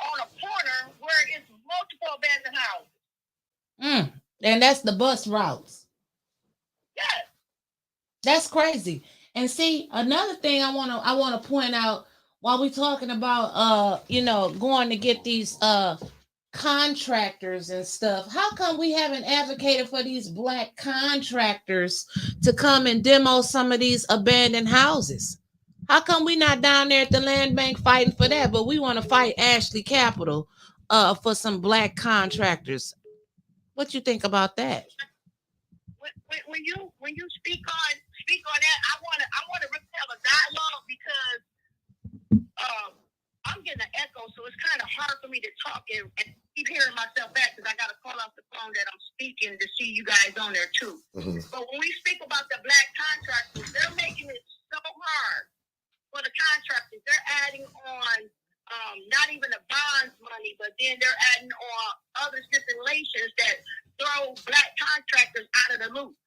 on a corner where it's multiple abandoned houses? And that's the bus routes. Yes. That's crazy. And see, another thing I want to point out while we're talking about going to get these contractors and stuff. How come we haven't advocated for these black contractors to come and demo some of these abandoned houses? How come we not down there at the land bank fighting for that, but we want to fight Ashley Capital for some black contractors? What you think about that? When you speak on that, I want to really have a dialogue because I'm getting an echo, so it's kind of hard for me to talk and keep hearing myself back because I got to call off the phone that I'm speaking to see you guys on there too. Mm-hmm. But when we speak about the black contractors, they're making it so hard for the contractors. They're adding on not even the bonds money, but then they're adding on other stipulations that throw black contractors out of the loop.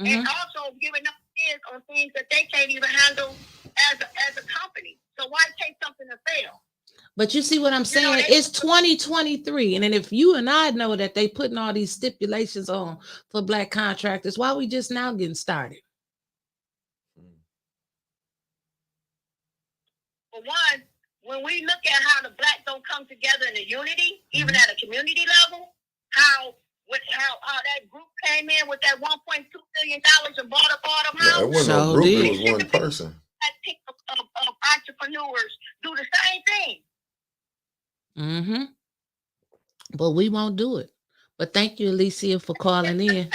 And also giving them bids on things that they can't even handle as a company. So why take something to fail? But you see what I'm saying? It's 2023. And then if you and I know that they putting all these stipulations on for black contractors, why we just now getting started? For one, when we look at how the black don't come together in a unity, even at a community level, how that group came in with that $1.2 billion and bought up all them houses. It wasn't no group, it was one person. That team of entrepreneurs do the same thing. But we won't do it. But thank you, Alicia, for calling in. They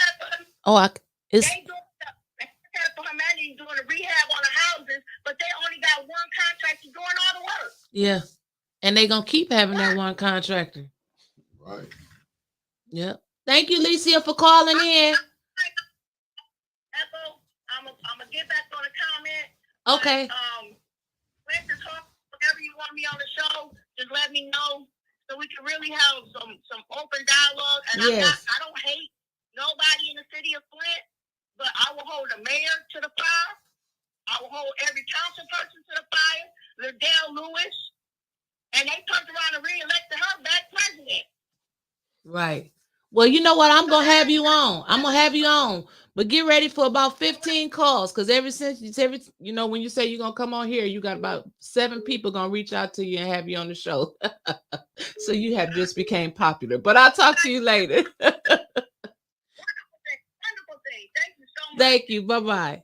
doing the rehab on the houses, but they only got one contractor doing all the work. Yeah. And they gonna keep having that one contractor. Right. Yep. Thank you, Alicia, for calling in. Echo, I'm gonna get back on the comment. Okay. When to talk, whenever you want me on the show, just let me know so we can really have some open dialogue. And I don't hate nobody in the city of Flint, but I will hold the mayor to the fire. I will hold every council person to the fire. Liddell Lewis, and they turned around and re-elected her back president. Right. Well, you know what? I'm gonna have you on. I'm gonna have you on. But get ready for about 15 calls, because you know, when you say you're gonna come on here, you got about 7 people gonna reach out to you and have you on the show. So you have just became popular. But I'll talk to you later. Wonderful thing. Thank you so much. Thank you. Bye-bye.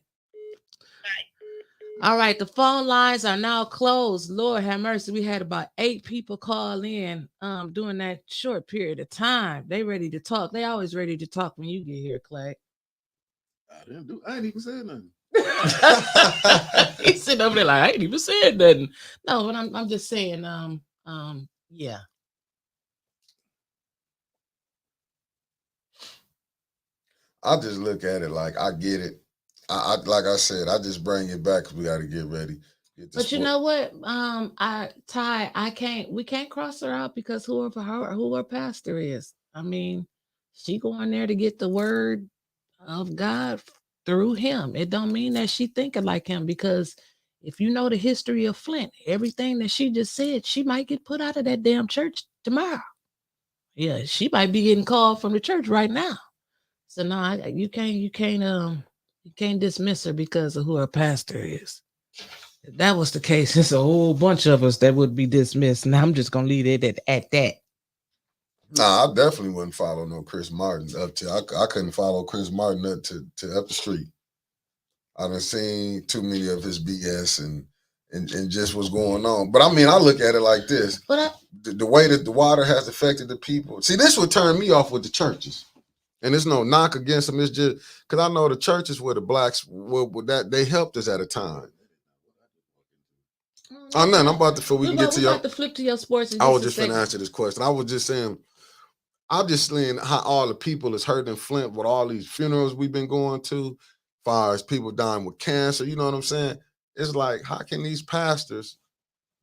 All right, the phone lines are now closed. Lord have mercy. We had about 8 people call in during that short period of time. They ready to talk. They always ready to talk when you get here, Clay. I ain't even said nothing. He's sitting over there like, I ain't even said nothing. No, but I'm just saying, yeah. I just look at it like I get it. I like I said, I just bring it back because we got to get ready. But you know what? We can't cross her out because who her pastor is. I mean, she going there to get the word of God through him. It don't mean that she thinking like him, because if you know the history of Flint, everything that she just said, she might get put out of that damn church tomorrow. Yeah, she might be getting called from the church right now. So no, you can't dismiss her because of who her pastor is. If that was the case, there's a whole bunch of us that would be dismissed. And I'm just gonna leave it at that. Nah, I definitely wouldn't follow no Chris Martin up to. I couldn't follow Chris Martin up to up the street. I done seen too many of his BS and just what's going on. But I mean, I look at it like this: the way that the water has affected the people. See, this would turn me off with the churches. And there's no knock against them. It's just because I know the churches where the blacks that they helped us at a time. Oh no, I'm about to. We can get to your. About to flip to your sports. I was just going to answer this question. I was just saying, I'm just saying how all the people is hurting in Flint with all these funerals we've been going to, as far as people dying with cancer. You know what I'm saying? It's like, how can these pastors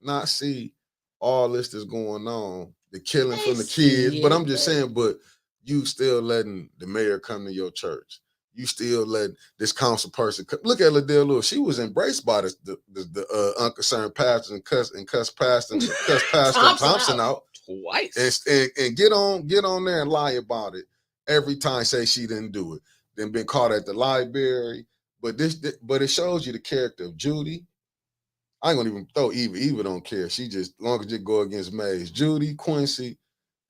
not see all this that's going on, the killing from the kids? But I'm just saying, but you still letting the mayor come to your church. You still letting this council person come. Look at Liddell Lewis. She was embraced by the unconcerned pastors and cuss Pastor Thompson out twice. And get on there and lie about it every time. Say she didn't do it. Then been caught at the library. But it shows you the character of Judy. I ain't gonna even throw Eva. Eva don't care. She just, long as you go against Mays. Judy, Quincy,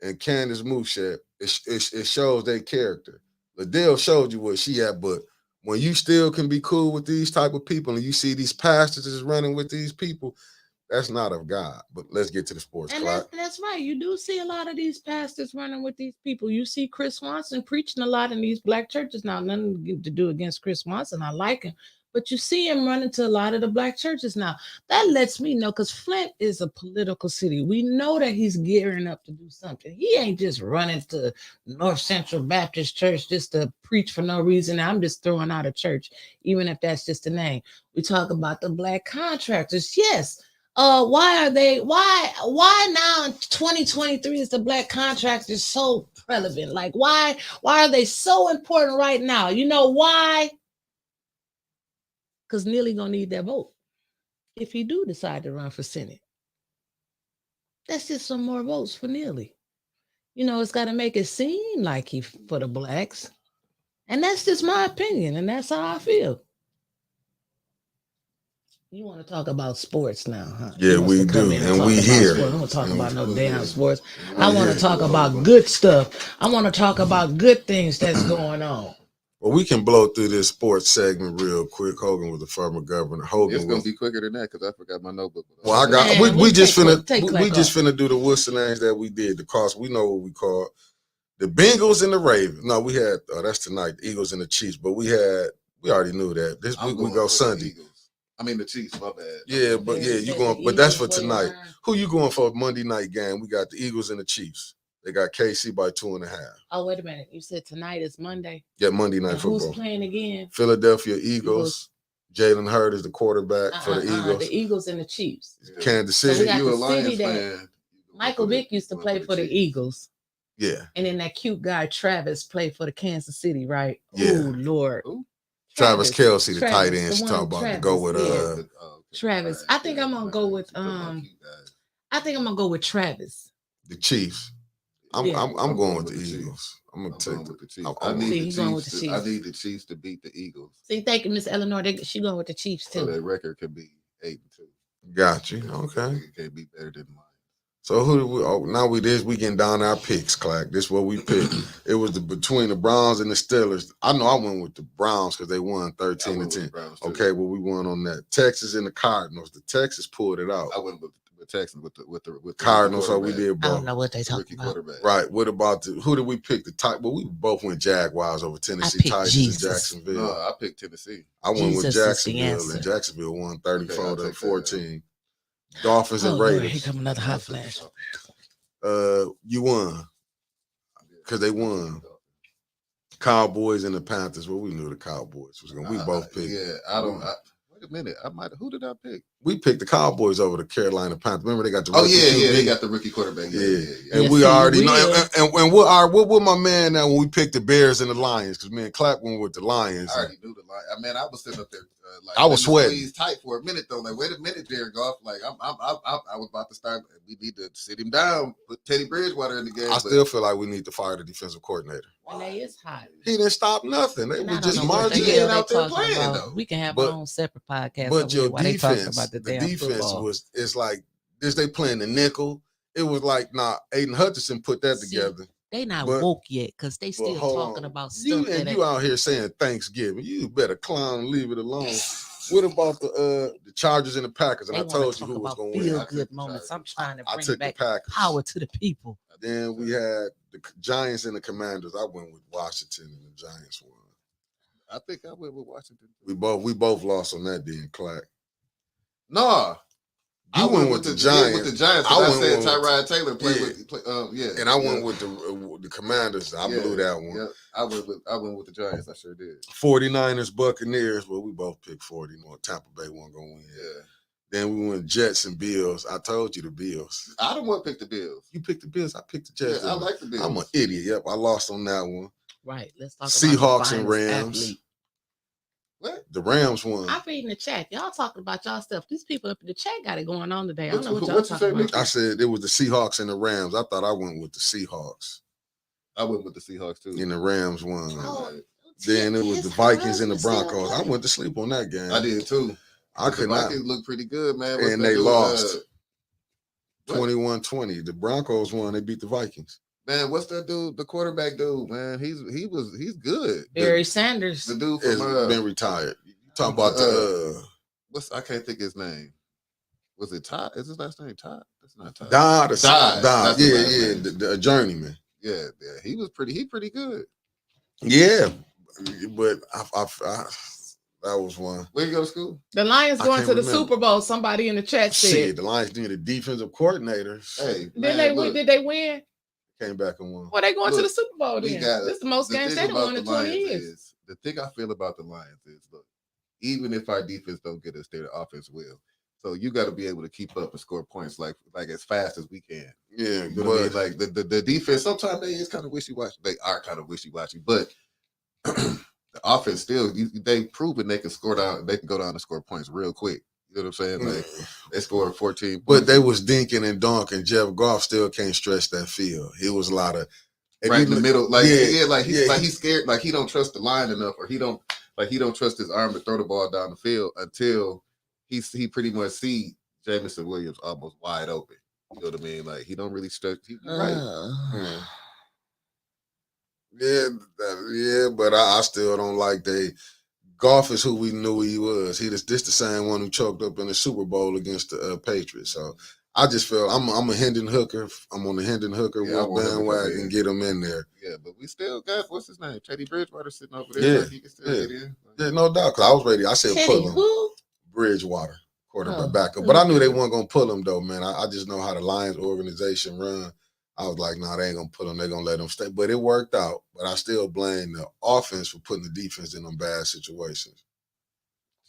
and Candace Mouchet, it shows their character. Liddell showed you what she had, but when you still can be cool with these type of people and you see these pastors is running with these people, that's not of God. But let's get to the sports. And that's right. You do see a lot of these pastors running with these people. You see Chris Swanson preaching a lot in these black churches. Now, nothing to do against Chris Swanson. I like him. But you see him running to a lot of the black churches now. That lets me know, because Flint is a political city. We know that he's gearing up to do something. He ain't just running to North Central Baptist Church just to preach for no reason. I'm just throwing out a church, even if that's just the name. We talk about the black contractors. Yes. Why now in 2023 is the black contractors so relevant? Like, why are they so important right now? You know why? Because Neely gonna need that vote if he do decide to run for Senate. That's just some more votes for Neely. You know, it's got to make it seem like he for the blacks, and that's just my opinion, and that's how I feel. You want to talk about sports now, huh? Yeah, we do, and we here. I don't want to talk about no damn sports. I want to talk about good stuff. I want to talk about good things that's going on. Well, we can blow through this sports segment real quick. Hogan was the former governor. It's gonna be quicker than that because I forgot my notebook. Well, I got. Man, we just finna do the what's the names that we did. The cost we know what we call the Bengals and the Ravens. No, we had that's tonight. The Eagles and the Chiefs. But we already knew that this week we go Sunday. I mean the Chiefs. My bad. Yeah, but you going? But that's for tonight. Who you going for Monday night game? We got the Eagles and the Chiefs. They got KC by 2.5. Oh, wait a minute. You said tonight is Monday? Yeah, Monday night football. Who's playing again? Philadelphia Eagles. Jalen Hurd is the quarterback for the Eagles. The Eagles and the Chiefs. Kansas City. So you a Lions fan. Michael Vick used to play for the Eagles. Yeah. And then that cute guy, Travis, played for the Kansas City, right? Yeah. Oh, Lord. Travis Kelce, the tight end, she talking about to go with Travis. I think I'm gonna go with Travis. The Chiefs. I'm Yeah. I'm going with the Chiefs. Eagles. I'm gonna I'm take going the with the Chiefs. I'm- I I'm need See, the he's going with Chiefs. the I Chiefs. need the Chiefs to beat the Eagles, See, thank you, Miss Eleanor. She going with the Chiefs so too. their record could be 8-2. got you. Their Okay. record can't be better than mine. So who do we? Oh, now we getting down to our picks, Clack. This is what we picked. It was between the Browns and the Steelers. I know I went with the Browns because they won 13-10. Okay, well we won on that. Texas and the Cardinals. The Texas pulled it out. I went with Texans with the Cardinals, so we quarterback. did I don't both. know what they The talking rookie about. quarterback. Right. What about who did we pick? The type? Well, we both went Jaguars over Tennessee picked Titans Jesus. and Jacksonville. No, I picked Tennessee. I went with Jesus is the Jacksonville, answer. and Jacksonville won Okay, I'll 34 to take that. 14. Dolphins Oh and Lord, here Raiders. come another hot I'll take flash. the You won. Because they won. Cowboys and the Panthers. Well, we knew the Cowboys was going. We both picked. Yeah, I don't. Wait a minute. Who did I pick? We picked the Cowboys over the Carolina Panthers. Remember they got the Oh rookie yeah, QB? they got the rookie quarterback. Yeah. And Yeah, we see, already know. Will. And what my man now when we picked the Bears and the Lions? Because me and Clap went with the Lions. I already knew the line. I mean, I was sitting up there. I was sweating. Squeezed tight for a minute though. Like, wait a minute, Jared Goff. Like, I was about to start. We need to sit him down. Put Teddy Bridgewater in the game. I still feel like we need to fire the defensive coordinator. And they is hot. He didn't stop nothing. They And were I don't just know what the marching. hell they out there talking playing, about. though. We can have But- our own separate podcast. But over your here while they talking defense, about the the damn defense football. it's like this. They playing the nickel. It was like Aiden Hutchinson put that See, together. They not but- woke yet because they But still hold talking on. about you stuff and that you out here saying Thanksgiving. You better clown and leave it alone. What about the Chargers and the Packers? And they I want told to you talk who was about going to feel win. I took good the moments. I'm Chargers. trying to I bring took the back Packers. power to the people. Then we had the Giants and the Commanders. I went with Washington and the Giants won. I think I went with Washington. We both lost on that then, Clack. No, You went with the Giants. With the Giants. I I went said with- Tyrod Taylor played Yeah. with. Yeah, And I yeah. went with the Commanders. I blew that one. Yeah, I went with the Giants. I sure did. 49ers, Buccaneers. Well, we both picked 40. No, Tampa Bay wasn't going to win. Yeah, Then we went Jets and Bills. I told you the Bills. I don't want to pick the Bills. You picked the Bills. I picked the Yeah, Jets. I like the Bills. I'm an idiot. Yep, I lost on that one. Right. Let's talk Seahawks about and the Rams. athlete. What? The Rams won. I'm reading the chat. Y'all talking about y'all stuff. These people up in the chat got it going on today. I don't What know you- what y'all what you say, talking Mickey? about. I said it was the Seahawks and the Rams. I thought I went with the Seahawks. I went with the Seahawks too. And the Rams won. Oh, Then it was the his Vikings and the husband Broncos. still I went to sleep on that game. I did too. I The could not. Vikings look pretty good, man. What's And that they dude, lost. what? 21-20. The Broncos won. They beat the Vikings. Man, what's that dude? The quarterback dude, man. He's good. Barry Sanders. The dude Has from been retired. You talking about the I can't think his name. Was it Todd? Is his last name Todd? That's not Todd. Dodd or Dodd. Dodd. That's his Yeah, last yeah. name. The journeyman. Yeah. He pretty good. Yeah. But I that was one. Where you go to school? The Lions I going can't to the remember. Super Bowl. Somebody in the chat Shit, said. the Lions need a defensive coordinator. Hey, Did man, they win? look, Did they win? Came back and won. Well, they going to Look, the Super Bowl we then. got- This is the most the games thing they done about won the in 20 Lions years. is the thing I feel about the Lions is look, even if our defense don't get us there, the offense will. So you got to be able to keep up and score points like as fast as we can. Yeah, You know what I mean? but Like the defense, sometimes they is kind of wishy-washy. They are kind of wishy-washy, but the offense still, they proven they can score down. They can go down and score points real quick. You know what I'm saying? Like they scored 14 points. but they was dinking and donking. Jeff Goff still can't stretch that field. It was a lot of right in the middle, like yeah, like he's yeah. like he's scared, like he don't trust the line enough, or he don't trust his arm to throw the ball down the field until he pretty much see Jameson Williams almost wide open. You know what I mean? Like he don't really stretch. Right. Yeah, but I still don't like Goff is who we knew he was. This the same one who choked up in the Super Bowl against the Patriots. So I just feel I'm a Hendon Hooker. I'm on the Hendon Hooker Yeah, I want him to come bandwagon. in. Get him in there. Yeah, but we still got what's his name? Teddy Bridgewater sitting over there. Yeah, Like he can still yeah. get in. Yeah, no doubt. Cause I was ready. I said Teddy, pull him. who? Bridgewater, quarterback Oh, backup. But I knew they weren't gonna pull him though, man. I just know how the Lions organization run. I was like, nah, they ain't gonna pull him. They're gonna let him stay. But it worked out. But I still blame the offense for putting the defense in them bad situations.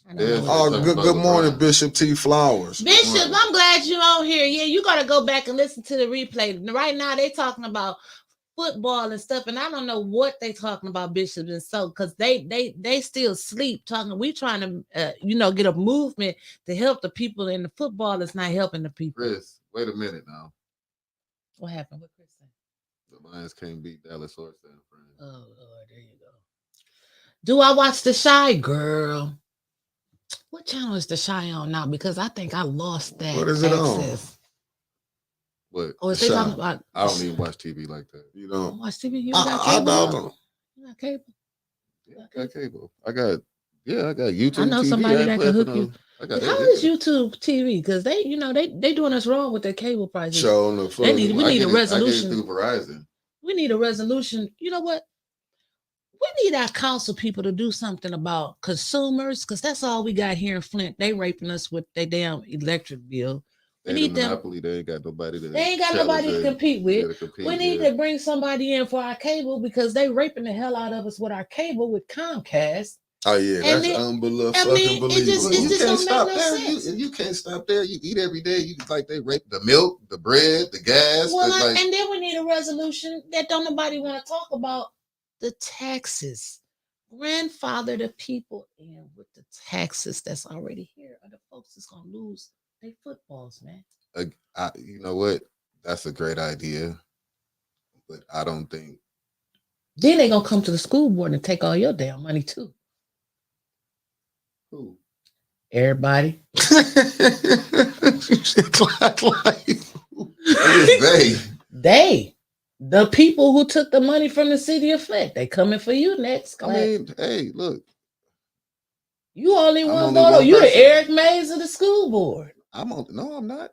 I know. Yeah. Oh, Talking good about morning, LeBron. Bishop T. Flowers. Bishop, I'm glad you're on here. Yeah, you got to go back and listen to the replay. Right now, they talking about football and stuff, and I don't know what they talking about, Bishop, and so because they still sleep talking. We trying to get a movement to help the people, and the football is not helping the people. Chris, wait a minute now. What happened? What Chris said? The Lions can't beat Dallas or San Fran. Oh Lord, there you go. Do I watch The Shy, girl? What channel is The Shy on now? Because I think I lost that What is it on? access. But Oh, is The they Chi. talking about? I don't even watch TV like that. You You don't don't. watch TV? You got I cable? don't. You got cable? Yeah, I got cable. I got YouTube. I know TV. somebody ain't that playing can for hook you. no- I got How is YouTube TV? Because they, they doing us wrong with their cable prices. Show no They need- fuck. we I need get a it- I resolution. get it through Verizon. We need a resolution. You know what? We need our council people to do something about consumers, because that's all we got here in Flint. They raping us with their damn electric bill. We They need the them. monopoly. They ain't got nobody to. They ain't got challenge nobody to them. compete Yeah, with. to compete, We need yeah. to bring somebody in for our cable, because they raping the hell out of us with our cable with Comcast. Oh yeah, And that's it- unbelievable. I mean, Fucking it just- believable. it You just can't don't stop make no there. sense. You can't stop there. You eat every day. You like they rape the milk, the bread, the gas. Well, the, like, and then we need a resolution that don't nobody want to talk about the taxes. Grandfather the people in with the taxes that's already here, are the folks that's gonna lose their footballs, man. you know what? That's a great idea, but I don't think. Then they gonna come to the school board and take all your damn money too. Who? Everybody. They. They, the people who took the money from the city of Flint, they coming for you next. I mean, hey, look. You only I'm one only vote. one You the person. Eric Mays of the school board. No, I'm not.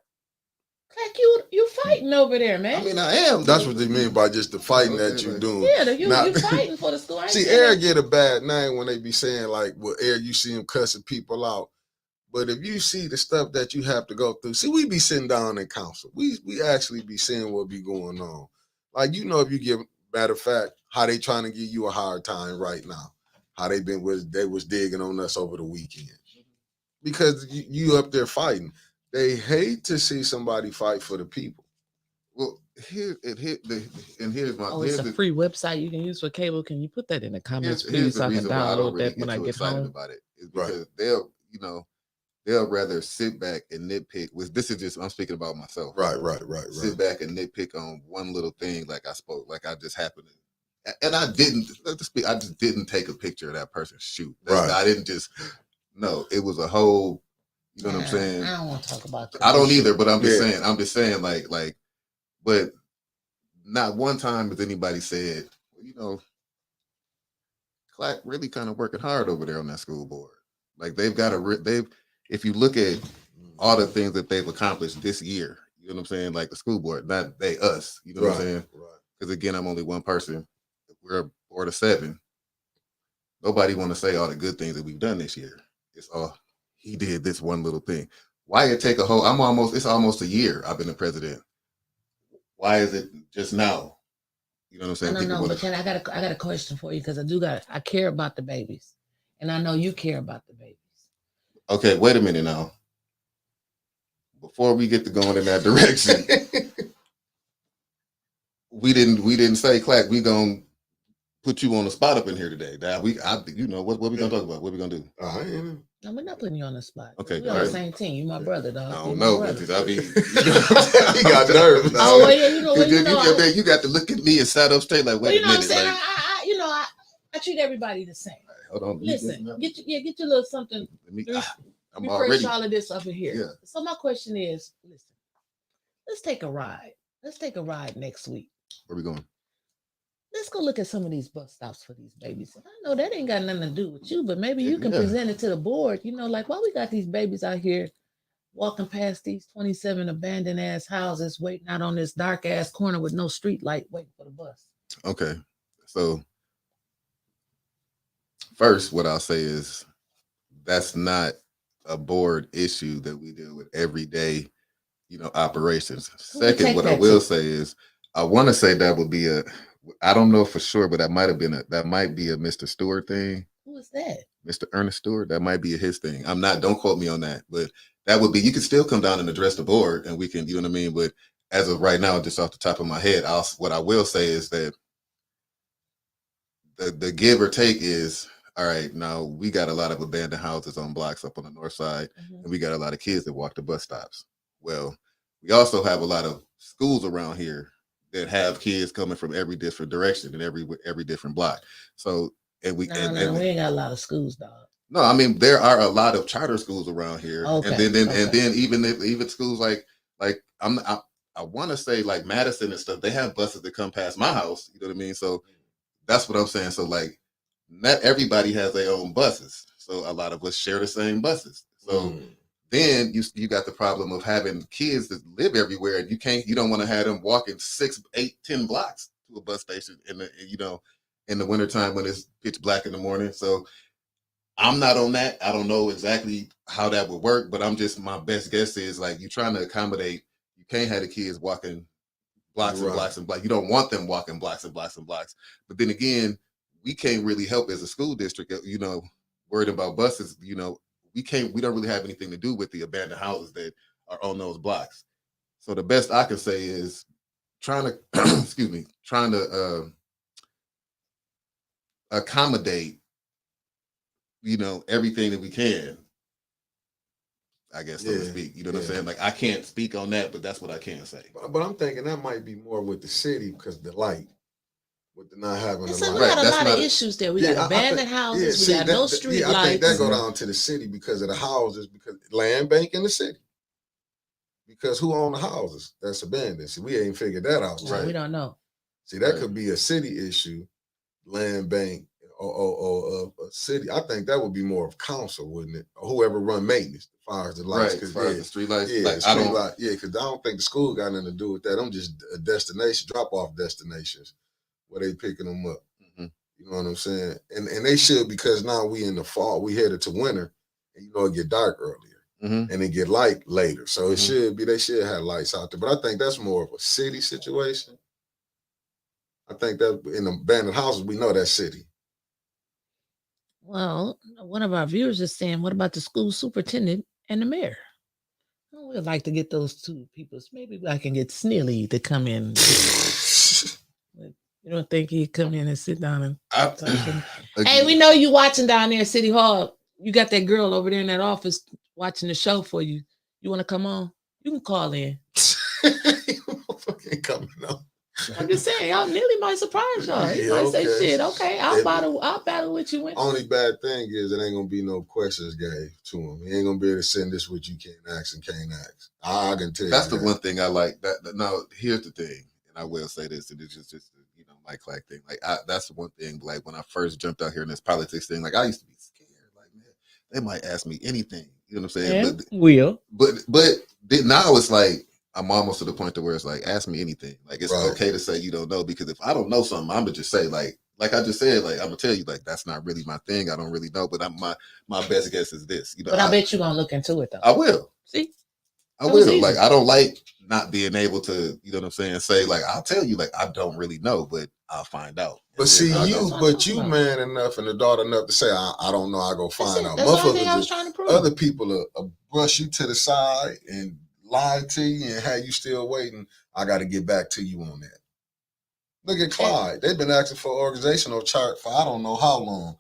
Like you fighting over there, man. I mean, I am. That's what they mean by just the fighting that Okay, you like- doing. yeah, you Now- fighting for the school. I ain't See, saying Eric that. get a bad name when they be saying like, "Well, Eric, you see him cussing people out." But if you see the stuff that you have to go through, see, we be sitting down in council. We actually be seeing what be going on. Like, you know, if you give, matter of fact, how they trying to give you a hard time right now. How they was digging on us over the weekend. Because you up there fighting. They hate to see somebody fight for the people. Well, here's my. Oh, here's it's a the, free website you can use for cable. Can you put that in the comments, here's please, the so I can reason why I don't download really that when I too get excited home? about it. Is Right. because they'll rather sit back and nitpick. This is just I'm speaking about myself. Right. Sit back and nitpick on one little thing, like I spoke, like I just happened to, and I didn't. I just didn't take a picture of that person's shoot. Right. I didn't just. No, it was a whole. You know what I'm saying? I don't want to talk about that. I don't either, but I'm just Yeah. saying. I'm just saying, like, but not one time has anybody said, well, you know, Clack really kind of working hard over there on that school board. Like they've got they've. If you look at all the things that they've accomplished this year, you know what I'm saying? Like the school board, not they, us. You know what I'm saying? Right. Because again, I'm only one person. We're a board of 7. Nobody want to say all the good things that we've done this year. It's all he did this one little thing. Why it take a whole? It's almost a year I've been the president. Why is it just now? You know what I'm saying? I don't know, wanna- but Ken, I got a question for you, because I care about the babies, and I know you care about the babies. Okay, wait a minute now. Before we get to going in that direction, we didn't say, Clack, we gonna put you on the spot up in here today. Now what we gonna talk about? What we gonna do? No, we're not putting you on the spot. Okay, we on the alright. same team. You my brother, dog. I You don't my know, brother. because I be He got nervous. Oh well, yeah, you know, you got to look at me and sat up straight like, well, wait you a know what I'm minute. saying. Like, I treat everybody the same. hold on. Listen, get your little something. I'm Refresh already. all of this up in here. Yeah. So my question is, listen, let's take a ride. Let's take a ride next week. Where we going? Let's go look at some of these bus stops for these babies. I know that ain't got nothing to do with you, but maybe you can Yeah. present it to the board. You know, like, why we got these babies out here walking past these 27 abandoned ass houses, waiting out on this dark ass corner with no street light, waiting for the bus. Okay. So first, what I'll say is that's not a board issue that we deal with every day, operations. Who would Second, take what I that will to? say is I want to say that would be I don't know for sure, but that might be a Mr. Stewart thing. Who is that? Mr. Ernest Stewart, that might be his thing. Don't quote me on that, but that would be, you could still come down and address the board and we can, you know what I mean? But as of right now, just off the top of my head, what I will say is that the give or take is, all right, now we got a lot of abandoned houses on blocks up on the north side, and we got a lot of kids that walk the bus stops. Well, we also have a lot of schools around here that have kids coming from every different direction and every different block. So and we No, and, no, and we ain't got a lot of schools, dog. no, I mean there are a lot of charter schools around here, Okay, and then okay. even schools like I want to say like Madison and stuff. They have buses that come past my house. You know what I mean? So that's what I'm saying. So like, not everybody has their own buses. So a lot of us share the same buses. So then you got the problem of having kids that live everywhere, and you don't want to have them walking 6, 8, 10 blocks to a bus station in the wintertime when it's pitch black in the morning. So I'm not on that. I don't know exactly how that would work, but my best guess is like you're trying to accommodate. You can't have the kids walking blocks and blocks and blocks. You don't want them walking blocks and blocks and blocks. But then again, we can't really help as a school district, worried about buses, we don't really have anything to do with the abandoned houses that are on those blocks. So the best I can say is trying to accommodate, everything that we can, I guess, so to speak. You know what I'm saying? Like, I can't speak on that, but that's what I can say. But I'm thinking that might be more with the city because the light, with the not having the So light. we got a lot of issues there. We got abandoned houses. We got no street lights. I think that go down to the city because of the houses, because land bank in the city. Because who own the houses that's abandoned? See, we ain't figured that out. Right. We don't know. See, that could be a city issue, land bank, or a city. I think that would be more of council, wouldn't it? Or whoever run maintenance, as far as the lights. Right, as far as the street lights. Yeah, because I don't think the school got nothing to do with that. I'm just a destination, drop-off destinations where they picking them up. Mm-hmm. You know what I'm saying? And they should, because now we in the fall, we headed to winter, and it get dark earlier. Mm-hmm. And it get light later. So it should be, they should have lights out there. But I think that's more of a city situation. I think that in the abandoned houses, we know that city. Well, one of our viewers is saying, what about the school superintendent and the mayor? Well, we'd like to get those two people. Maybe I can get Snilly to come in. You don't think he'd come in and sit down and talk to him? Hey, we know you watching down there at City Hall. You got that girl over there in that office watching the show for you. You want to come on? You can call in. Fucking coming on. I'm just saying, y'all nearly might surprise y'all. He might say, shit, okay, I'll battle with you. Only bad thing is it ain't gonna be no questions gave to him. He ain't gonna be able to send this what you can't ask and can't ask. I can tell you. That's the one thing I like. Now, here's the thing, and I will say this, and it's just Mike Clark thing. Like, that's the one thing. Like, when I first jumped out here in this politics thing, like I used to be scared. Like, man, they might ask me anything. You know what I'm saying? But now it's like I'm almost to the point to where it's like, ask me anything. Like, it's okay to say you don't know, because if I don't know something, I'm gonna just say like I just said, like I'm gonna tell you, like that's not really my thing. I don't really know, but my best guess is this. But I bet you're gonna look into it though. I will. See, I will. Like, I don't like not being able to, you know what I'm saying, say like I'll tell you, like I don't really know, but I'll find out. But see, you man enough and adult enough to say I don't know. I go find out. That's the only thing I was trying to prove. Other people brush you to the side and lie to you and have you still waiting. I got to get back to you on that. Look at Clyde. They've been asking for an organizational chart for I don't know how long.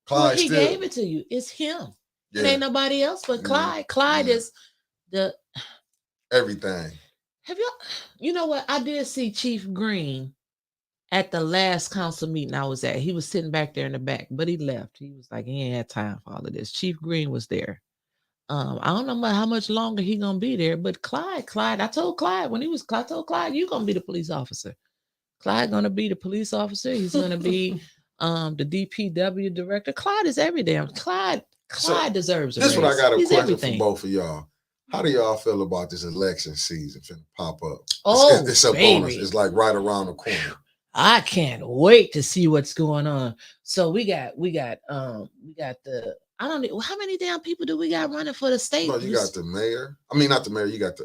Clyde he gave it to you. It's him. Yeah. It ain't nobody else but Clyde. Clyde is the everything. Have you know what? I did see Chief Green at the last council meeting I was at. He was sitting back there in the back, but he left. He was like, he ain't had time for all of this. Chief Green was there. I don't know how much longer he gonna be there, but Clyde, I told Clyde I told Clyde, you gonna be the police officer. Clyde gonna be the police officer. He's gonna be the DPW director. Clyde is every damn. Clyde deserves it. This is what I got a question for both of y'all. How do y'all feel about this election season finna pop up? It's up on us. It's like right around the corner. I can't wait to see what's going on. So we got the, I don't know how many damn people do we got running for the state. No, you got the mayor. I mean, not the mayor. You got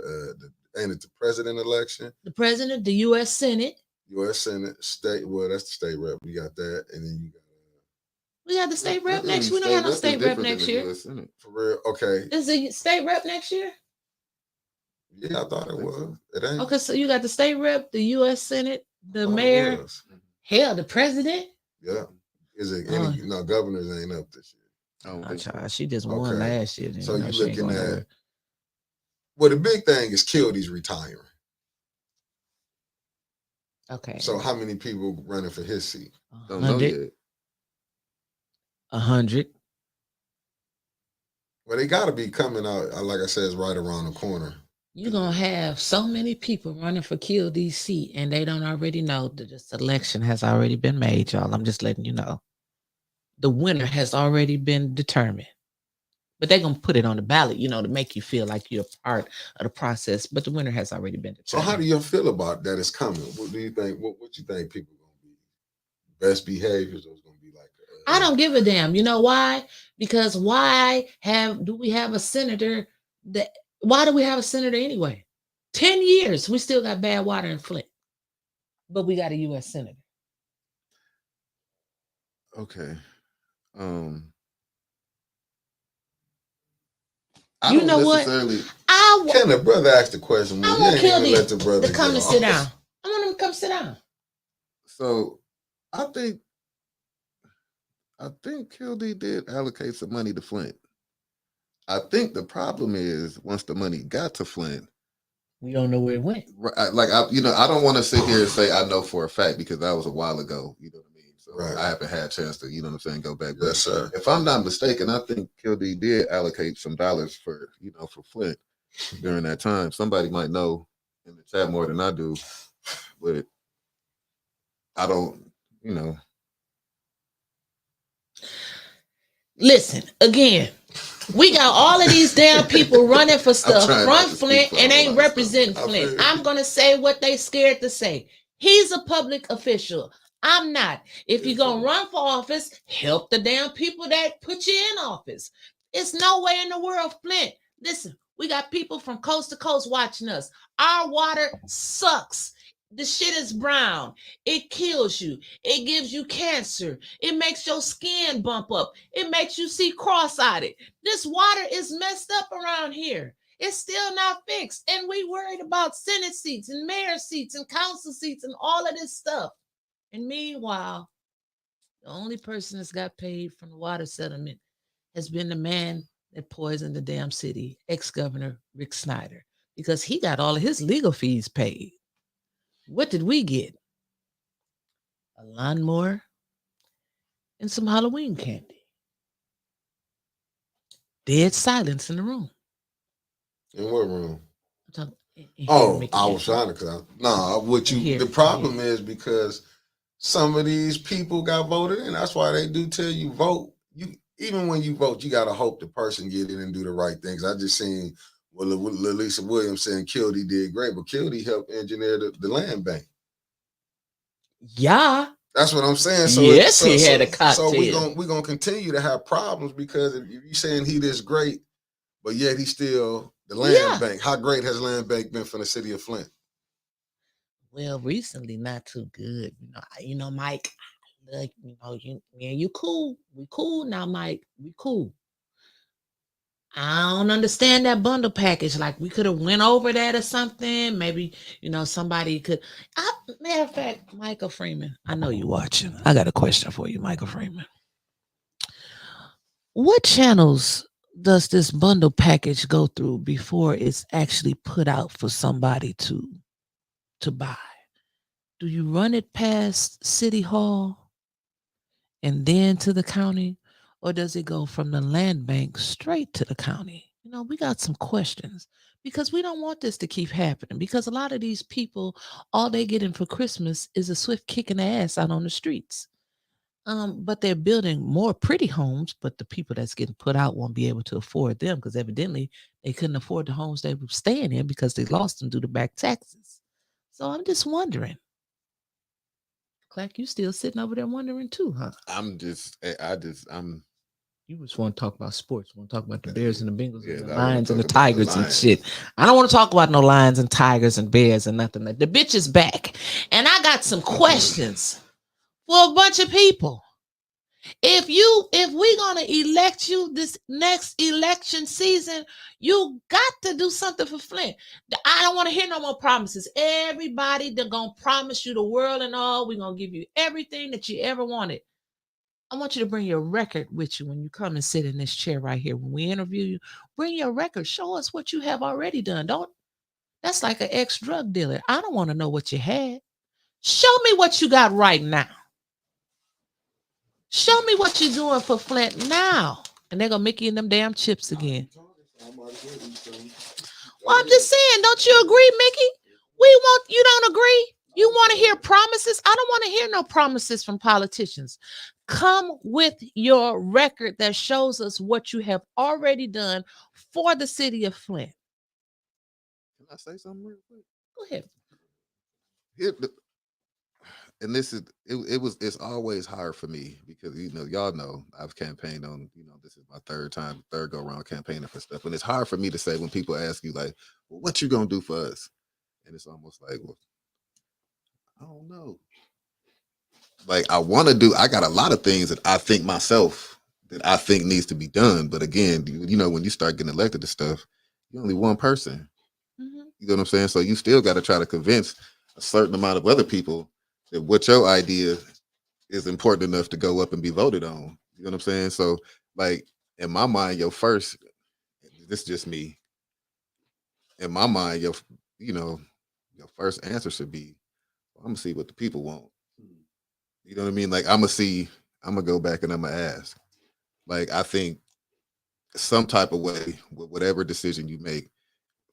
ain't it the president election? The president, the U.S. Senate. U.S. Senate, state. Well, that's the state rep. We got that, and then you got. We got the state rep next. We don't have no state rep next year. For real, okay. Is the state rep next year? Yeah, I thought it was. It ain't. Okay, so you got the state rep, the U.S. Senate, the mayor. Hell, the president. Yeah. Is it any? No, governors ain't up this year. She just won last year. So you're looking at. Well, the big thing is Kildy's retiring. Okay. So how many people running for his seat? Don't know 100. yet. 100. Well, they got to be coming out. Like I said, it's right around the corner. You're going to have so many people running for Kill DC, and they don't already know that this election has already been made, y'all. I'm just letting you know. The winner has already been determined. But they're going to put it on the ballot, you know, to make you feel like you're part of the process. But the winner has already been So determined. how do you feel about that? It's coming. What do you think? What you think people are going to be? Best behaviors, or it's going to be like? I don't give a damn. You know why? Because why do we have a senator that? Why do we have a senator anyway? 10 years, we still got bad water in Flint, but we got a U.S. senator. Okay. You know what? Can the brother ask the question? I want Kill let the brother to come and sit down. I want him to come sit down. So I think Kill D did allocate some money to Flint. I think the problem is once the money got to Flint, we don't know where it went. I don't want to sit here and say I know for a fact because that was a while ago. You know what I mean? So Right. I haven't had a chance to, you know what I'm saying, go back. Yes, sir. If I'm not mistaken, I think Kill D did allocate some dollars for Flint during that time. Somebody might know in the chat more than I do, but I don't, Listen, again, we got all of these damn people running for stuff from Flint and ain't representing Flint. I'm going to say what they scared to say. He's a public official. I'm not. If you're going to run for office, help the damn people that put you in office. It's no way in the world, Flint. Listen, we got people from coast to coast watching us. Our water sucks. The shit is brown. It kills you. It gives you cancer. It makes your skin bump up. It makes you see cross-eyed. This water is messed up around here. It's still not fixed. And we worried about Senate seats and mayor seats and council seats and all of this stuff. And meanwhile, the only person that's got paid from the water settlement has been the man that poisoned the damn city, ex-governor Rick Snyder, because he got all of his legal fees paid. What did we get? A lawnmower and some Halloween candy. Dead silence in the room. In what room? I was trying to. The problem is because some of these people got voted in. That's why they do tell you vote. Even when you vote, you got to hope the person get in and do the right things. I just seen Lisa Williams saying Kildy did great, but Kildy helped engineer the land bank. Yeah. That's what I'm saying. So he had a cocktail. So we're gonna continue to have problems because if you're saying he this great, but yet he's still the land bank. How great has land bank been for the city of Flint? Well, recently not too good. You know, Mike. You cool. We cool now, Mike. We cool. I don't understand that bundle package. Like we could have went over that or something. Maybe, somebody could. Matter of fact, Michael Freeman, I know you're watching. I got a question for you, Michael Freeman. What channels does this bundle package go through before it's actually put out for somebody to buy? Do you run it past City Hall and then to the county? Or does it go from the land bank straight to the county? We got some questions because we don't want this to keep happening because a lot of these people, all they getting for Christmas is a swift kick in the ass out on the streets. But they're building more pretty homes, but the people that's getting put out won't be able to afford them because evidently they couldn't afford the homes they were staying in because they lost them due to back taxes. So I'm just wondering. Clack, you still sitting over there wondering too, huh? You just want to talk about sports. You want to talk about the Bears and the Bengals and the Lions and the Tigers and shit. I don't want to talk about no Lions and Tigers and Bears and nothing. The bitch is back. And I got some questions for a bunch of people. If we're going to elect you this next election season, you got to do something for Flint. I don't want to hear no more promises. Everybody, they're going to promise you the world and all. We're going to give you everything that you ever wanted. I want you to bring your record with you when you come and sit in this chair right here. When we interview you, bring your record. Show us what you have already done. That's like an ex-drug dealer. I don't want to know what you had. Show me what you got right now. Show me what you're doing for Flint now. And they're gonna make you in them damn chips again. Well, I'm just saying, don't you agree, Mickey? You don't agree? You want to hear promises? I don't want to hear no promises from politicians. Come with your record that shows us what you have already done for the city of Flint. Can I say something real quick? Go ahead. And this is it's always hard for me because y'all know I've campaigned on, this is my third go around campaigning for stuff. And it's hard for me to say when people ask you like, well, what you gonna do for us? And it's almost like, well, I don't know. Like I got a lot of things that I think myself that I think needs to be done. But again, when you start getting elected to stuff, you're only one person. Mm-hmm. You know what I'm saying? So you still got to try to convince a certain amount of other people that what your idea is important enough to go up and be voted on. You know what I'm saying? So like in my mind, this is just me. In my mind, your first answer should be, well, I'm gonna see what the people want. You know what I mean? Like I'm gonna go back and I'm gonna ask. Like I think some type of way, with whatever decision you make,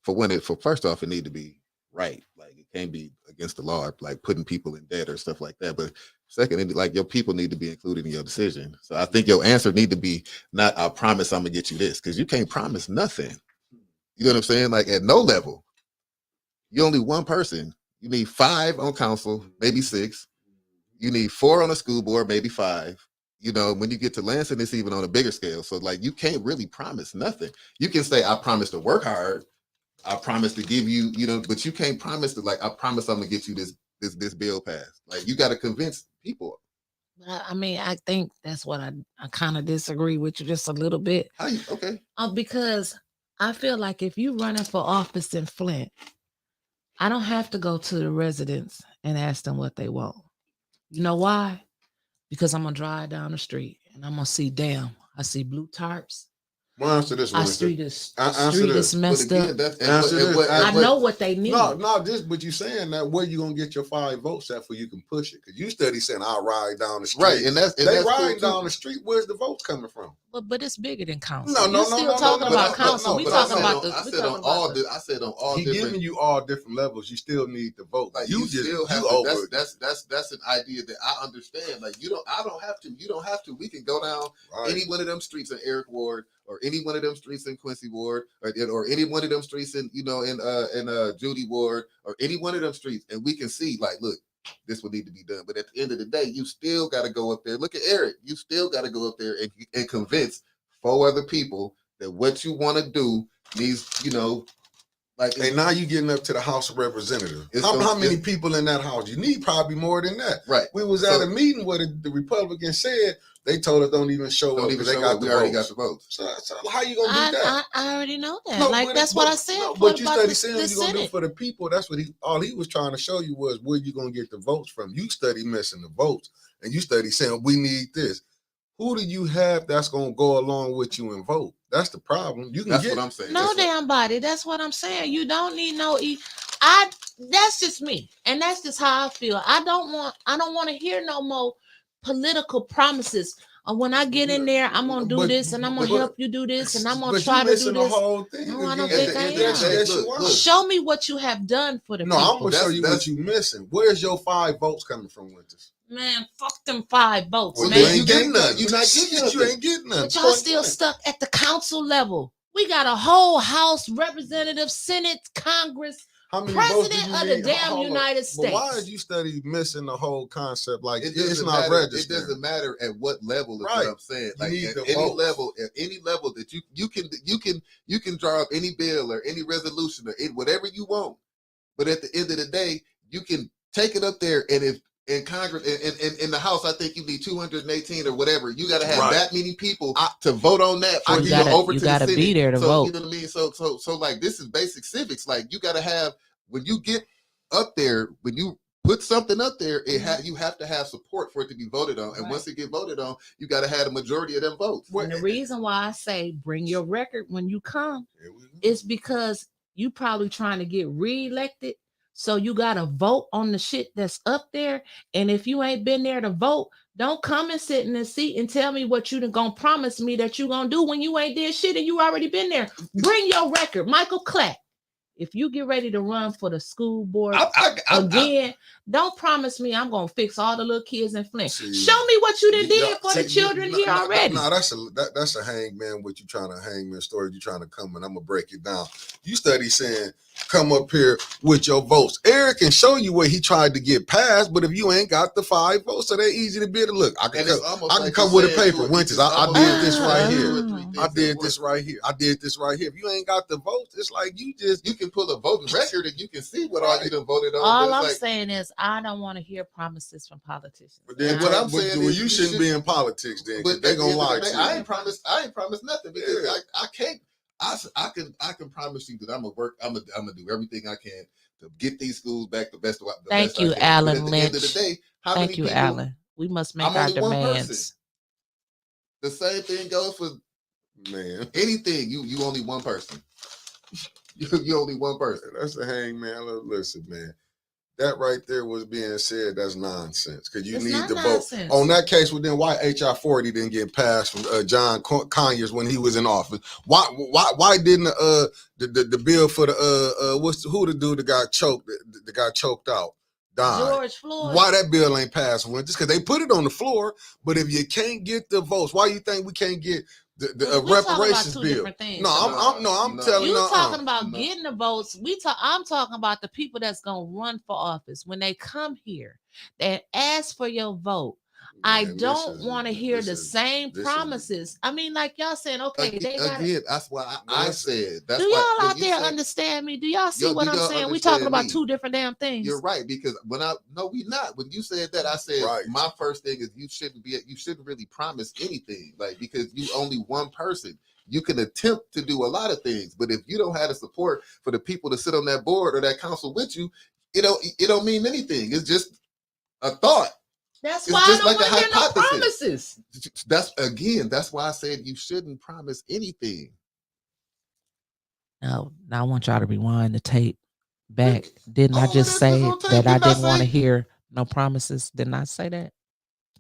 first off, it need to be right. Like it can't be against the law, like putting people in debt or stuff like that. But second, like your people need to be included in your decision. So I think your answer need to be not, I promise I'm gonna get you this, because you can't promise nothing. You know what I'm saying? Like at no level, you're only one person. You need 5 on council, maybe 6. You need 4 on a school board, maybe 5. When you get to Lansing, it's even on a bigger scale. So like you can't really promise nothing. You can say, I promise to work hard. I promise to give you, but you can't promise to like, I promise I'm gonna get you this bill passed. Like you got to convince people. I mean, I think that's what I kind of disagree with you just a little bit. Okay. Because I feel like if you're running for office in Flint, I don't have to go to the residents and ask them what they want. You know why? Because I'm gonna drive down the street and I'm gonna see, damn, I see blue tarps. Well, answer this one. Our street is this. Messed up. I know what they need. But you saying that where you gonna get your 5 votes at for you can push it? Because you steady saying I'll ride down the street. Right, and that's riding down the street. Where's the votes coming from? But it's bigger than council. No, You're talking about council. We talking about the. I said on all He different. giving you all different levels. You still need to vote. Like you still have to. That's an idea that I understand. Like I don't have to. You don't have to. We can go down any one of them streets in Eric Ward, or any one of them streets in Quincy Ward, or any one of them streets in Judy Ward, or any one of them streets, and we can see like, look, this would need to be done. But at the end of the day, you still got to go up there. Look at Eric. You still got to go up there and convince 4 other people that what you want to do needs, like. And now you getting up to the House of Representatives. How many people in that house? You need probably more than that. Right. We was at a meeting where the Republicans said they told us don't even show up because we already got the votes. So how you gonna do that? I already know that. That's what I said. But you study saying what you gonna do for the people. That's what all he was trying to show you was where you gonna get the votes from. You study missing the votes, and you study saying we need this. Who do you have that's gonna go along with you and vote? That's the problem. That's what I'm saying. No damn body. That's what I'm saying. You don't need no that's just me. And that's just how I feel. I don't want to hear no more political promises. When I get in there, I'm gonna do this, and I'm gonna help you do this, and I'm gonna try to do this. Whole thing. No, I don't think I am. Show me what you have done for the people. I'm gonna show you what you missing. Where's your 5 votes coming from, Winters? Man, fuck them 5 votes, well, man. You ain't getting none. You're not getting none. You ain't getting none. But y'all still stuck at the council level. We got a whole House, Representative, Senate, Congress, President of the damn United States. But why is you study missing the whole concept? Like it's not matter. registered. It doesn't matter at what level. Is what I'm saying. Like at any level that you can draw up any bill or any resolution or whatever you want. But at the end of the day, you can take it up there, and if in Congress, in the House, I think you need 218 or whatever. You got to have that many people to vote on that for you to go over to the Senate. You got to be there to vote. You know what I mean? So like this is basic civics. Like you got to have, when you get up there, when you put something up there, you have to have support for it to be voted on. And once it get voted on, you got to have the majority of them votes. And the reason why I say bring your record when you come is because you probably trying to get reelected So you gotta vote on the shit that's up there. And if you ain't been there to vote, don't come and sit in the seat and tell me what you done gonna promise me that you gonna do when you ain't did shit and you already been there. Bring your record, Michael Clack. If you get ready to run for the school board again, don't promise me I'm gonna fix all the little kids in Flint. See, Show me what you done did yeah, for the see, children no, here no, already. No, that's a hangman. What you trying to hangman story? You trying to come and I'm gonna break it down. You study saying come up here with your votes. Eric can show you where he tried to get passed, but if you ain't got the 5 votes, so they're easy to be able to look. I can come with a paper. Winters, I did this right here. I did this right here. I did this right here. If you ain't got the votes, it's like you can pull a voting record and you can see what all you done voted on. All I'm saying is I don't want to hear promises from politicians. But then what I'm saying is you shouldn't be in politics then, because they gonna lie to you. I ain't promised nothing because I can't. I can promise you that I'm gonna work. I'm gonna do everything I can to get these schools back the best. Thank you, Alan Lynch. At the end of the day, Thank you, Alan. We must make our demands. The same thing goes for anything. You only one person. you only one person. That's the hangman. Listen, man. That right there was being said. That's nonsense. Because you need to vote on that case. Well, then why HR 40 didn't get passed from John Conyers when he was in office? Why didn't the bill for the who the dude that got choked? That got choked out. Died. George Floyd. Why that bill ain't passed? Just because they put it on the floor. But if you can't get the votes, why you think we can't get the reparations bill? I'm telling you. You talking about getting the votes. I'm talking about the people that's gonna run for office when they come here and ask for your vote. I don't want to hear the same promises. I mean, like y'all saying, okay, they got again. That's why I said. Do y'all out there understand me? Do y'all see what I'm saying? We talking about 2 different damn things. You're right, because we not. When you said that, I said my first thing is you shouldn't really promise anything, like, because you only one person. You can attempt to do a lot of things, but if you don't have the support for the people to sit on that board or that council with you, it don't mean anything. It's just a thought. That's why I don't want to hear no promises. That's why I said you shouldn't promise anything. No, I want y'all to rewind the tape back. Didn't I just say that I didn't want to hear no promises? Didn't I say that?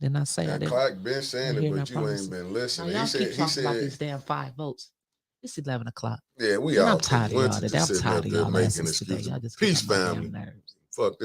Didn't I say that? Clark been saying it, but you ain't been listening. Y'all keep talking about these damn 5 votes. It's 11 o'clock. Yeah, I'm tired of y'all. I'm tired of y'all asses today. Y'all just peace, family. Fuck this.